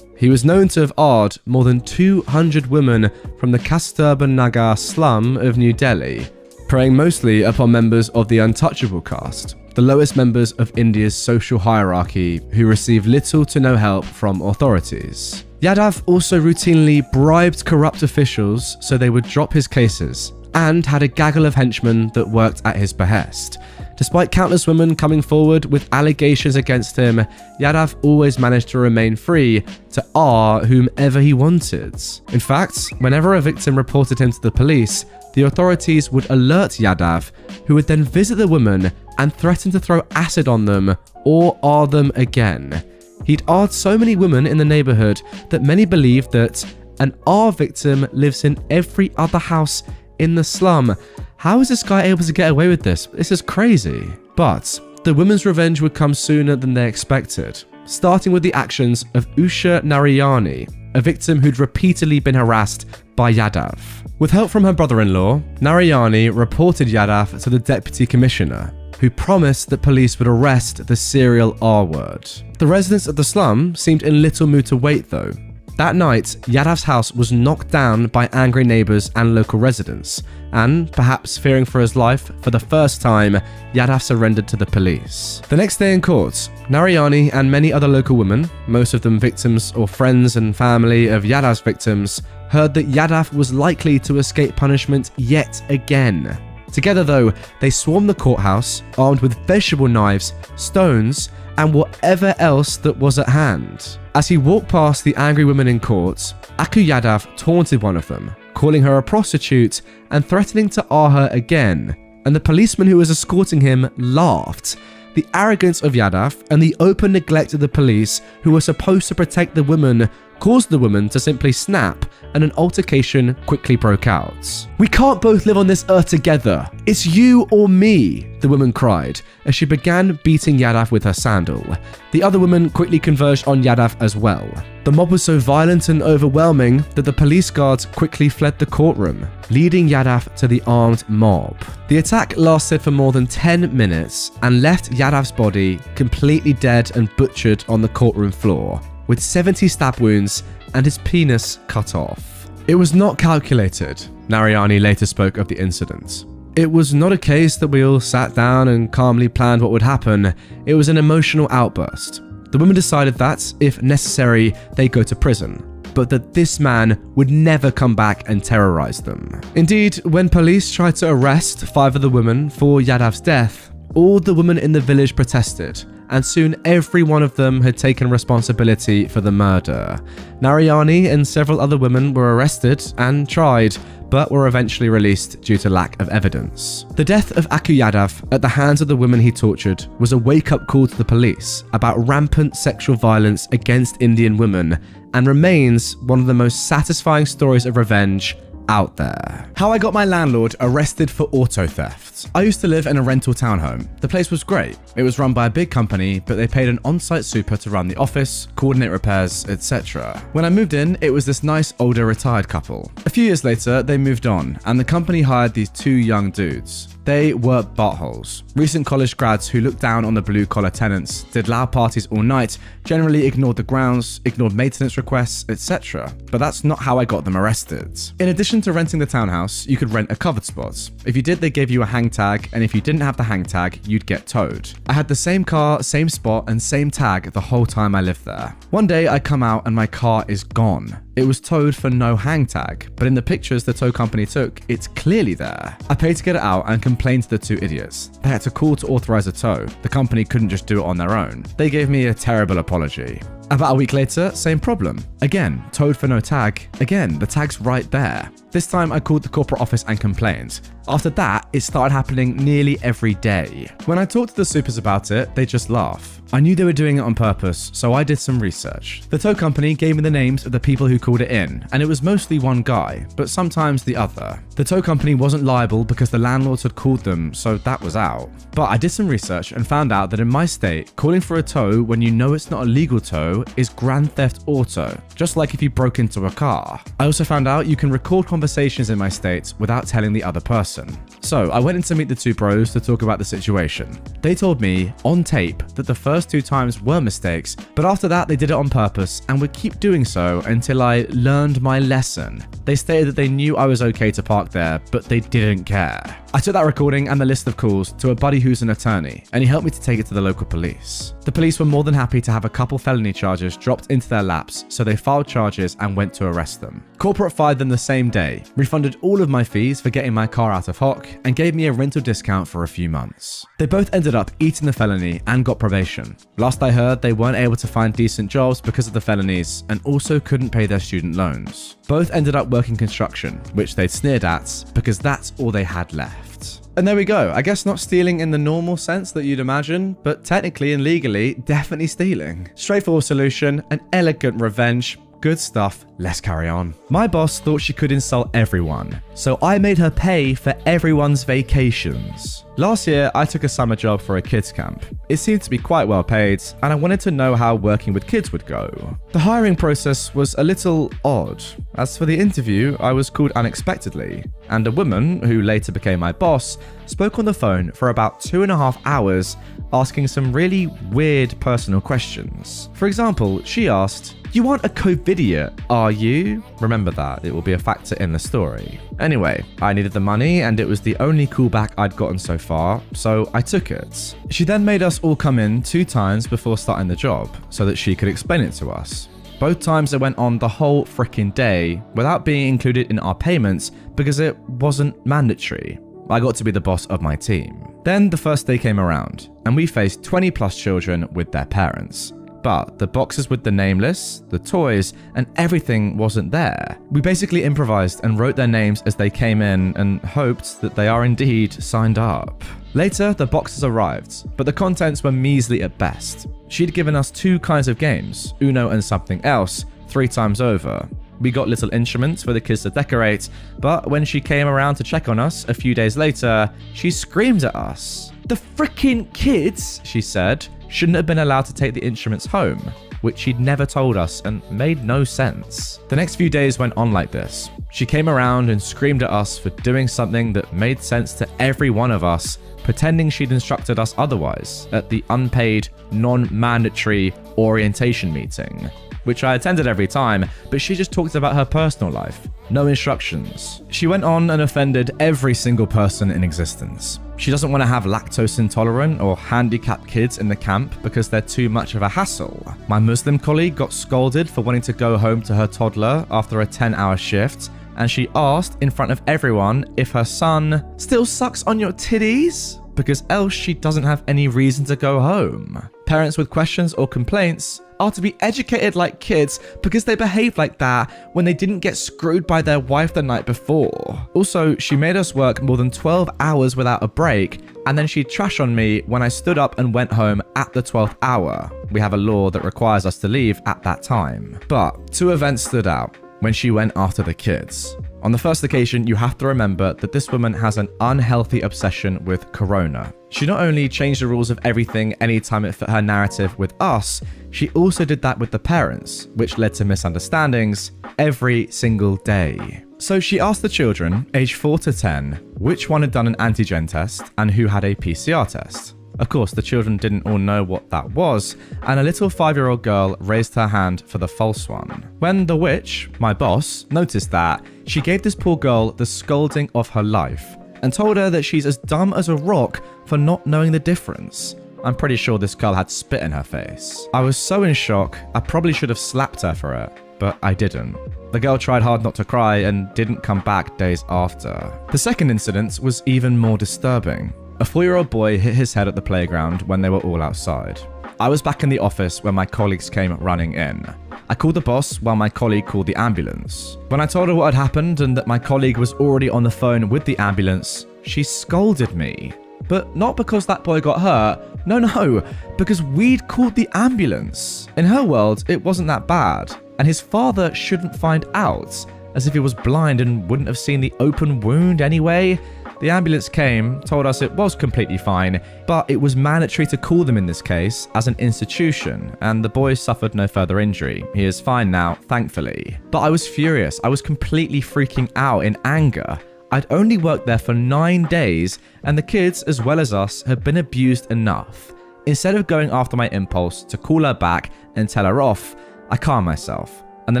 He was known to have R'd more than 200 women from the Kasturba Nagar slum of New Delhi, preying mostly upon members of the untouchable caste, the lowest members of India's social hierarchy who receive little to no help from authorities. Yadav also routinely bribed corrupt officials so they would drop his cases, and had a gaggle of henchmen that worked at his behest. Despite countless women coming forward with allegations against him, Yadav always managed to remain free to R whomever he wanted. In fact, whenever a victim reported him to the police, the authorities would alert Yadav, who would then visit the woman and threaten to throw acid on them or R them again. He'd R'd so many women in the neighborhood that many believed that an R victim lives in every other house in the slum. How is this guy able to get away with this? This is crazy. But the women's revenge would come sooner than they expected, starting with the actions of Usha Narayani, a victim who'd repeatedly been harassed by Yadav. With help from her brother-in-law, Narayani reported Yadav to the deputy commissioner, who promised that police would arrest the serial R-word. The residents of the slum seemed in little mood to wait though. That night, Yadav's house was knocked down by angry neighbors and local residents, and, perhaps fearing for his life, for the first time, Yadav surrendered to the police. The next day in court, Narayani and many other local women, most of them victims or friends and family of Yadav's victims, heard that Yadav was likely to escape punishment yet again. Together though, they swarmed the courthouse, armed with vegetable knives, stones, and whatever else that was at hand. As he walked past the angry women in court, Aku Yadav taunted one of them, calling her a prostitute and threatening to R her again, and the policeman who was escorting him laughed. The arrogance of Yadav and the open neglect of the police, who were supposed to protect the woman, caused the woman to simply snap, and an altercation quickly broke out. "We can't both live on this earth together. It's you or me," the woman cried as she began beating Yadav with her sandal. The other woman quickly converged on Yadav as well. The mob was so violent and overwhelming that the police guards quickly fled the courtroom, leading Yadav to the armed mob. The attack lasted for more than 10 minutes and left Yadav's body completely dead and butchered on the courtroom floor, with 70 stab wounds and his penis cut off. It was not calculated, Narayani later spoke of the incident. It was not a case that we all sat down and calmly planned what would happen. It was an emotional outburst. The women decided that, if necessary, they'd go to prison, but that this man would never come back and terrorize them. Indeed, when police tried to arrest 5 of the women for Yadav's death, all the women in the village protested, and soon every one of them had taken responsibility for the murder. Narayani and several other women were arrested and tried, but were eventually released due to lack of evidence. The death of Aku Yadav at the hands of the women he tortured was a wake-up call to the police about rampant sexual violence against Indian women, and remains one of the most satisfying stories of revenge out there. How I got my landlord arrested for auto theft. I used to live in a rental townhome. The place was great. It was run by a big company, but they paid an on-site super to run the office, coordinate repairs, etc. When I moved in, it was this nice older retired couple. A few years later, they moved on, and the company hired these 2 young dudes. They were buttholes. Recent college grads who looked down on the blue-collar tenants, did loud parties all night, generally ignored the grounds, ignored maintenance requests, etc. But that's not how I got them arrested. In addition to renting the townhouse, you could rent a covered spot. If you did, they gave you a hang tag, and if you didn't have the hang tag, you'd get towed. I had the same car, same spot, and same tag the whole time I lived there. One day I come out and my car is gone. It was towed for no hang tag, but in the pictures the tow company took, it's clearly there. I paid to get it out and complained to the two idiots. They had to call to authorize a tow. The company couldn't just do it on their own. They gave me a terrible apology. About a week later, same problem. Again, towed for no tag. Again, the tag's right there. This time I called the corporate office and complained. After that, it started happening nearly every day. When I talked to the supers about it, they just laugh. I knew they were doing it on purpose, so I did some research. The tow company gave me the names of the people who called it in, and it was mostly one guy, but sometimes the other. The tow company wasn't liable because the landlords had called them, so that was out. But I did some research and found out that in my state, calling for a tow when you know it's not a legal tow is Grand Theft Auto, just like if you broke into a car. I also found out you can record conversations in my state without telling the other person. So I went in to meet the two bros to talk about the situation. They told me, on tape, that the first two times were mistakes, but after that they did it on purpose and would keep doing so until I learned my lesson. They stated that they knew I was okay to park there, but they didn't care. I took that recording and the list of calls to a buddy who's an attorney, and he helped me to take it to the local police. The police were more than happy to have a couple felony charges dropped into their laps, so they filed charges and went to arrest them. Corporate fired them the same day, refunded all of my fees for getting my car out of hock, and gave me a rental discount for a few months. They both ended up eating the felony and got probation. Last I heard, they weren't able to find decent jobs because of the felonies, and also couldn't pay their student loans. Both ended up working construction, which they'd sneered at because that's all they had left. And there we go. I guess not stealing in the normal sense that you'd imagine, but technically and legally, definitely stealing. Straightforward solution, an elegant revenge. Good stuff, let's carry on. My boss thought she could insult everyone, so I made her pay for everyone's vacations. Last year, I took a summer job for a kids camp. It seemed to be quite well paid, and I wanted to know how working with kids would go. The hiring process was a little odd. As for the interview, I was called unexpectedly, and a woman, who later became my boss, spoke on the phone for about 2.5 hours, asking some really weird personal questions. For example, she asked, "You aren't a COVIDiot, are you?" Remember that, it will be a factor in the story. Anyway, I needed the money and it was the only callback I'd gotten so far, so I took it. She then made us all come in 2 times before starting the job, so that she could explain it to us. Both times it went on the whole frickin' day without being included in our payments because it wasn't mandatory. I got to be the boss of my team. Then the first day came around, and we faced 20 plus children with their parents. But the boxes with the name lists, the toys, and everything wasn't there. We basically improvised and wrote their names as they came in and hoped that they are indeed signed up. Later, the boxes arrived, but the contents were measly at best. She'd given us 2 kinds of games, Uno and something else, 3 times over. We got little instruments for the kids to decorate, but when she came around to check on us a few days later, she screamed at us. "The frickin' kids," she said, "shouldn't have been allowed to take the instruments home," which she'd never told us and made no sense. The next few days went on like this. She came around and screamed at us for doing something that made sense to every one of us, pretending she'd instructed us otherwise at the unpaid, non-mandatory orientation meeting, which I attended every time, but she just talked about her personal life. No instructions. She went on and offended every single person in existence. She doesn't want to have lactose intolerant or handicapped kids in the camp because they're too much of a hassle. My Muslim colleague got scolded for wanting to go home to her toddler after a 10-hour shift, and she asked in front of everyone if her son still sucks on your titties, because else she doesn't have any reason to go home. Parents with questions or complaints are to be educated like kids because they behaved like that when they didn't get screwed by their wife the night before. Also, she made us work more than 12 hours without a break, and then she'd trash on me when I stood up and went home at the 12th hour. We have a law that requires us to leave at that time. But 2 events stood out when she went after the kids. On the first occasion, you have to remember that this woman has an unhealthy obsession with Corona. She not only changed the rules of everything anytime it fit her narrative with us, she also did that with the parents, which led to misunderstandings every single day. So she asked the children, aged 4 to 10, which one had done an antigen test and who had a PCR test. Of course, the children didn't all know what that was, and a little 5-year-old girl raised her hand for the false one. When the witch, my boss, noticed that, she gave this poor girl the scolding of her life and told her that she's as dumb as a rock for not knowing the difference. I'm pretty sure this girl had spit in her face. I was so in shock, I probably should have slapped her for it, but I didn't. The girl tried hard not to cry and didn't come back days after. The second incident was even more disturbing. A 4-year-old boy hit his head at the playground when they were all outside. I was back in the office when my colleagues came running in. I called the boss while my colleague called the ambulance. When I told her what had happened and that my colleague was already on the phone with the ambulance, she scolded me. But not because that boy got hurt, no, because we'd called the ambulance. In her world, it wasn't that bad, and his father shouldn't find out, as if he was blind and wouldn't have seen the open wound anyway. The ambulance came, told us it was completely fine, but it was mandatory to call them in this case as an institution, and the boy suffered no further injury. He is fine now, thankfully. But I was furious. I was completely freaking out in anger. I'd only worked there for 9 days, and the kids, as well as us, had been abused enough. Instead of going after my impulse to call her back and tell her off, I calmed myself. And the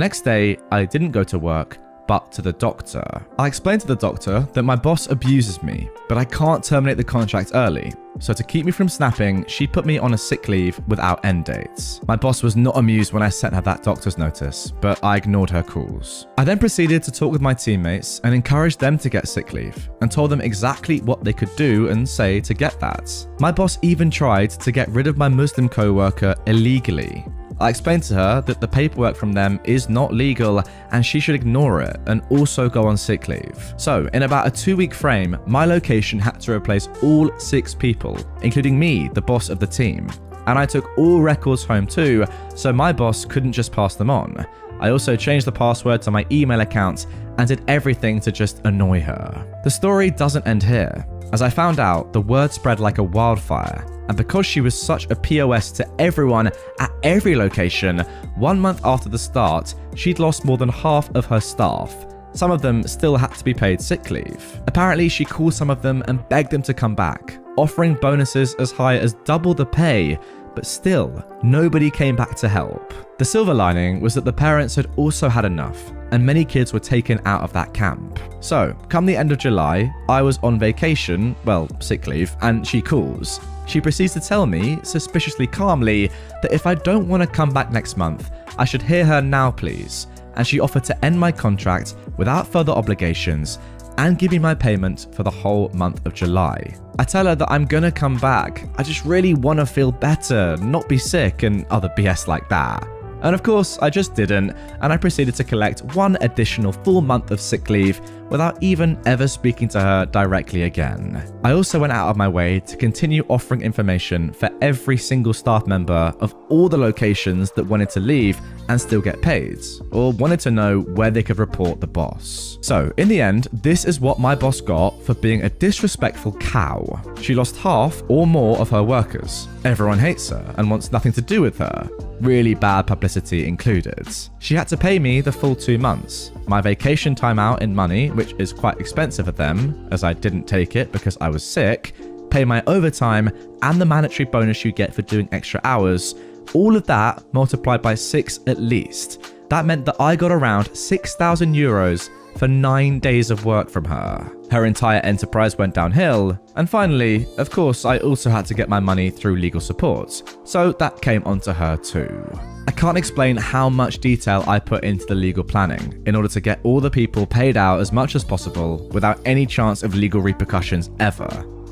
next day, I didn't go to work, but to the doctor. I explained to the doctor that my boss abuses me, but I can't terminate the contract early. So to keep me from snapping, she put me on a sick leave without end dates. My boss was not amused when I sent her that doctor's notice, but I ignored her calls. I then proceeded to talk with my teammates and encouraged them to get sick leave, and told them exactly what they could do and say to get that. My boss even tried to get rid of my Muslim co-worker illegally. I explained to her that the paperwork from them is not legal and she should ignore it and also go on sick leave. So, in about a 2-week frame, my location had to replace all 6 people, including me, the boss of the team. And I took all records home too, so my boss couldn't just pass them on. I also changed the password to my email account and did everything to just annoy her. The story doesn't end here. As I found out, the word spread like a wildfire, and because she was such a POS to everyone at every location, 1 month after the start, she'd lost more than half of her staff. Some of them still had to be paid sick leave. Apparently, she called some of them and begged them to come back, offering bonuses as high as double the pay, but still, nobody came back to help. The silver lining was that the parents had also had enough, and many kids were taken out of that camp. So, come the end of July, I was on vacation, well, sick leave, and she calls. She proceeds to tell me, suspiciously calmly, that if I don't want to come back next month, I should hear her now please, and she offered to end my contract without further obligations and give me my payment for the whole month of July. I tell her that I'm gonna come back, I just really want to feel better, not be sick and other BS like that. And of course, I just didn't, and I proceeded to collect 1 additional full month of sick leave without even ever speaking to her directly again. I also went out of my way to continue offering information for every single staff member of all the locations that wanted to leave and still get paid, or wanted to know where they could report the boss. So, in the end, this is what my boss got for being a disrespectful cow. She lost half or more of her workers. Everyone hates her and wants nothing to do with her. Really bad publicity included. She had to pay me the full 2 months. My vacation time out in money, which is quite expensive at them, as I didn't take it because I was sick, pay my overtime, and the mandatory bonus you get for doing extra hours. All of that multiplied by 6 at least. That meant that I got around 6,000 euros for 9 days of work from her. Her entire enterprise went downhill, and finally, of course, I also had to get my money through legal support, so that came onto her too. I can't explain how much detail I put into the legal planning in order to get all the people paid out as much as possible without any chance of legal repercussions ever.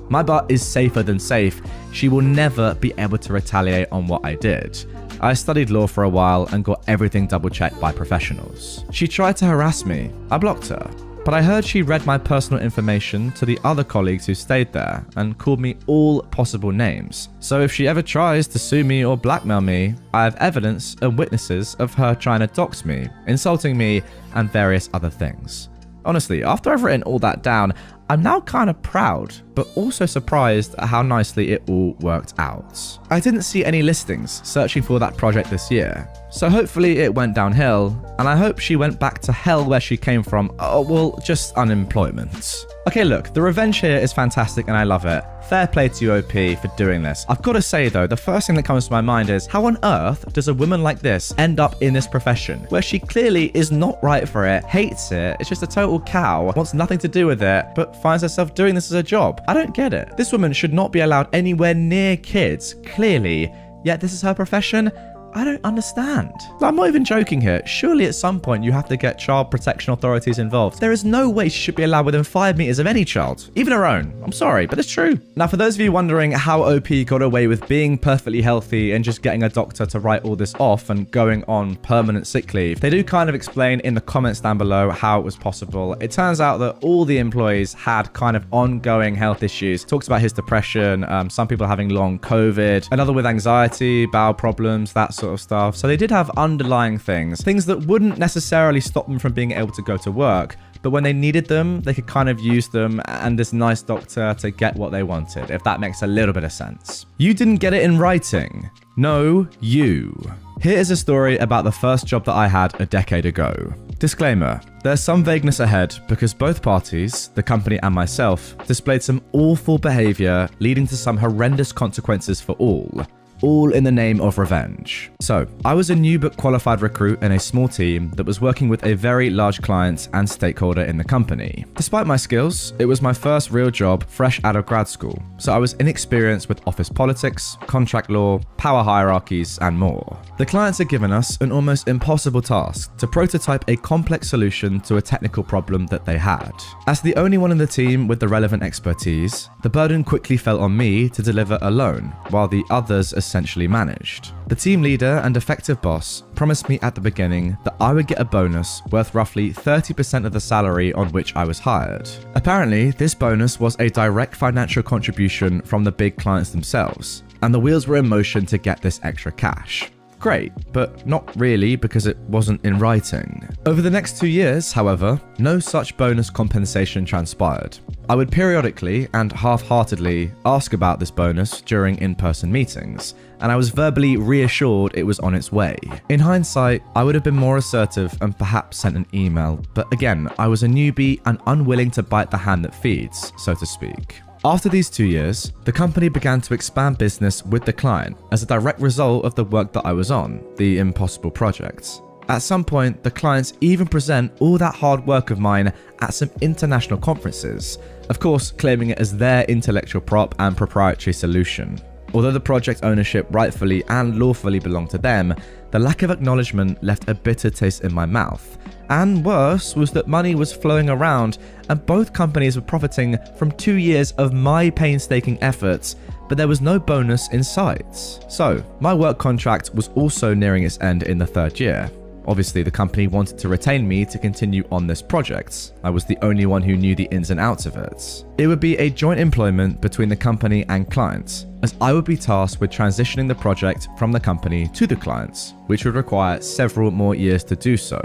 My butt is safer than safe. She will never be able to retaliate on what I did. I studied law for a while and got everything double-checked by professionals. She tried to harass me. I blocked her. But I heard she read my personal information to the other colleagues who stayed there and called me all possible names. So if she ever tries to sue me or blackmail me, I have evidence and witnesses of her trying to dox me, insulting me, and various other things. Honestly, after I've written all that down, I'm now kind of proud, but also surprised at how nicely it all worked out. I didn't see any listings searching for that project this year, so hopefully it went downhill, and I hope she went back to hell where she came from, just unemployment. Okay, look, the revenge here is fantastic and I love it. Fair play to you, OP, for doing this. I've got to say though, the first thing that comes to my mind is, how on earth does a woman like this end up in this profession, where she clearly is not right for it, hates it, it's just a total cow, wants nothing to do with it, but finds herself doing this as a job? I don't get it. This woman should not be allowed anywhere near kids, clearly, yet this is her profession? I don't understand. I'm not even joking here. Surely at some point you have to get child protection authorities involved. There is no way she should be allowed within 5 meters of any child, even her own. I'm sorry, but it's true. Now, for those of you wondering how OP got away with being perfectly healthy and just getting a doctor to write all this off and going on permanent sick leave, they do kind of explain in the comments down below how it was possible. It turns out that all the employees had kind of ongoing health issues. Talks about his depression, some people having long COVID, another with anxiety, bowel problems, that sort of stuff. So they did have underlying things that wouldn't necessarily stop them from being able to go to work, but when they needed them, they could kind of use them and this nice doctor to get what they wanted, if that makes a little bit of sense. You didn't get it in writing. No, you. Here is a story about the first job that I had a decade ago. Disclaimer, there's some vagueness ahead because both parties, the company and myself, displayed some awful behavior leading to some horrendous consequences for all in the name of revenge. So, I was a new but qualified recruit in a small team that was working with a very large client and stakeholder in the company. Despite my skills, it was my first real job fresh out of grad school, so I was inexperienced with office politics, contract law, power hierarchies, and more. The clients had given us an almost impossible task to prototype a complex solution to a technical problem that they had. As the only one in the team with the relevant expertise, the burden quickly fell on me to deliver alone, while the others essentially managed. The team leader and effective boss promised me at the beginning that I would get a bonus worth roughly 30% of the salary on which I was hired. Apparently, this bonus was a direct financial contribution from the big clients themselves, and the wheels were in motion to get this extra cash. Great, but not really because it wasn't in writing. Over the next 2 years, however, no such bonus compensation transpired. I would periodically and half-heartedly ask about this bonus during in-person meetings, and I was verbally reassured it was on its way. In hindsight, I would have been more assertive and perhaps sent an email, but again, I was a newbie and unwilling to bite the hand that feeds, so to speak. After these 2 years, the company began to expand business with the client as a direct result of the work that I was on, the impossible projects. At some point, the clients even present all that hard work of mine at some international conferences, of course claiming it as their intellectual prop and proprietary solution. Although the project ownership rightfully and lawfully belonged to them, the lack of acknowledgement left a bitter taste in my mouth. And worse was that money was flowing around and both companies were profiting from 2 years of my painstaking efforts, but there was no bonus in sight. So, my work contract was also nearing its end in the 3rd year. Obviously, the company wanted to retain me to continue on this project. I was the only one who knew the ins and outs of it. It would be a joint employment between the company and clients, as I would be tasked with transitioning the project from the company to the clients, which would require several more years to do so.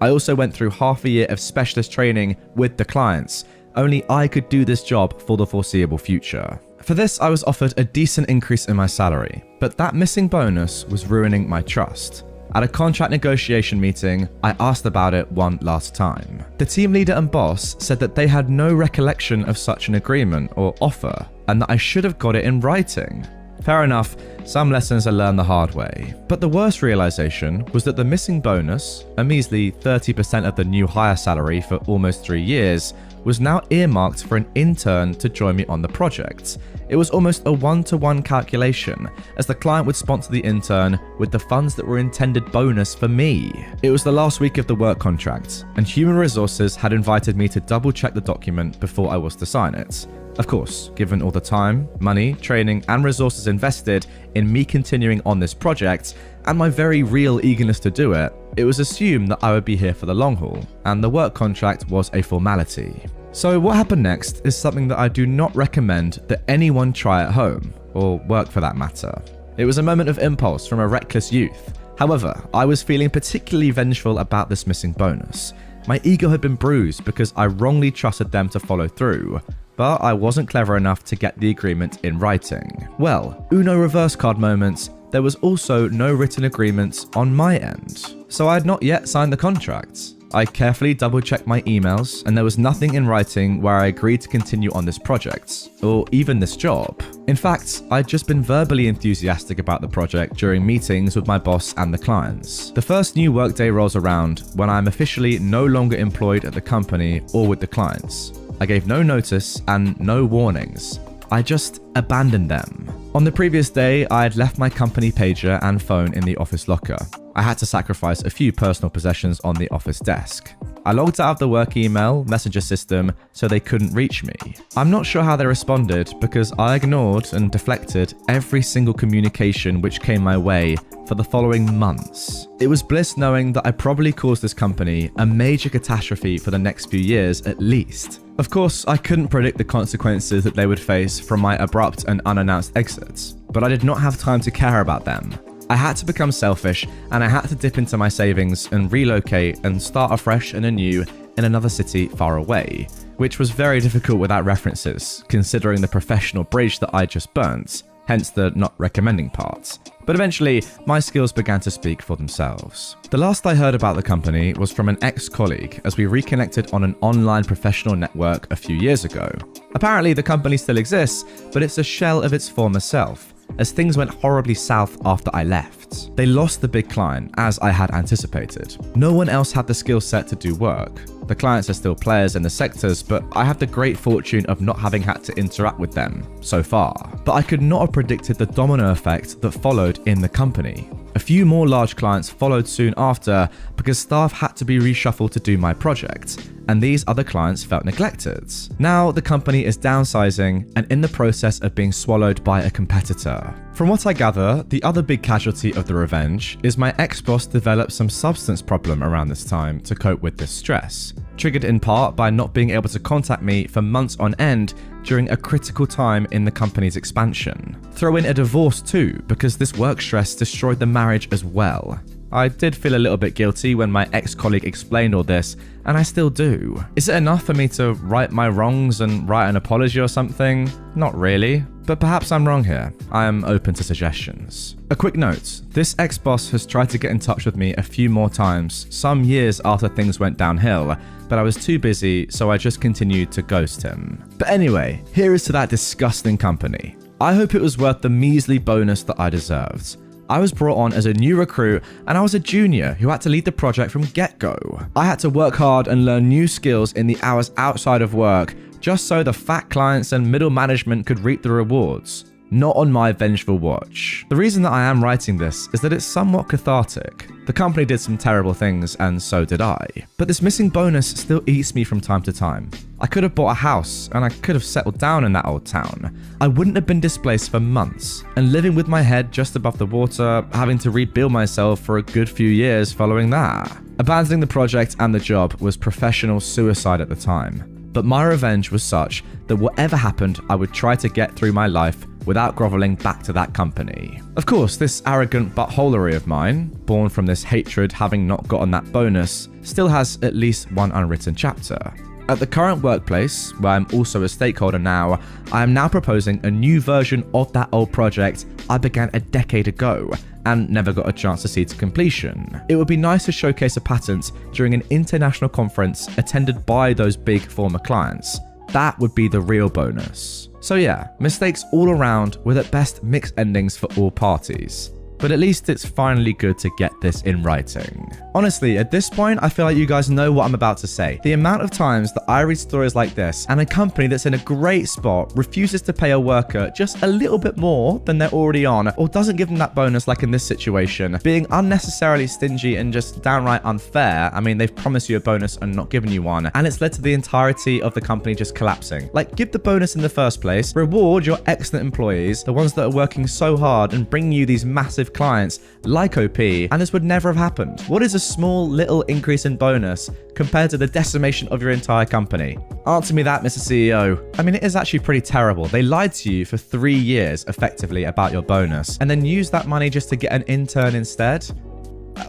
I also went through half a year of specialist training with the clients. Only I could do this job for the foreseeable future. For this, I was offered a decent increase in my salary, but that missing bonus was ruining my trust. At a contract negotiation meeting, I asked about it one last time. The team leader and boss said that they had no recollection of such an agreement or offer, and that I should have got it in writing. Fair enough, some lessons are learned the hard way. But the worst realization was that the missing bonus, a measly 30% of the new hire salary for almost 3 years, was now earmarked for an intern to join me on the project. It was almost a one-to-one calculation, as the client would sponsor the intern with the funds that were intended bonus for me. It was the last week of the work contract, and Human Resources had invited me to double-check the document before I was to sign it. Of course, given all the time, money, training, and resources invested in me continuing on this project, and my very real eagerness to do it, it was assumed that I would be here for the long haul, and the work contract was a formality. So what happened next is something that I do not recommend that anyone try at home, or work for that matter. It was a moment of impulse from a reckless youth. However, I was feeling particularly vengeful about this missing bonus. My ego had been bruised because I wrongly trusted them to follow through, but I wasn't clever enough to get the agreement in writing. Well, Uno reverse card moments, there was also no written agreements on my end. So I had not yet signed the contract. I carefully double-checked my emails, and there was nothing in writing where I agreed to continue on this project, or even this job. In fact, I'd just been verbally enthusiastic about the project during meetings with my boss and the clients. The first new workday rolls around when I'm officially no longer employed at the company or with the clients. I gave no notice and no warnings. I just abandoned them. On the previous day, I had left my company pager and phone in the office locker. I had to sacrifice a few personal possessions on the office desk. I logged out of the work email messenger system so they couldn't reach me. I'm not sure how they responded because I ignored and deflected every single communication which came my way for the following months. It was bliss knowing that I probably caused this company a major catastrophe for the next few years at least. Of course, I couldn't predict the consequences that they would face from my abrupt and unannounced exits, but I did not have time to care about them. I had to become selfish, and I had to dip into my savings and relocate and start afresh and anew in another city far away, which was very difficult without references, considering the professional bridge that I just burnt, hence the not recommending part. But eventually, my skills began to speak for themselves. The last I heard about the company was from an ex-colleague as we reconnected on an online professional network a few years ago. Apparently, the company still exists, but it's a shell of its former self, as things went horribly south after I left. They lost the big client, as I had anticipated. No one else had the skill set to do work. The clients are still players in the sectors, but I have the great fortune of not having had to interact with them so far. But I could not have predicted the domino effect that followed in the company. A few more large clients followed soon after because staff had to be reshuffled to do my project, and these other clients felt neglected. Now the company is downsizing and in the process of being swallowed by a competitor. From what I gather, the other big casualty of the revenge is my ex-boss developed some substance problem around this time to cope with this stress, triggered in part by not being able to contact me for months on end during a critical time in the company's expansion. Throw in a divorce too, because this work stress destroyed the marriage as well. I did feel a little bit guilty when my ex-colleague explained all this, and I still do. Is it enough for me to right my wrongs and write an apology or something? Not really, but perhaps I'm wrong here. I am open to suggestions. A quick note, this ex-boss has tried to get in touch with me a few more times, some years after things went downhill, but I was too busy, so I just continued to ghost him. But anyway, here is to that disgusting company. I hope it was worth the measly bonus that I deserved. I was brought on as a new recruit, and I was a junior who had to lead the project from get-go. I had to work hard and learn new skills in the hours outside of work, just so the fat clients and middle management could reap the rewards. Not on my vengeful watch. The reason that I am writing this is that it's somewhat cathartic. The company did some terrible things, and so did I. But this missing bonus still eats me from time to time. I could have bought a house, and I could have settled down in that old town. I wouldn't have been displaced for months, and living with my head just above the water, having to rebuild myself for a good few years following that. Abandoning the project and the job was professional suicide at the time. But my revenge was such that whatever happened, I would try to get through my life without groveling back to that company. Of course, this arrogant buttholery of mine, born from this hatred having not gotten that bonus, still has at least one unwritten chapter. At the current workplace, where I'm also a stakeholder now, I am now proposing a new version of that old project I began a decade ago and never got a chance to see to completion. It would be nice to showcase a patent during an international conference attended by those big former clients. That would be the real bonus. So yeah, mistakes all around with at best mixed endings for all parties. But at least it's finally good to get this in writing. Honestly, at this point, I feel like you guys know what I'm about to say. The amount of times that I read stories like this and a company that's in a great spot refuses to pay a worker just a little bit more than they're already on, or doesn't give them that bonus like in this situation, being unnecessarily stingy and just downright unfair. I mean, they've promised you a bonus and not given you one, and it's led to the entirety of the company just collapsing. Like, give the bonus in the first place, reward your excellent employees, the ones that are working so hard and bringing you these massive clients like OP, and this would never have happened. What is a small little increase in bonus compared to the decimation of your entire company? Answer me that, Mr. CEO. I mean, it is actually pretty terrible. They lied to you for 3 years effectively about your bonus and then used that money just to get an intern instead.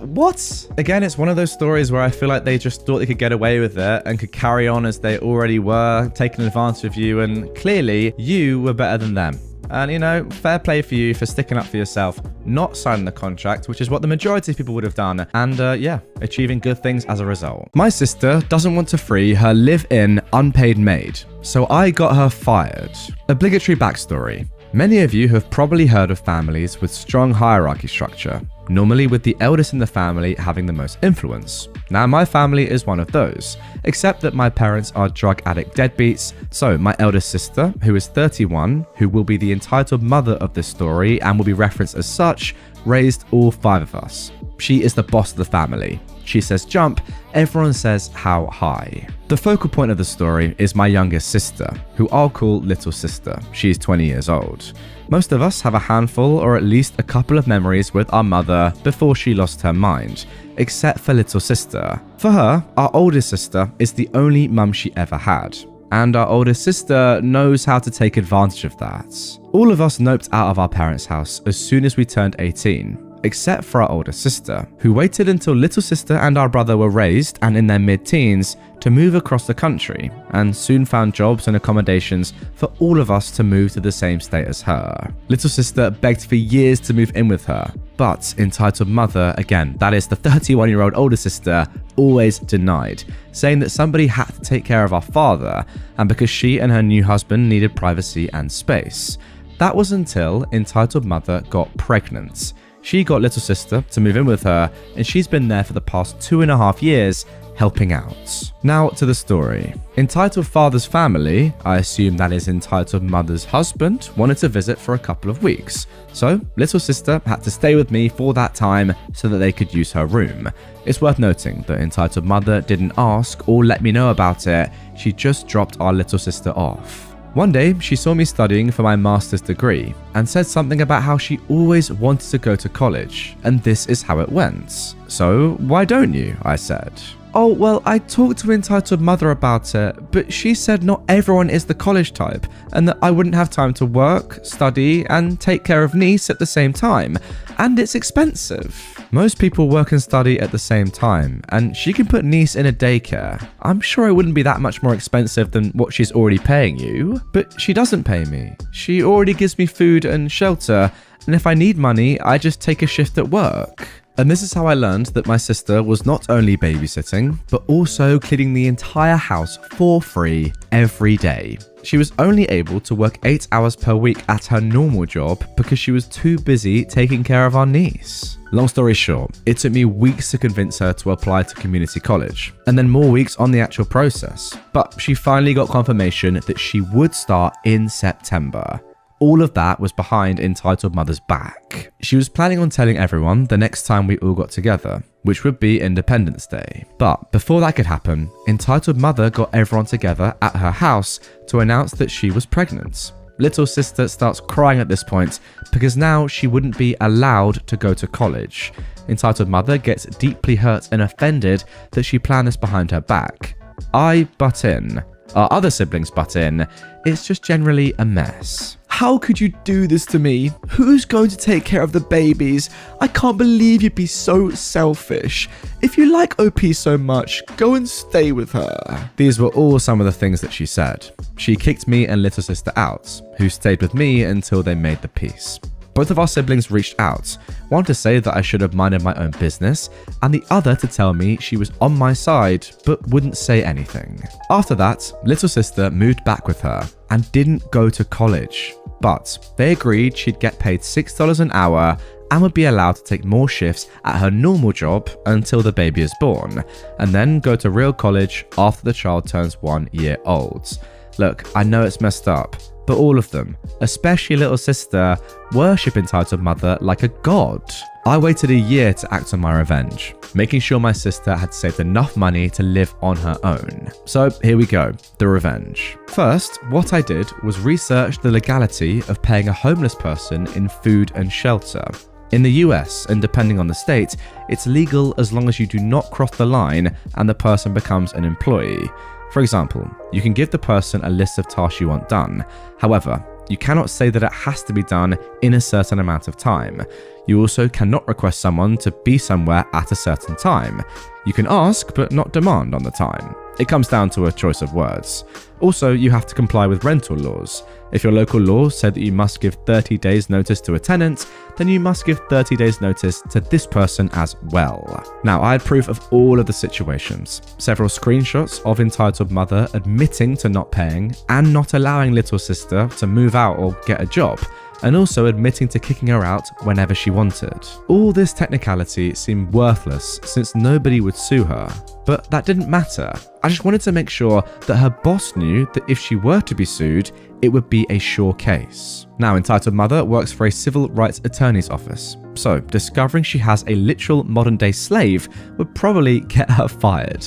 What? Again, it's one of those stories where I feel like they just thought they could get away with it and could carry on as they already were, taking advantage of you, and clearly you were better than them. And, you know, fair play for you for sticking up for yourself, not signing the contract, which is what the majority of people would have done, and yeah, achieving good things as a result. My sister doesn't want to free her live-in unpaid maid, so I got her fired. Obligatory backstory. Many of you have probably heard of families with strong hierarchy structure, normally with the eldest in the family having the most influence. Now, my family is one of those, except that my parents are drug addict deadbeats, so my eldest sister, who is 31, who will be the entitled mother of this story and will be referenced as such, raised all 5 of us. She is the boss of the family. She says jump, everyone says how high. The focal point of the story is my youngest sister, who I'll call little sister. She's 20 years old. Most of us have a handful or at least a couple of memories with our mother before she lost her mind, except for little sister. For her, our oldest sister is the only mum she ever had. And our oldest sister knows how to take advantage of that. All of us noped out of our parents' house as soon as we turned 18. Except for our older sister, who waited until little sister and our brother were raised and in their mid-teens to move across the country, and soon found jobs and accommodations for all of us to move to the same state as her. Little sister begged for years to move in with her, but entitled mother, again, that is the 31-year-old older sister, always denied, saying that somebody had to take care of our father, and because she and her new husband needed privacy and space. That was until entitled mother got pregnant. She got little sister to move in with her, and she's been there for the past 2.5 years, helping out. Now to the story. Entitled father's family, I assume that is entitled mother's husband, wanted to visit for a couple of weeks. So little sister had to stay with me for that time so that they could use her room. It's worth noting that entitled mother didn't ask or let me know about it, she just dropped our little sister off. One day, she saw me studying for my master's degree and said something about how she always wanted to go to college, and this is how it went. So, why don't you? I said. Oh, well, I talked to entitled mother about it, but she said not everyone is the college type, and that I wouldn't have time to work, study, and take care of niece at the same time, and it's expensive. Most people work and study at the same time, and she can put niece in a daycare. I'm sure it wouldn't be that much more expensive than what she's already paying you, but she doesn't pay me. She already gives me food and shelter, and if I need money, I just take a shift at work. And this is how I learned that my sister was not only babysitting, but also cleaning the entire house for free every day. She was only able to work 8 hours per week at her normal job because she was too busy taking care of our niece. Long story short, it took me weeks to convince her to apply to community college, and then more weeks on the actual process. But she finally got confirmation that she would start in September. All of that was behind entitled mother's back. She was planning on telling everyone the next time we all got together, which would be Independence Day. But before that could happen, entitled mother got everyone together at her house to announce that she was pregnant. Little sister starts crying at this point because now she wouldn't be allowed to go to college. Entitled mother gets deeply hurt and offended that she planned this behind her back. I butt in. Our other siblings butt in. It's just generally a mess. How could you do this to me? Who's going to take care of the babies? I can't believe you'd be so selfish. If you like OP so much, go and stay with her. These were all some of the things that she said. She kicked me and little sister out, who stayed with me until they made the peace. Both of our siblings reached out, one to say that I should have minded my own business, and the other to tell me she was on my side, but wouldn't say anything. After that, little sister moved back with her and didn't go to college, but they agreed she'd get paid $6 an hour and would be allowed to take more shifts at her normal job until the baby is born, and then go to real college after the child turns 1 year old. Look, I know it's messed up, but all of them, especially little sister, worship entitled mother like a god. I waited a year to act on my revenge, making sure my sister had saved enough money to live on her own. So here we go, the revenge. First, what I did was research the legality of paying a homeless person in food and shelter. In the US, and depending on the state, it's legal as long as you do not cross the line and the person becomes an employee. For example, you can give the person a list of tasks you want done. However, You cannot say that it has to be done in a certain amount of time. You also cannot request someone to be somewhere at a certain time. You can ask, but not demand on the time. It comes down to a choice of words. Also, you have to comply with rental laws. If your local laws say that you must give 30 days notice to a tenant, then you must give 30 days notice to this person as well. Now, I had proof of all of the situations. Several screenshots of entitled mother admitting to not paying and not allowing little sister to move out or get a job, and also admitting to kicking her out whenever she wanted. All this technicality seemed worthless since nobody would sue her, but that didn't matter. I just wanted to make sure that her boss knew that if she were to be sued, it would be a sure case. Now, entitled mother works for a civil rights attorney's office, so discovering she has a literal modern-day slave would probably get her fired.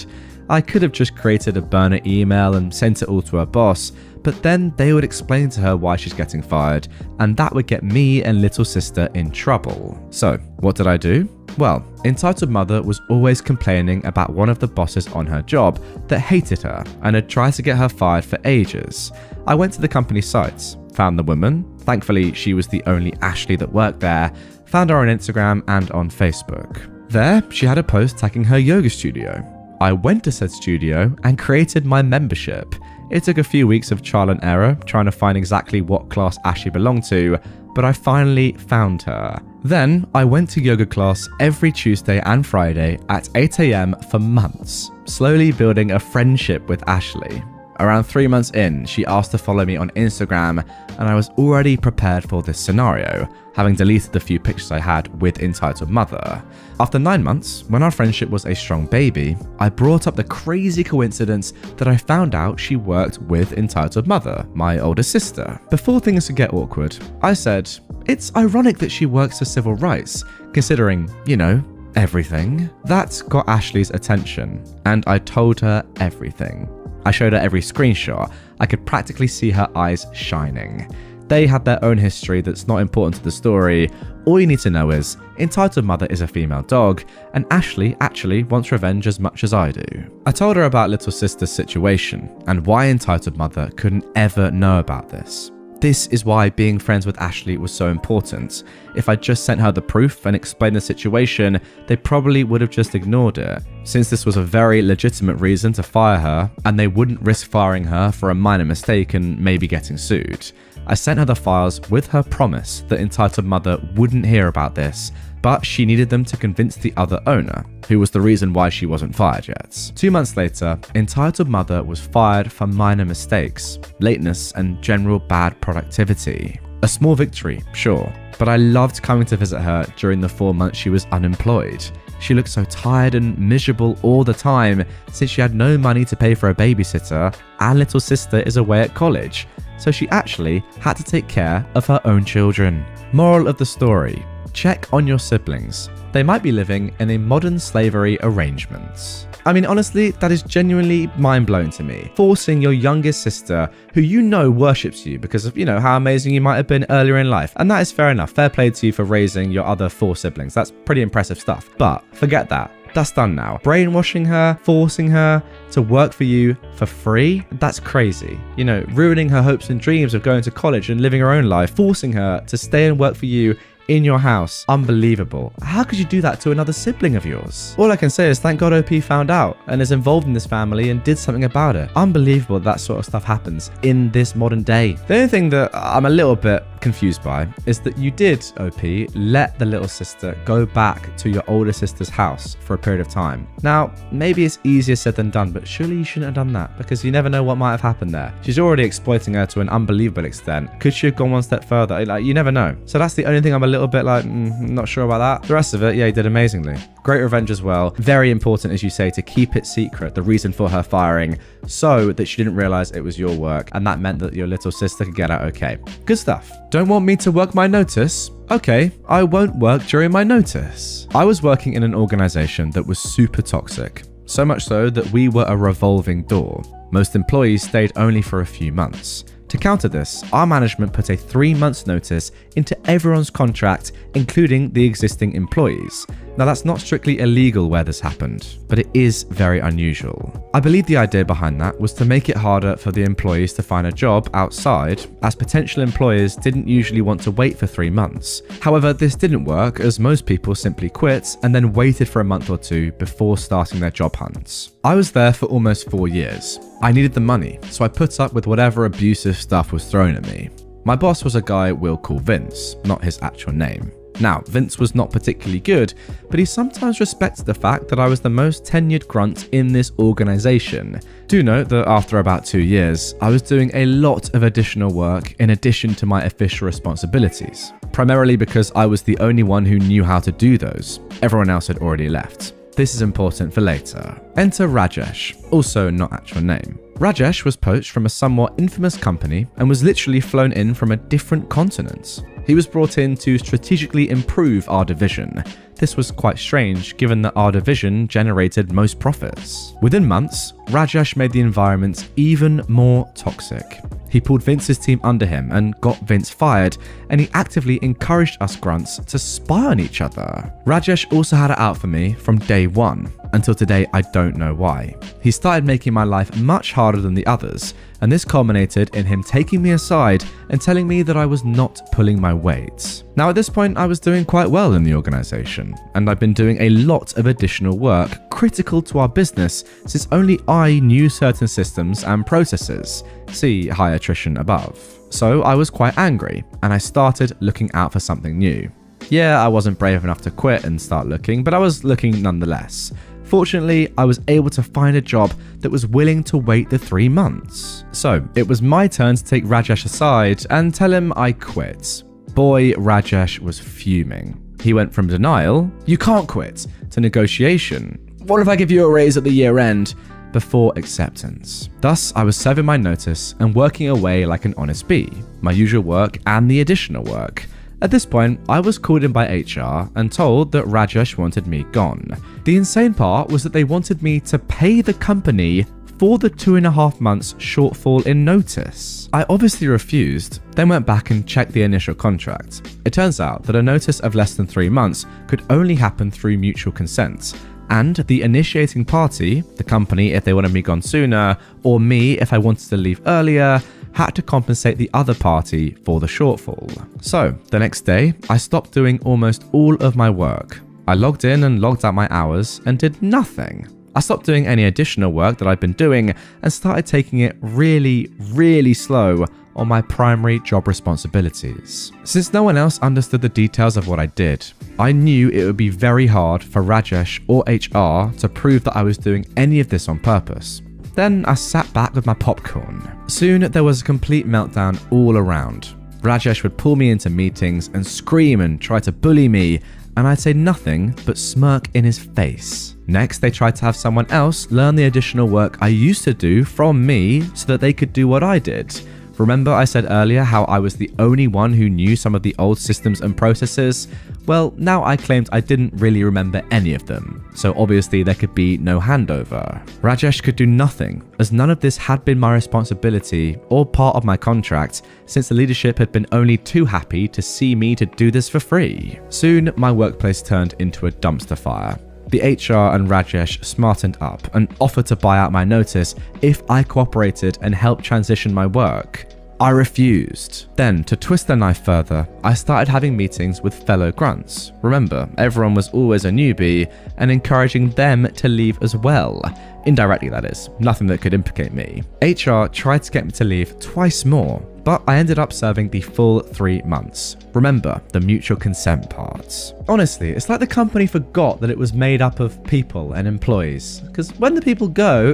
I could have just created a burner email and sent it all to her boss, but then they would explain to her why she's getting fired, and that would get me and little sister in trouble. So, what did I do? Well, entitled mother was always complaining about one of the bosses on her job that hated her and had tried to get her fired for ages. I went to the company sites, found the woman. Thankfully, she was the only Ashley that worked there. Found her on Instagram and on Facebook. There, she had a post tagging her yoga studio. I went to said studio and created my membership. It took a few weeks of trial and error trying to find exactly what class Ashley belonged to, but I finally found her. Then I went to yoga class every Tuesday and Friday at 8 AM for months, slowly building a friendship with Ashley. Around 3 months in, she asked to follow me on Instagram, and I was already prepared for this scenario, having deleted the few pictures I had with entitled mother. After 9 months, when our friendship was a strong baby, I brought up the crazy coincidence that I found out she worked with entitled mother, my older sister. Before things could get awkward, I said, "It's ironic that she works for civil rights, considering, you know, everything." That got Ashley's attention, and I told her everything. I showed her every screenshot. I could practically see her eyes shining. They had their own history that's not important to the story. All you need to know is, entitled mother is a female dog, and Ashley actually wants revenge as much as I do. I told her about little sister's situation, and why entitled mother couldn't ever know about this. This is why being friends with Ashley was so important. If I just sent her the proof and explained the situation, they probably would have just ignored it, since this was a very legitimate reason to fire her, and they wouldn't risk firing her for a minor mistake and maybe getting sued. I sent her the files with her promise that entitled mother wouldn't hear about this, but she needed them to convince the other owner, who was the reason why she wasn't fired yet. 2 months later, entitled mother was fired for minor mistakes, lateness, and general bad productivity. A small victory, sure, but I loved coming to visit her during the 4 months she was unemployed. She looked so tired and miserable all the time since she had no money to pay for a babysitter and little sister is away at college, so she actually had to take care of her own children. Moral of the story: check on your siblings. They might be living in a modern slavery arrangement. I mean, honestly, that is genuinely mind-blowing to me. Forcing your youngest sister, who you know worships you because of, you know, how amazing you might have been earlier in life. And that is fair enough. Fair play to you for raising your other 4 siblings. That's pretty impressive stuff. But forget that. That's done now. Brainwashing her, forcing her to work for you for free, that's crazy. You know, ruining her hopes and dreams of going to college and living her own life, forcing her to stay and work for you in your house. Unbelievable. How could you do that to another sibling of yours? All I can say is thank God OP found out and is involved in this family and did something about it. Unbelievable that sort of stuff happens in this modern day. The only thing that I'm a little bit confused by is that you did, OP, let the little sister go back to your older sister's house for a period of time. Now, maybe it's easier said than done, but surely you shouldn't have done that because you never know what might have happened there. She's already exploiting her to an unbelievable extent. Could she have gone one step further? Like, you never know. So that's the only thing I'm a little bit like, not sure about that. The rest of it, yeah, he did amazingly. Great revenge as well. Very important, as you say, to keep it secret, the reason for her firing, so that she didn't realize it was your work, and that meant that your little sister could get out okay. Good stuff. Don't want me to work my notice? Okay, I won't work during my notice. I was working in an organization that was super toxic, so much so that we were a revolving door. Most employees stayed only for a few months. To To counter this, our management put a 3-month notice into everyone's contract, including the existing employees. Now, that's not strictly illegal where this happened, but it is very unusual. I believe the idea behind that was to make it harder for the employees to find a job outside, as potential employers didn't usually want to wait for 3 months. However, this didn't work, as most people simply quit and then waited for a month or two before starting their job hunts. I was there for almost 4 years. I needed the money, so I put up with whatever abusive stuff was thrown at me. My boss was a guy we'll call Vince, not his actual name. Now, Vince was not particularly good, but he sometimes respected the fact that I was the most tenured grunt in this organization. Do note that after about 2 years, I was doing a lot of additional work in addition to my official responsibilities, primarily because I was the only one who knew how to do those. Everyone else had already left. This is important for later. Enter Rajesh, also not actual name. Rajesh was poached from a somewhat infamous company and was literally flown in from a different continent. He was brought in to strategically improve our division. This was quite strange given that our division generated most profits. Within months, Rajesh made the environment even more toxic. He pulled Vince's team under him and got Vince fired, and he actively encouraged us grunts to spy on each other. Rajesh also had it out for me from day one. Until today, I don't know why. He started making my life much harder than the others, and this culminated in him taking me aside and telling me that I was not pulling my weight. Now, at this point, I was doing quite well in the organization, and I've been doing a lot of additional work critical to our business since only I knew certain systems and processes. See high attrition above. So I was quite angry, and I started looking out for something new. Yeah, I wasn't brave enough to quit and start looking, but I was looking nonetheless. Fortunately, I was able to find a job that was willing to wait the 3 months. So it was my turn to take Rajesh aside and tell him I quit. Boy, Rajesh was fuming. He went from denial, "You can't quit," to negotiation, "What if I give you a raise at the year end?" before acceptance. Thus, I was serving my notice and working away like an honest bee, my usual work and the additional work. At this point, I was called in by HR and told that Rajesh wanted me gone. The insane part was that they wanted me to pay the company for the 2.5 months shortfall in notice. I obviously refused, then went back and checked the initial contract. It turns out that a notice of less than 3 months could only happen through mutual consent, and the initiating party, the company if they wanted me gone sooner, or me if I wanted to leave earlier, had to compensate the other party for the shortfall. So, the next day, I stopped doing almost all of my work. I logged in and logged out my hours and did nothing. I stopped doing any additional work that I'd been doing and started taking it really slow on my primary job responsibilities. Since no one else understood the details of what I did, I knew it would be very hard for Rajesh or HR to prove that I was doing any of this on purpose. Then I sat back with my popcorn. Soon there was a complete meltdown all around. Rajesh would pull me into meetings and scream and try to bully me, and I'd say nothing but smirk in his face. Next, they tried to have someone else learn the additional work I used to do from me so that they could do what I did. Remember I said earlier how I was the only one who knew some of the old systems and processes? Well, now I claimed I didn't really remember any of them, so obviously there could be no handover. Rajesh could do nothing, as none of this had been my responsibility or part of my contract, since the leadership had been only too happy to see me to do this for free. Soon, my workplace turned into a dumpster fire. The HR and Rajesh smartened up and offered to buy out my notice if I cooperated and helped transition my work. I refused. Then, to twist the knife further, I started having meetings with fellow grunts. Remember, everyone was always a newbie, and encouraging them to leave as well. Indirectly, that is. Nothing that could implicate me. HR tried to get me to leave twice more, but I ended up serving the full 3 months. Remember, the mutual consent parts. Honestly, it's like the company forgot that it was made up of people and employees. Because when the people go,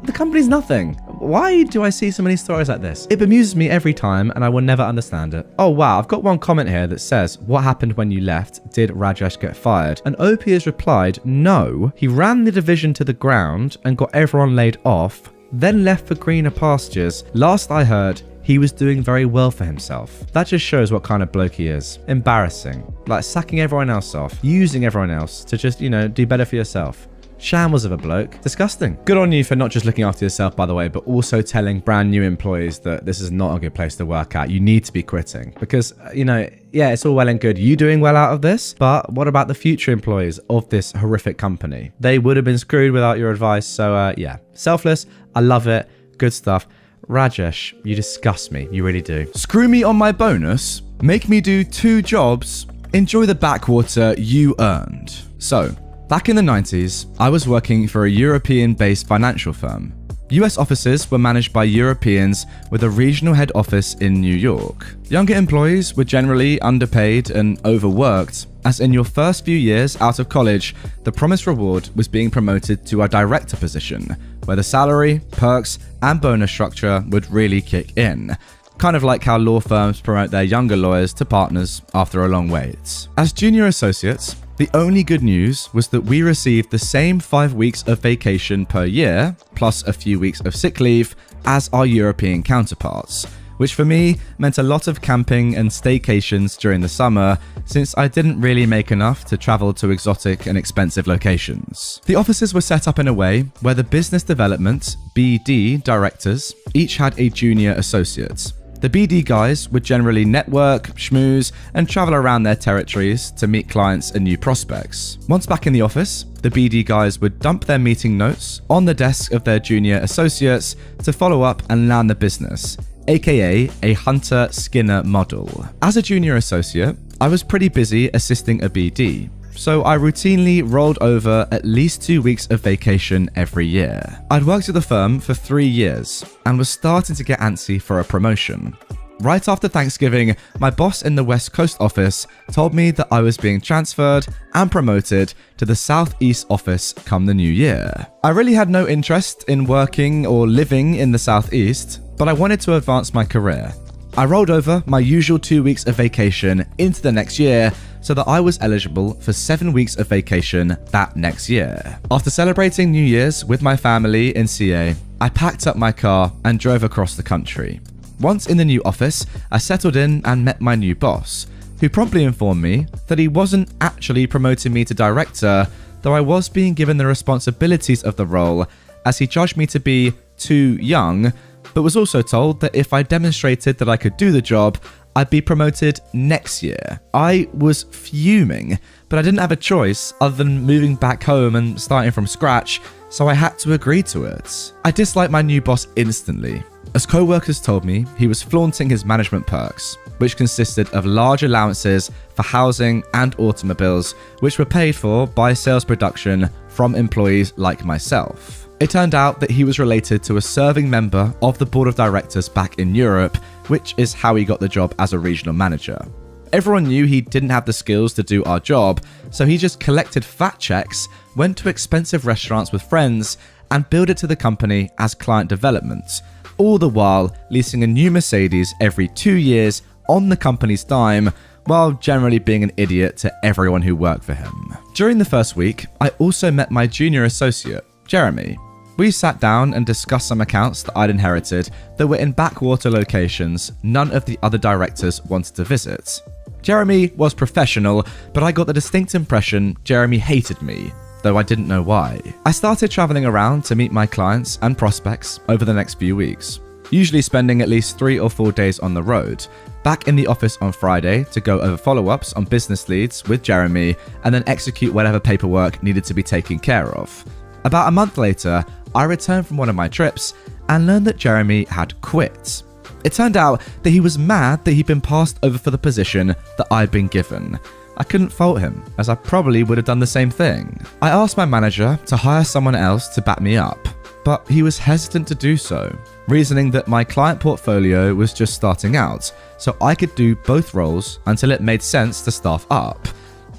the company's nothing. Why do I see so many stories like this? It bemuses me every time and I will never understand it. Oh wow, I've got one comment here that says, "What happened when you left? Did Rajesh get fired?" And OP has replied, no, he ran the division to the ground and got everyone laid off, then left for greener pastures. Last I heard, he was doing very well for himself. That just shows what kind of bloke he is. Embarrassing. Like sacking everyone else off, using everyone else to just, do better for yourself. Shambles of a bloke. Disgusting. Good on you for not just looking after yourself, by the way, but also telling brand new employees that this is not a good place to work at. You need to be quitting because, yeah, it's all well and good you doing well out of this, but what about the future employees of this horrific company? They would have been screwed without your advice. So yeah, selfless. I love it. Good stuff. Rajesh, you disgust me. You really do. Screw me on my bonus. Make me do 2 jobs. Enjoy the backwater you earned. So, back in the 90s, I was working for a European-based financial firm. US offices were managed by Europeans with a regional head office in New York. Younger employees were generally underpaid and overworked, as in your first few years out of college, the promised reward was being promoted to a director position, where the salary, perks, and bonus structure would really kick in. Kind of like how law firms promote their younger lawyers to partners after a long wait. As junior associates, the only good news was that we received the same 5 weeks of vacation per year, plus a few weeks of sick leave, as our European counterparts, which for me meant a lot of camping and staycations during the summer, since I didn't really make enough to travel to exotic and expensive locations. The offices were set up in a way where the business development, BD, directors each had a junior associate. The BD guys would generally network, schmooze, and travel around their territories to meet clients and new prospects. Once back in the office, the BD guys would dump their meeting notes on the desk of their junior associates to follow up and land the business, aka a hunter-skinner model. As a junior associate, I was pretty busy assisting a BD, so I routinely rolled over at least 2 weeks of vacation every year. I'd worked at the firm for 3 years and was starting to get antsy for a promotion. Right after Thanksgiving, my boss in the West Coast office told me that I was being transferred and promoted to the Southeast office come the new year. I really had no interest in working or living in the Southeast, but I wanted to advance my career. I rolled over my usual 2 weeks of vacation into the next year so that I was eligible for 7 weeks of vacation that next year. After celebrating New Year's with my family in CA, I packed up my car and drove across the country. Once in the new office, I settled in and met my new boss, who promptly informed me that he wasn't actually promoting me to director, though I was being given the responsibilities of the role, as he judged me to be too young, but was also told that if I demonstrated that I could do the job, I'd be promoted next year. I was fuming, but I didn't have a choice other than moving back home and starting from scratch, so I had to agree to it. I disliked my new boss instantly, as co-workers told me he was flaunting his management perks, which consisted of large allowances for housing and automobiles, which were paid for by sales production from employees like myself. It turned out that he was related to a serving member of the board of directors back in Europe, which is how he got the job as a regional manager. Everyone knew he didn't have the skills to do our job, so he just collected fat checks, went to expensive restaurants with friends, and billed it to the company as client development, all the while leasing a new Mercedes every 2 years on the company's dime, while generally being an idiot to everyone who worked for him. During the first week, I also met my junior associate, Jeremy. We sat down and discussed some accounts that I'd inherited that were in backwater locations none of the other directors wanted to visit. Jeremy was professional, but I got the distinct impression Jeremy hated me, though I didn't know why. I started traveling around to meet my clients and prospects over the next few weeks, usually spending at least 3 or 4 days on the road, back in the office on Friday to go over follow-ups on business leads with Jeremy and then execute whatever paperwork needed to be taken care of. About a month later, I returned from one of my trips and learned that Jeremy had quit. It turned out that he was mad that he'd been passed over for the position that I'd been given. I couldn't fault him, as I probably would have done the same thing. I asked my manager to hire someone else to back me up, but he was hesitant to do so, reasoning that my client portfolio was just starting out, so I could do both roles until it made sense to staff up.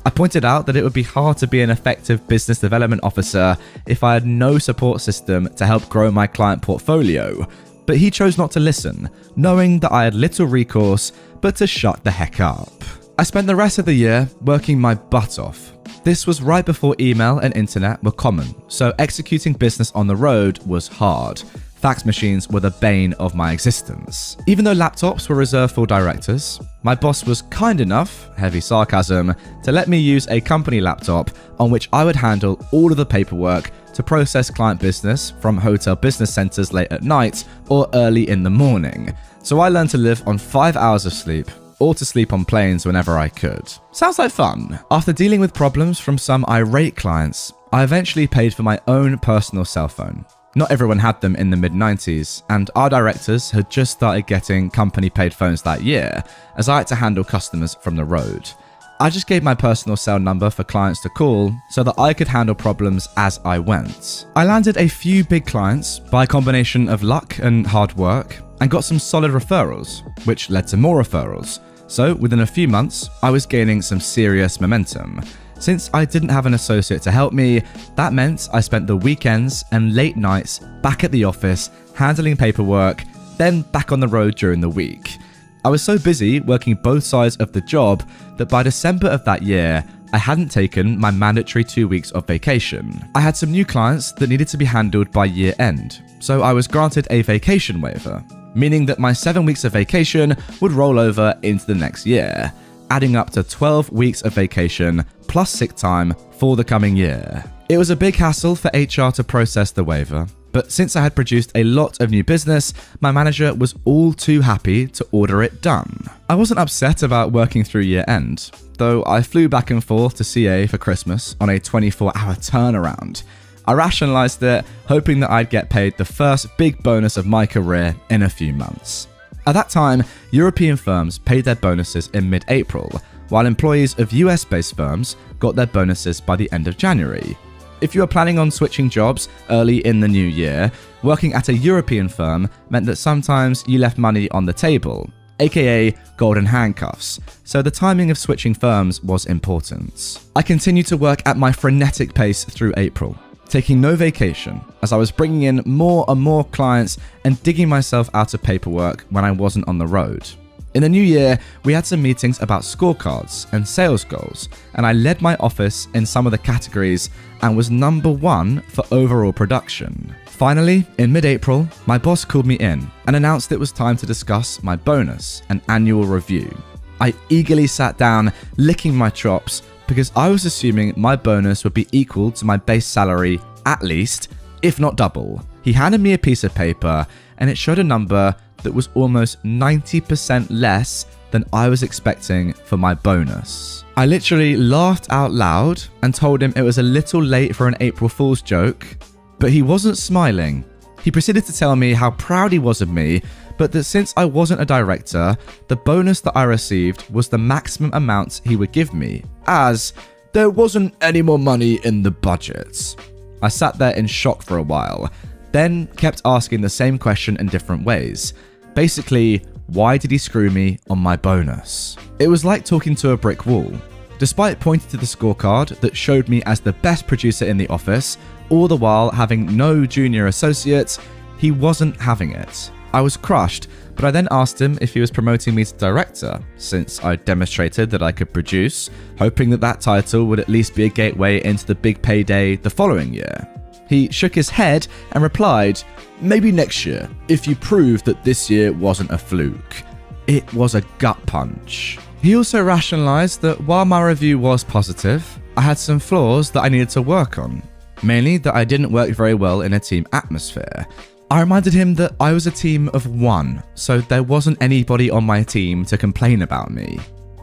I pointed out that it would be hard to be an effective business development officer if I had no support system to help grow my client portfolio, but he chose not to listen, knowing that I had little recourse but to shut the heck up. I spent the rest of the year working my butt off. This was right before email and internet were common, so executing business on the road was hard. Fax machines were the bane of my existence. Even though laptops were reserved for directors, my boss was kind enough, heavy sarcasm, to let me use a company laptop on which I would handle all of the paperwork to process client business from hotel business centers late at night or early in the morning. So I learned to live on 5 hours of sleep, or to sleep on planes whenever I could. Sounds like fun. After dealing with problems from some irate clients, I eventually paid for my own personal cell phone. Not everyone had them in the mid-90s, and our directors had just started getting company-paid phones that year, as I had to handle customers from the road. I just gave my personal cell number for clients to call so that I could handle problems as I went. I landed a few big clients by a combination of luck and hard work, and got some solid referrals, which led to more referrals. So within a few months, I was gaining some serious momentum. Since I didn't have an associate to help me, that meant I spent the weekends and late nights back at the office handling paperwork, then back on the road during the week. I was so busy working both sides of the job that by December of that year, I hadn't taken my mandatory 2 weeks of vacation. I had some new clients that needed to be handled by year end, so I was granted a vacation waiver, meaning that my 7 weeks of vacation would roll over into the next year, adding up to 12 weeks of vacation plus sick time for the coming year. It was a big hassle for HR to process the waiver, but since I had produced a lot of new business, my manager was all too happy to order it done. I wasn't upset about working through year end, though I flew back and forth to CA for Christmas on a 24-hour turnaround. I rationalized it, hoping that I'd get paid the first big bonus of my career in a few months. At that time, European firms paid their bonuses in mid-April, while employees of US-based firms got their bonuses by the end of January. If you were planning on switching jobs early in the new year, working at a European firm meant that sometimes you left money on the table, aka golden handcuffs, so the timing of switching firms was important. I continued to work at my frenetic pace through April, taking no vacation, as I was bringing in more and more clients and digging myself out of paperwork when I wasn't on the road. In the new year, we had some meetings about scorecards and sales goals, and I led my office in some of the categories and was number 1 for overall production. Finally, in mid-April, my boss called me in and announced it was time to discuss my bonus and annual review. I eagerly sat down, licking my chops, because I was assuming my bonus would be equal to my base salary at least, if not double. He handed me a piece of paper and it showed a number that was almost 90% less than I was expecting for my bonus. I literally laughed out loud and told him it was a little late for an April Fool's joke, but he wasn't smiling. He proceeded to tell me how proud he was of me, but that since I wasn't a director, the bonus that I received was the maximum amount he would give me, as there wasn't any more money in the budget. I sat there in shock for a while, then kept asking the same question in different ways. Basically, why did he screw me on my bonus? It was like talking to a brick wall. Despite pointing to the scorecard that showed me as the best producer in the office, all the while having no junior associates, he wasn't having it. I was crushed, but I then asked him if he was promoting me to director, since I demonstrated that I could produce, hoping that that title would at least be a gateway into the big payday the following year. He shook his head and replied, "Maybe next year, if you prove that this year wasn't a fluke." It was a gut punch. He also rationalized that while my review was positive, I had some flaws that I needed to work on, mainly that I didn't work very well in a team atmosphere. I reminded him that I was a team of 1, so there wasn't anybody on my team to complain about me.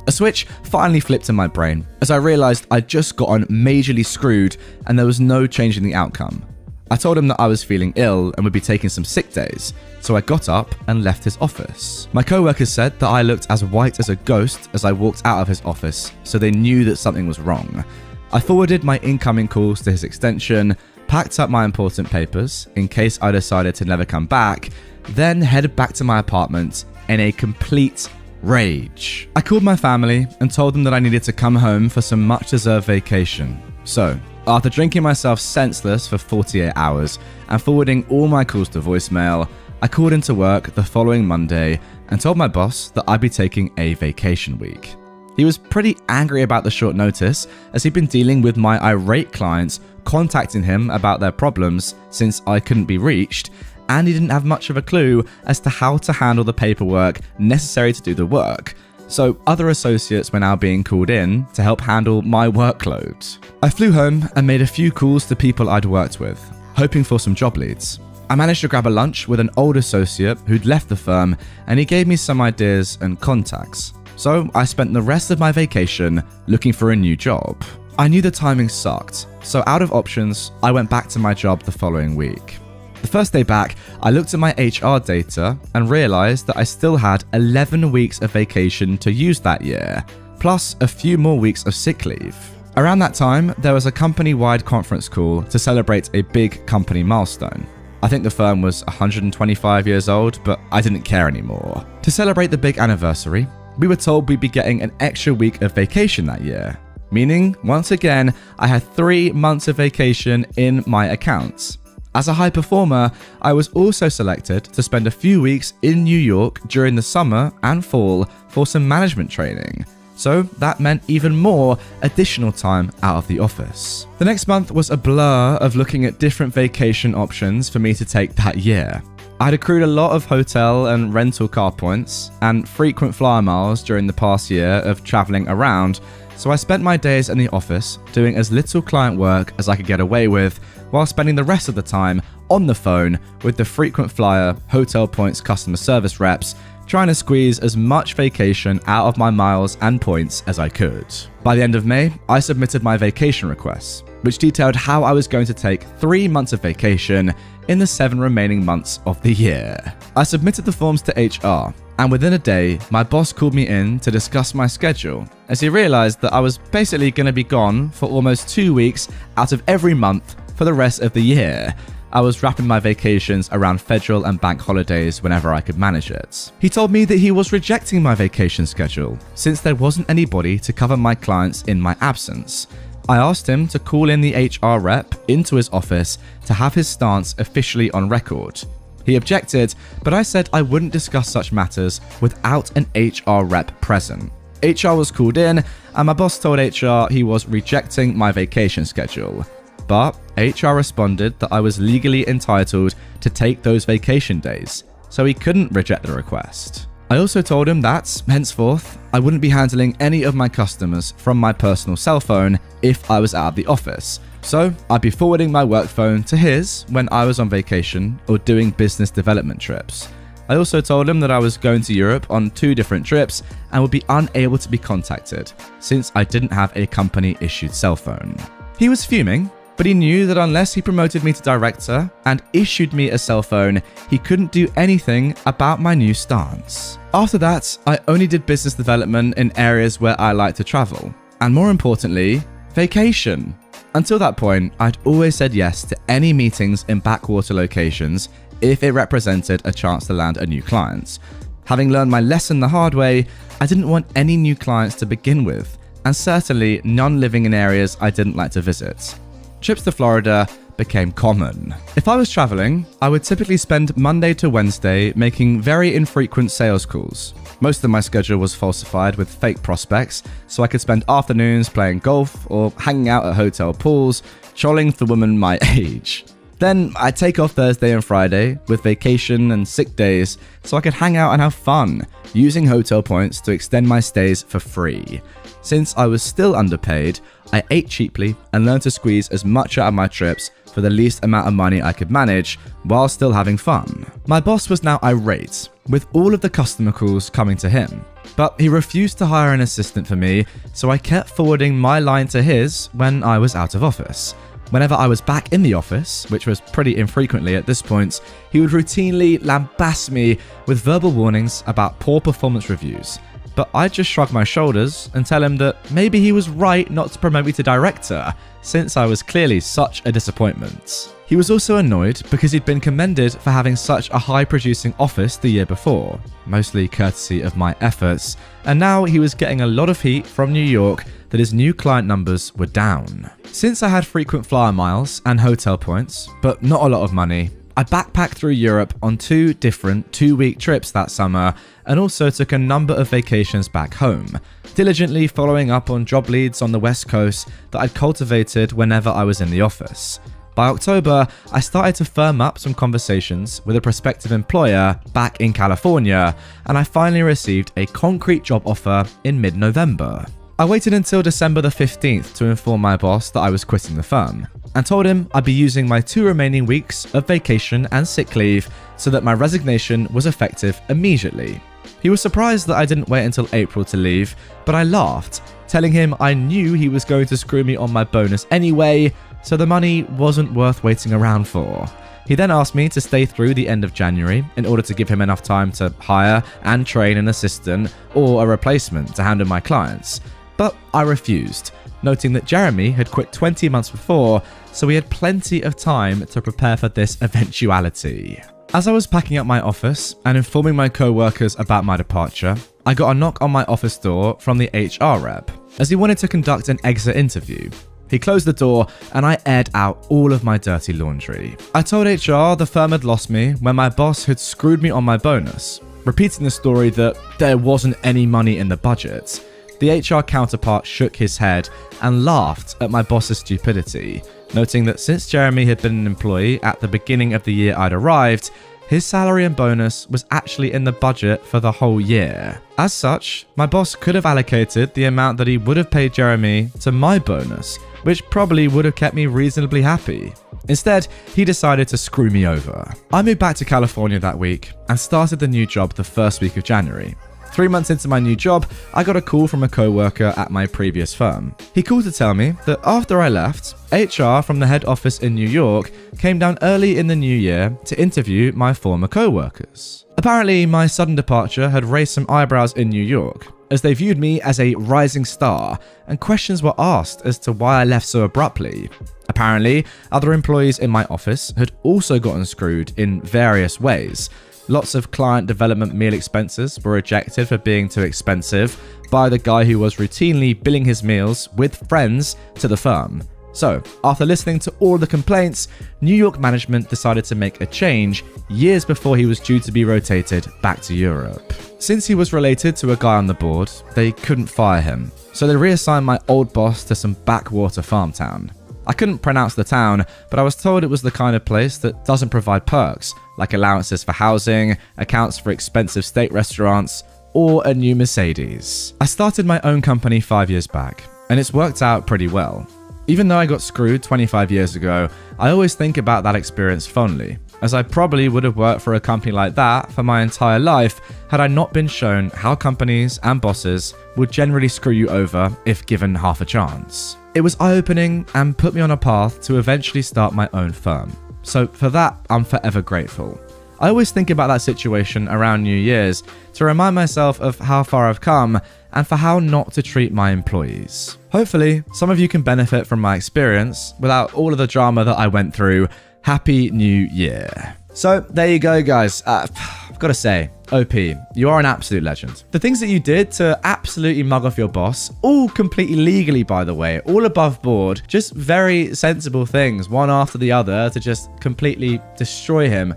A switch finally flipped in my brain as I realized I'd just gotten majorly screwed and there was no change in the outcome. I told him that I was feeling ill and would be taking some sick days, so I got up and left his office. My co-workers said that I looked as white as a ghost as I walked out of his office, so they knew that something was wrong. I forwarded my incoming calls to his extension, packed up my important papers in case I decided to never come back, then headed back to my apartment in a complete rage. I called my family and told them that I needed to come home for some much-deserved vacation. So, after drinking myself senseless for 48 hours and forwarding all my calls to voicemail, I called into work the following Monday and told my boss that I'd be taking a vacation week. He was pretty angry about the short notice, as he'd been dealing with my irate clients contacting him about their problems since I couldn't be reached, and he didn't have much of a clue as to how to handle the paperwork necessary to do the work. So other associates were now being called in to help handle my workload. I flew home and made a few calls to people I'd worked with, hoping for some job leads. I managed to grab a lunch with an old associate who'd left the firm, and he gave me some ideas and contacts. So I spent the rest of my vacation looking for a new job. I knew the timing sucked, so out of options, I went back to my job the following week. The first day back, I looked at my HR data and realized that I still had 11 weeks of vacation to use that year, plus a few more weeks of sick leave. Around that time, there was a company-wide conference call to celebrate a big company milestone. I think the firm was 125 years old, but I didn't care anymore. To celebrate the big anniversary, we were told we'd be getting an extra week of vacation that year, meaning, once again, I had 3 months of vacation in my accounts. As a high performer, I was also selected to spend a few weeks in New York during the summer and fall for some management training. So that meant even more additional time out of the office. The next month was a blur of looking at different vacation options for me to take that year. I'd accrued a lot of hotel and rental car points and frequent flyer miles during the past year of traveling around, so I spent my days in the office doing as little client work as I could get away with, while spending the rest of the time on the phone with the frequent flyer, hotel points customer service reps, trying to squeeze as much vacation out of my miles and points as I could. By the end of May, I submitted my vacation requests, which detailed how I was going to take 3 months of vacation in the 7 remaining months of the year. I submitted the forms to HR, and within a day, my boss called me in to discuss my schedule, as he realized that I was basically going to be gone for almost 2 weeks out of every month for the rest of the year. I was wrapping my vacations around federal and bank holidays whenever I could manage it. He told me that he was rejecting my vacation schedule, since there wasn't anybody to cover my clients in my absence. I asked him to call in the HR rep into his office to have his stance officially on record. He objected, but I said I wouldn't discuss such matters without an HR rep present. HR was called in, and my boss told HR he was rejecting my vacation schedule. But HR responded that I was legally entitled to take those vacation days, so he couldn't reject the request. I also told him that, henceforth, I wouldn't be handling any of my customers from my personal cell phone if I was out of the office, so I'd be forwarding my work phone to his when I was on vacation or doing business development trips. I also told him that I was going to Europe on 2 different trips and would be unable to be contacted, since I didn't have a company-issued cell phone. He was fuming, but he knew that unless he promoted me to director and issued me a cell phone, he couldn't do anything about my new stance. After that, I only did business development in areas where I like to travel, and more importantly, vacation. Until that point, I'd always said yes to any meetings in backwater locations if it represented a chance to land a new client. Having learned my lesson the hard way, I didn't want any new clients to begin with, and certainly none living in areas I didn't like to visit. Trips to Florida became common. If I was traveling, I would typically spend Monday to Wednesday making very infrequent sales calls. Most of my schedule was falsified with fake prospects, so I could spend afternoons playing golf or hanging out at hotel pools, trolling for women my age. Then I'd take off Thursday and Friday with vacation and sick days so I could hang out and have fun, using hotel points to extend my stays for free. Since I was still underpaid, I ate cheaply and learned to squeeze as much out of my trips for the least amount of money I could manage while still having fun. My boss was now irate, with all of the customer calls coming to him, but he refused to hire an assistant for me, so I kept forwarding my line to his when I was out of office. Whenever I was back in the office, which was pretty infrequently at this point, he would routinely lambast me with verbal warnings about poor performance reviews. But I'd just shrug my shoulders and tell him that maybe he was right not to promote me to director, since I was clearly such a disappointment. He was also annoyed because he'd been commended for having such a high-producing office the year before, mostly courtesy of my efforts, and now he was getting a lot of heat from New York that his new client numbers were down. Since I had frequent flyer miles and hotel points, but not a lot of money, I backpacked through Europe on 2 different 2-week trips that summer, and also took a number of vacations back home, diligently following up on job leads on the West Coast that I'd cultivated whenever I was in the office. By October, I started to firm up some conversations with a prospective employer back in California, and I finally received a concrete job offer in mid-November. I waited until December the 15th to inform my boss that I was quitting the firm, and told him I'd be using my 2 remaining weeks of vacation and sick leave so that my resignation was effective immediately. He was surprised that I didn't wait until April to leave, but I laughed, telling him I knew he was going to screw me on my bonus anyway, so the money wasn't worth waiting around for. He then asked me to stay through the end of January in order to give him enough time to hire and train an assistant or a replacement to handle my clients. But I refused, noting that Jeremy had quit 20 months before, so we had plenty of time to prepare for this eventuality. As I was packing up my office and informing my co-workers about my departure, I got a knock on my office door from the HR rep, as he wanted to conduct an exit interview. He closed the door and I aired out all of my dirty laundry. I told HR the firm had lost me when my boss had screwed me on my bonus, repeating the story that there wasn't any money in the budget. The HR counterpart shook his head and laughed at my boss's stupidity, noting that since Jeremy had been an employee at the beginning of the year I'd arrived, his salary and bonus was actually in the budget for the whole year. As such, my boss could have allocated the amount that he would have paid Jeremy to my bonus, which probably would have kept me reasonably happy. Instead, he decided to screw me over. I moved back to California that week and started the new job the first week of January. 3 months into my new job, I got a call from a co-worker at my previous firm. He called to tell me that after I left, HR from the head office in New York came down early in the new year to interview my former co-workers. Apparently, my sudden departure had raised some eyebrows in New York, as they viewed me as a rising star, and questions were asked as to why I left so abruptly. Apparently, other employees in my office had also gotten screwed in various ways. Lots of client development meal expenses were rejected for being too expensive by the guy who was routinely billing his meals with friends to the firm. So, after listening to all the complaints, New York management decided to make a change years before he was due to be rotated back to Europe. Since he was related to a guy on the board, they couldn't fire him, so they reassigned my old boss to some backwater farm town. I couldn't pronounce the town, but I was told it was the kind of place that doesn't provide perks, like allowances for housing, accounts for expensive steak restaurants, or a new Mercedes. I started my own company 5 years back, and it's worked out pretty well. Even though I got screwed 25 years ago, I always think about that experience fondly, as I probably would have worked for a company like that for my entire life had I not been shown how companies and bosses would generally screw you over if given half a chance. It was eye-opening and put me on a path to eventually start my own firm. So for that, I'm forever grateful. I always think about that situation around New Year's to remind myself of how far I've come and for how not to treat my employees. Hopefully, some of you can benefit from my experience without all of the drama that I went through. Happy New Year. So there you go, guys. I've got to say, OP, you are an absolute legend. The things that you did to absolutely mug off your boss, all completely legally, by the way, all above board, just very sensible things, one after the other, to just completely destroy him,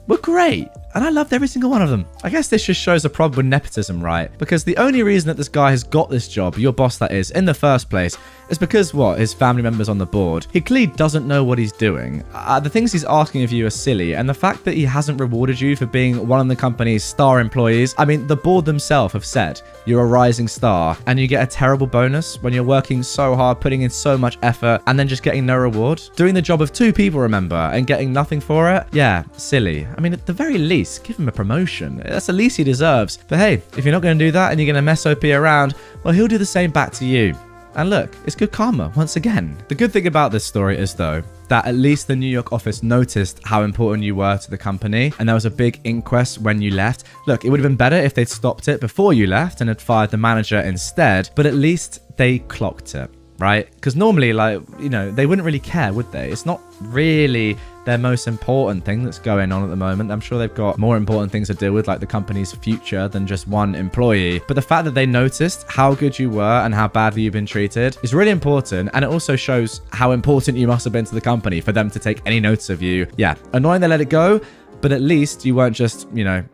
were great. And I loved every single one of them. I guess this just shows a problem with nepotism, right? Because the only reason that this guy has got this job, your boss that is, in the first place, is because, his family members on the board. He clearly doesn't know what he's doing. The things he's asking of you are silly, and the fact that he hasn't rewarded you for being one of the company's star employees, I mean, the board themselves have said you're a rising star, and you get a terrible bonus when you're working so hard, putting in so much effort, and then just getting no reward. Doing the job of 2 people, remember, and getting nothing for it? Yeah, silly. I mean, at the very least, give him a promotion. That's the least he deserves. But hey, if you're not going to do that and you're going to mess OP around, well, he'll do the same back to you. And look, it's good karma once again. The good thing about this story is, though, that at least the New York office noticed how important you were to the company, and there was a big inquest when you left. Look, it would have been better if they'd stopped it before you left and had fired the manager instead, but at least they clocked it, right? Because normally, they wouldn't really care, would they? It's not really their most important thing that's going on at the moment. I'm sure they've got more important things to deal with, like the company's future, than just one employee. But the fact that they noticed how good you were and how badly you've been treated is really important, and it also shows how important you must have been to the company for them to take any notice of you. Yeah, annoying they let it go, But at least you weren't just,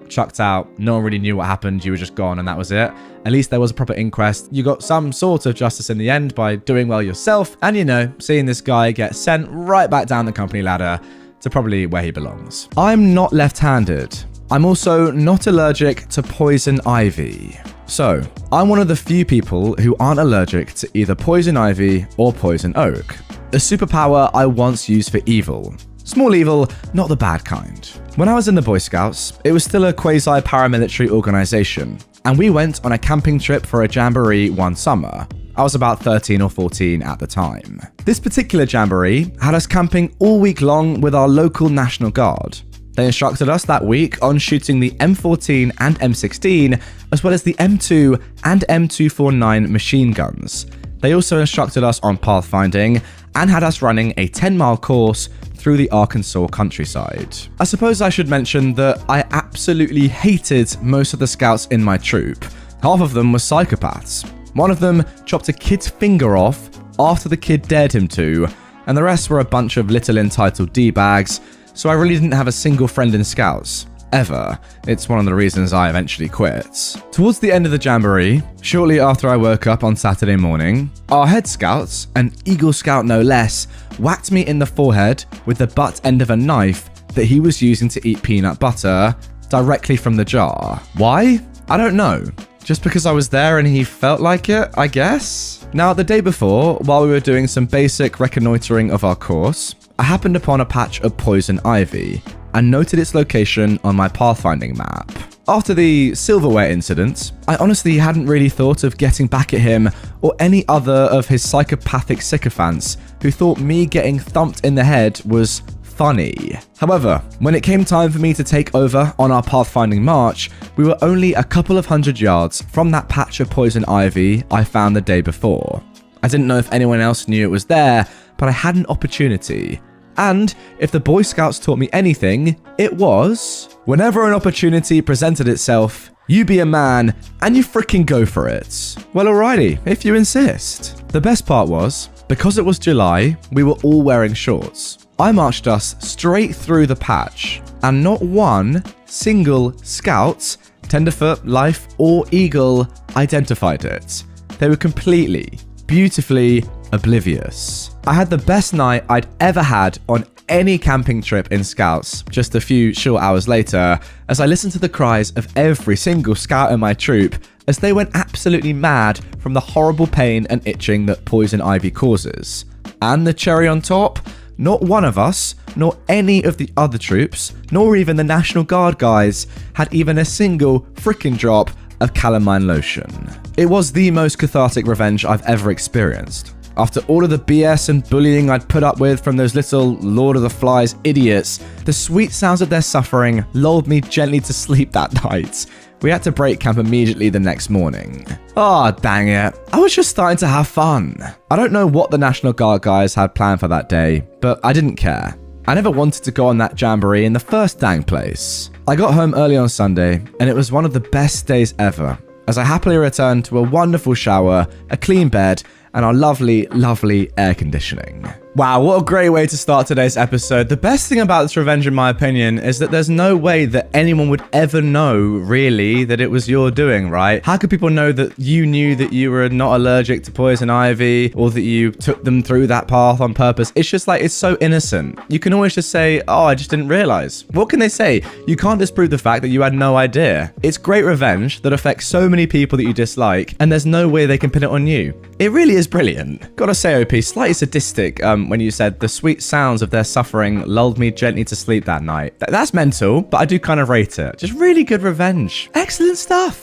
chucked out. No one really knew what happened. You were just gone and that was it. At least there was a proper inquest. You got some sort of justice in the end by doing well yourself. And, seeing this guy get sent right back down the company ladder to probably where he belongs. I'm not left-handed. I'm also not allergic to poison ivy. So, I'm one of the few people who aren't allergic to either poison ivy or poison oak. A superpower I once used for evil. Small evil, not the bad kind. When I was in the Boy Scouts, it was still a quasi-paramilitary organization, and we went on a camping trip for a jamboree one summer. I was about 13 or 14 at the time. This particular jamboree had us camping all week long with our local National Guard. They instructed us that week on shooting the M14 and M16, as well as the M2 and M249 machine guns. They also instructed us on pathfinding and had us running a 10-mile course through the Arkansas countryside. I suppose I should mention that I absolutely hated most of the scouts in my troop. Half of them were psychopaths. One of them chopped a kid's finger off after the kid dared him to, and the rest were a bunch of little entitled D-bags, so I really didn't have a single friend in scouts. Ever. It's one of the reasons I eventually quit. Towards the end of the jamboree, shortly after I woke up on Saturday morning, our head scouts, an Eagle Scout no less, whacked me in the forehead with the butt end of a knife that he was using to eat peanut butter directly from the jar. Why? I don't know. Just because I was there and he felt like it, I guess? Now, the day before, while we were doing some basic reconnoitering of our course, I happened upon a patch of poison ivy and noted its location on my pathfinding map. After the silverware incident, I honestly hadn't really thought of getting back at him or any other of his psychopathic sycophants who thought me getting thumped in the head was funny. However, when it came time for me to take over on our pathfinding march, we were only a couple of 100 yards from that patch of poison ivy I found the day before. I didn't know if anyone else knew it was there, but I had an opportunity. And if the Boy Scouts taught me anything, it was, whenever an opportunity presented itself, you be a man and you freaking go for it. Well, alrighty, if you insist. The best part was, because it was July, we were all wearing shorts. I marched us straight through the patch, and not one single scout, tenderfoot, life, or eagle identified it. They were completely, beautifully oblivious. I had the best night I'd ever had on any camping trip in Scouts just a few short hours later, as I listened to the cries of every single scout in my troop as they went absolutely mad from the horrible pain and itching that poison ivy causes. And the cherry on top, not one of us, nor any of the other troops, nor even the National Guard guys, had even a single frickin' drop of calamine lotion. It was the most cathartic revenge I've ever experienced. After all of the BS and bullying I'd put up with from those little Lord of the Flies idiots, the sweet sounds of their suffering lulled me gently to sleep that night. We had to break camp immediately the next morning. Ah, dang it. I was just starting to have fun. I don't know what the National Guard guys had planned for that day, but I didn't care. I never wanted to go on that jamboree in the first dang place. I got home early on Sunday, and it was one of the best days ever, as I happily returned to a wonderful shower, a clean bed, and our lovely, lovely air conditioning. Wow, what a great way to start today's episode. The best thing about this revenge, in my opinion, is that there's no way that anyone would ever know, really, that it was your doing, right? How could people know that you knew that you were not allergic to poison ivy, or that you took them through that path on purpose? It's just like, it's so innocent. You can always just say, oh, I just didn't realize. What can they say? You can't disprove the fact that you had no idea. It's great revenge that affects so many people that you dislike, and there's no way they can pin it on you. It really is brilliant. Gotta say, OP, slightly sadistic when you said the sweet sounds of their suffering lulled me gently to sleep that night. That's mental, but I do kind of rate it. Just really good revenge. Excellent stuff.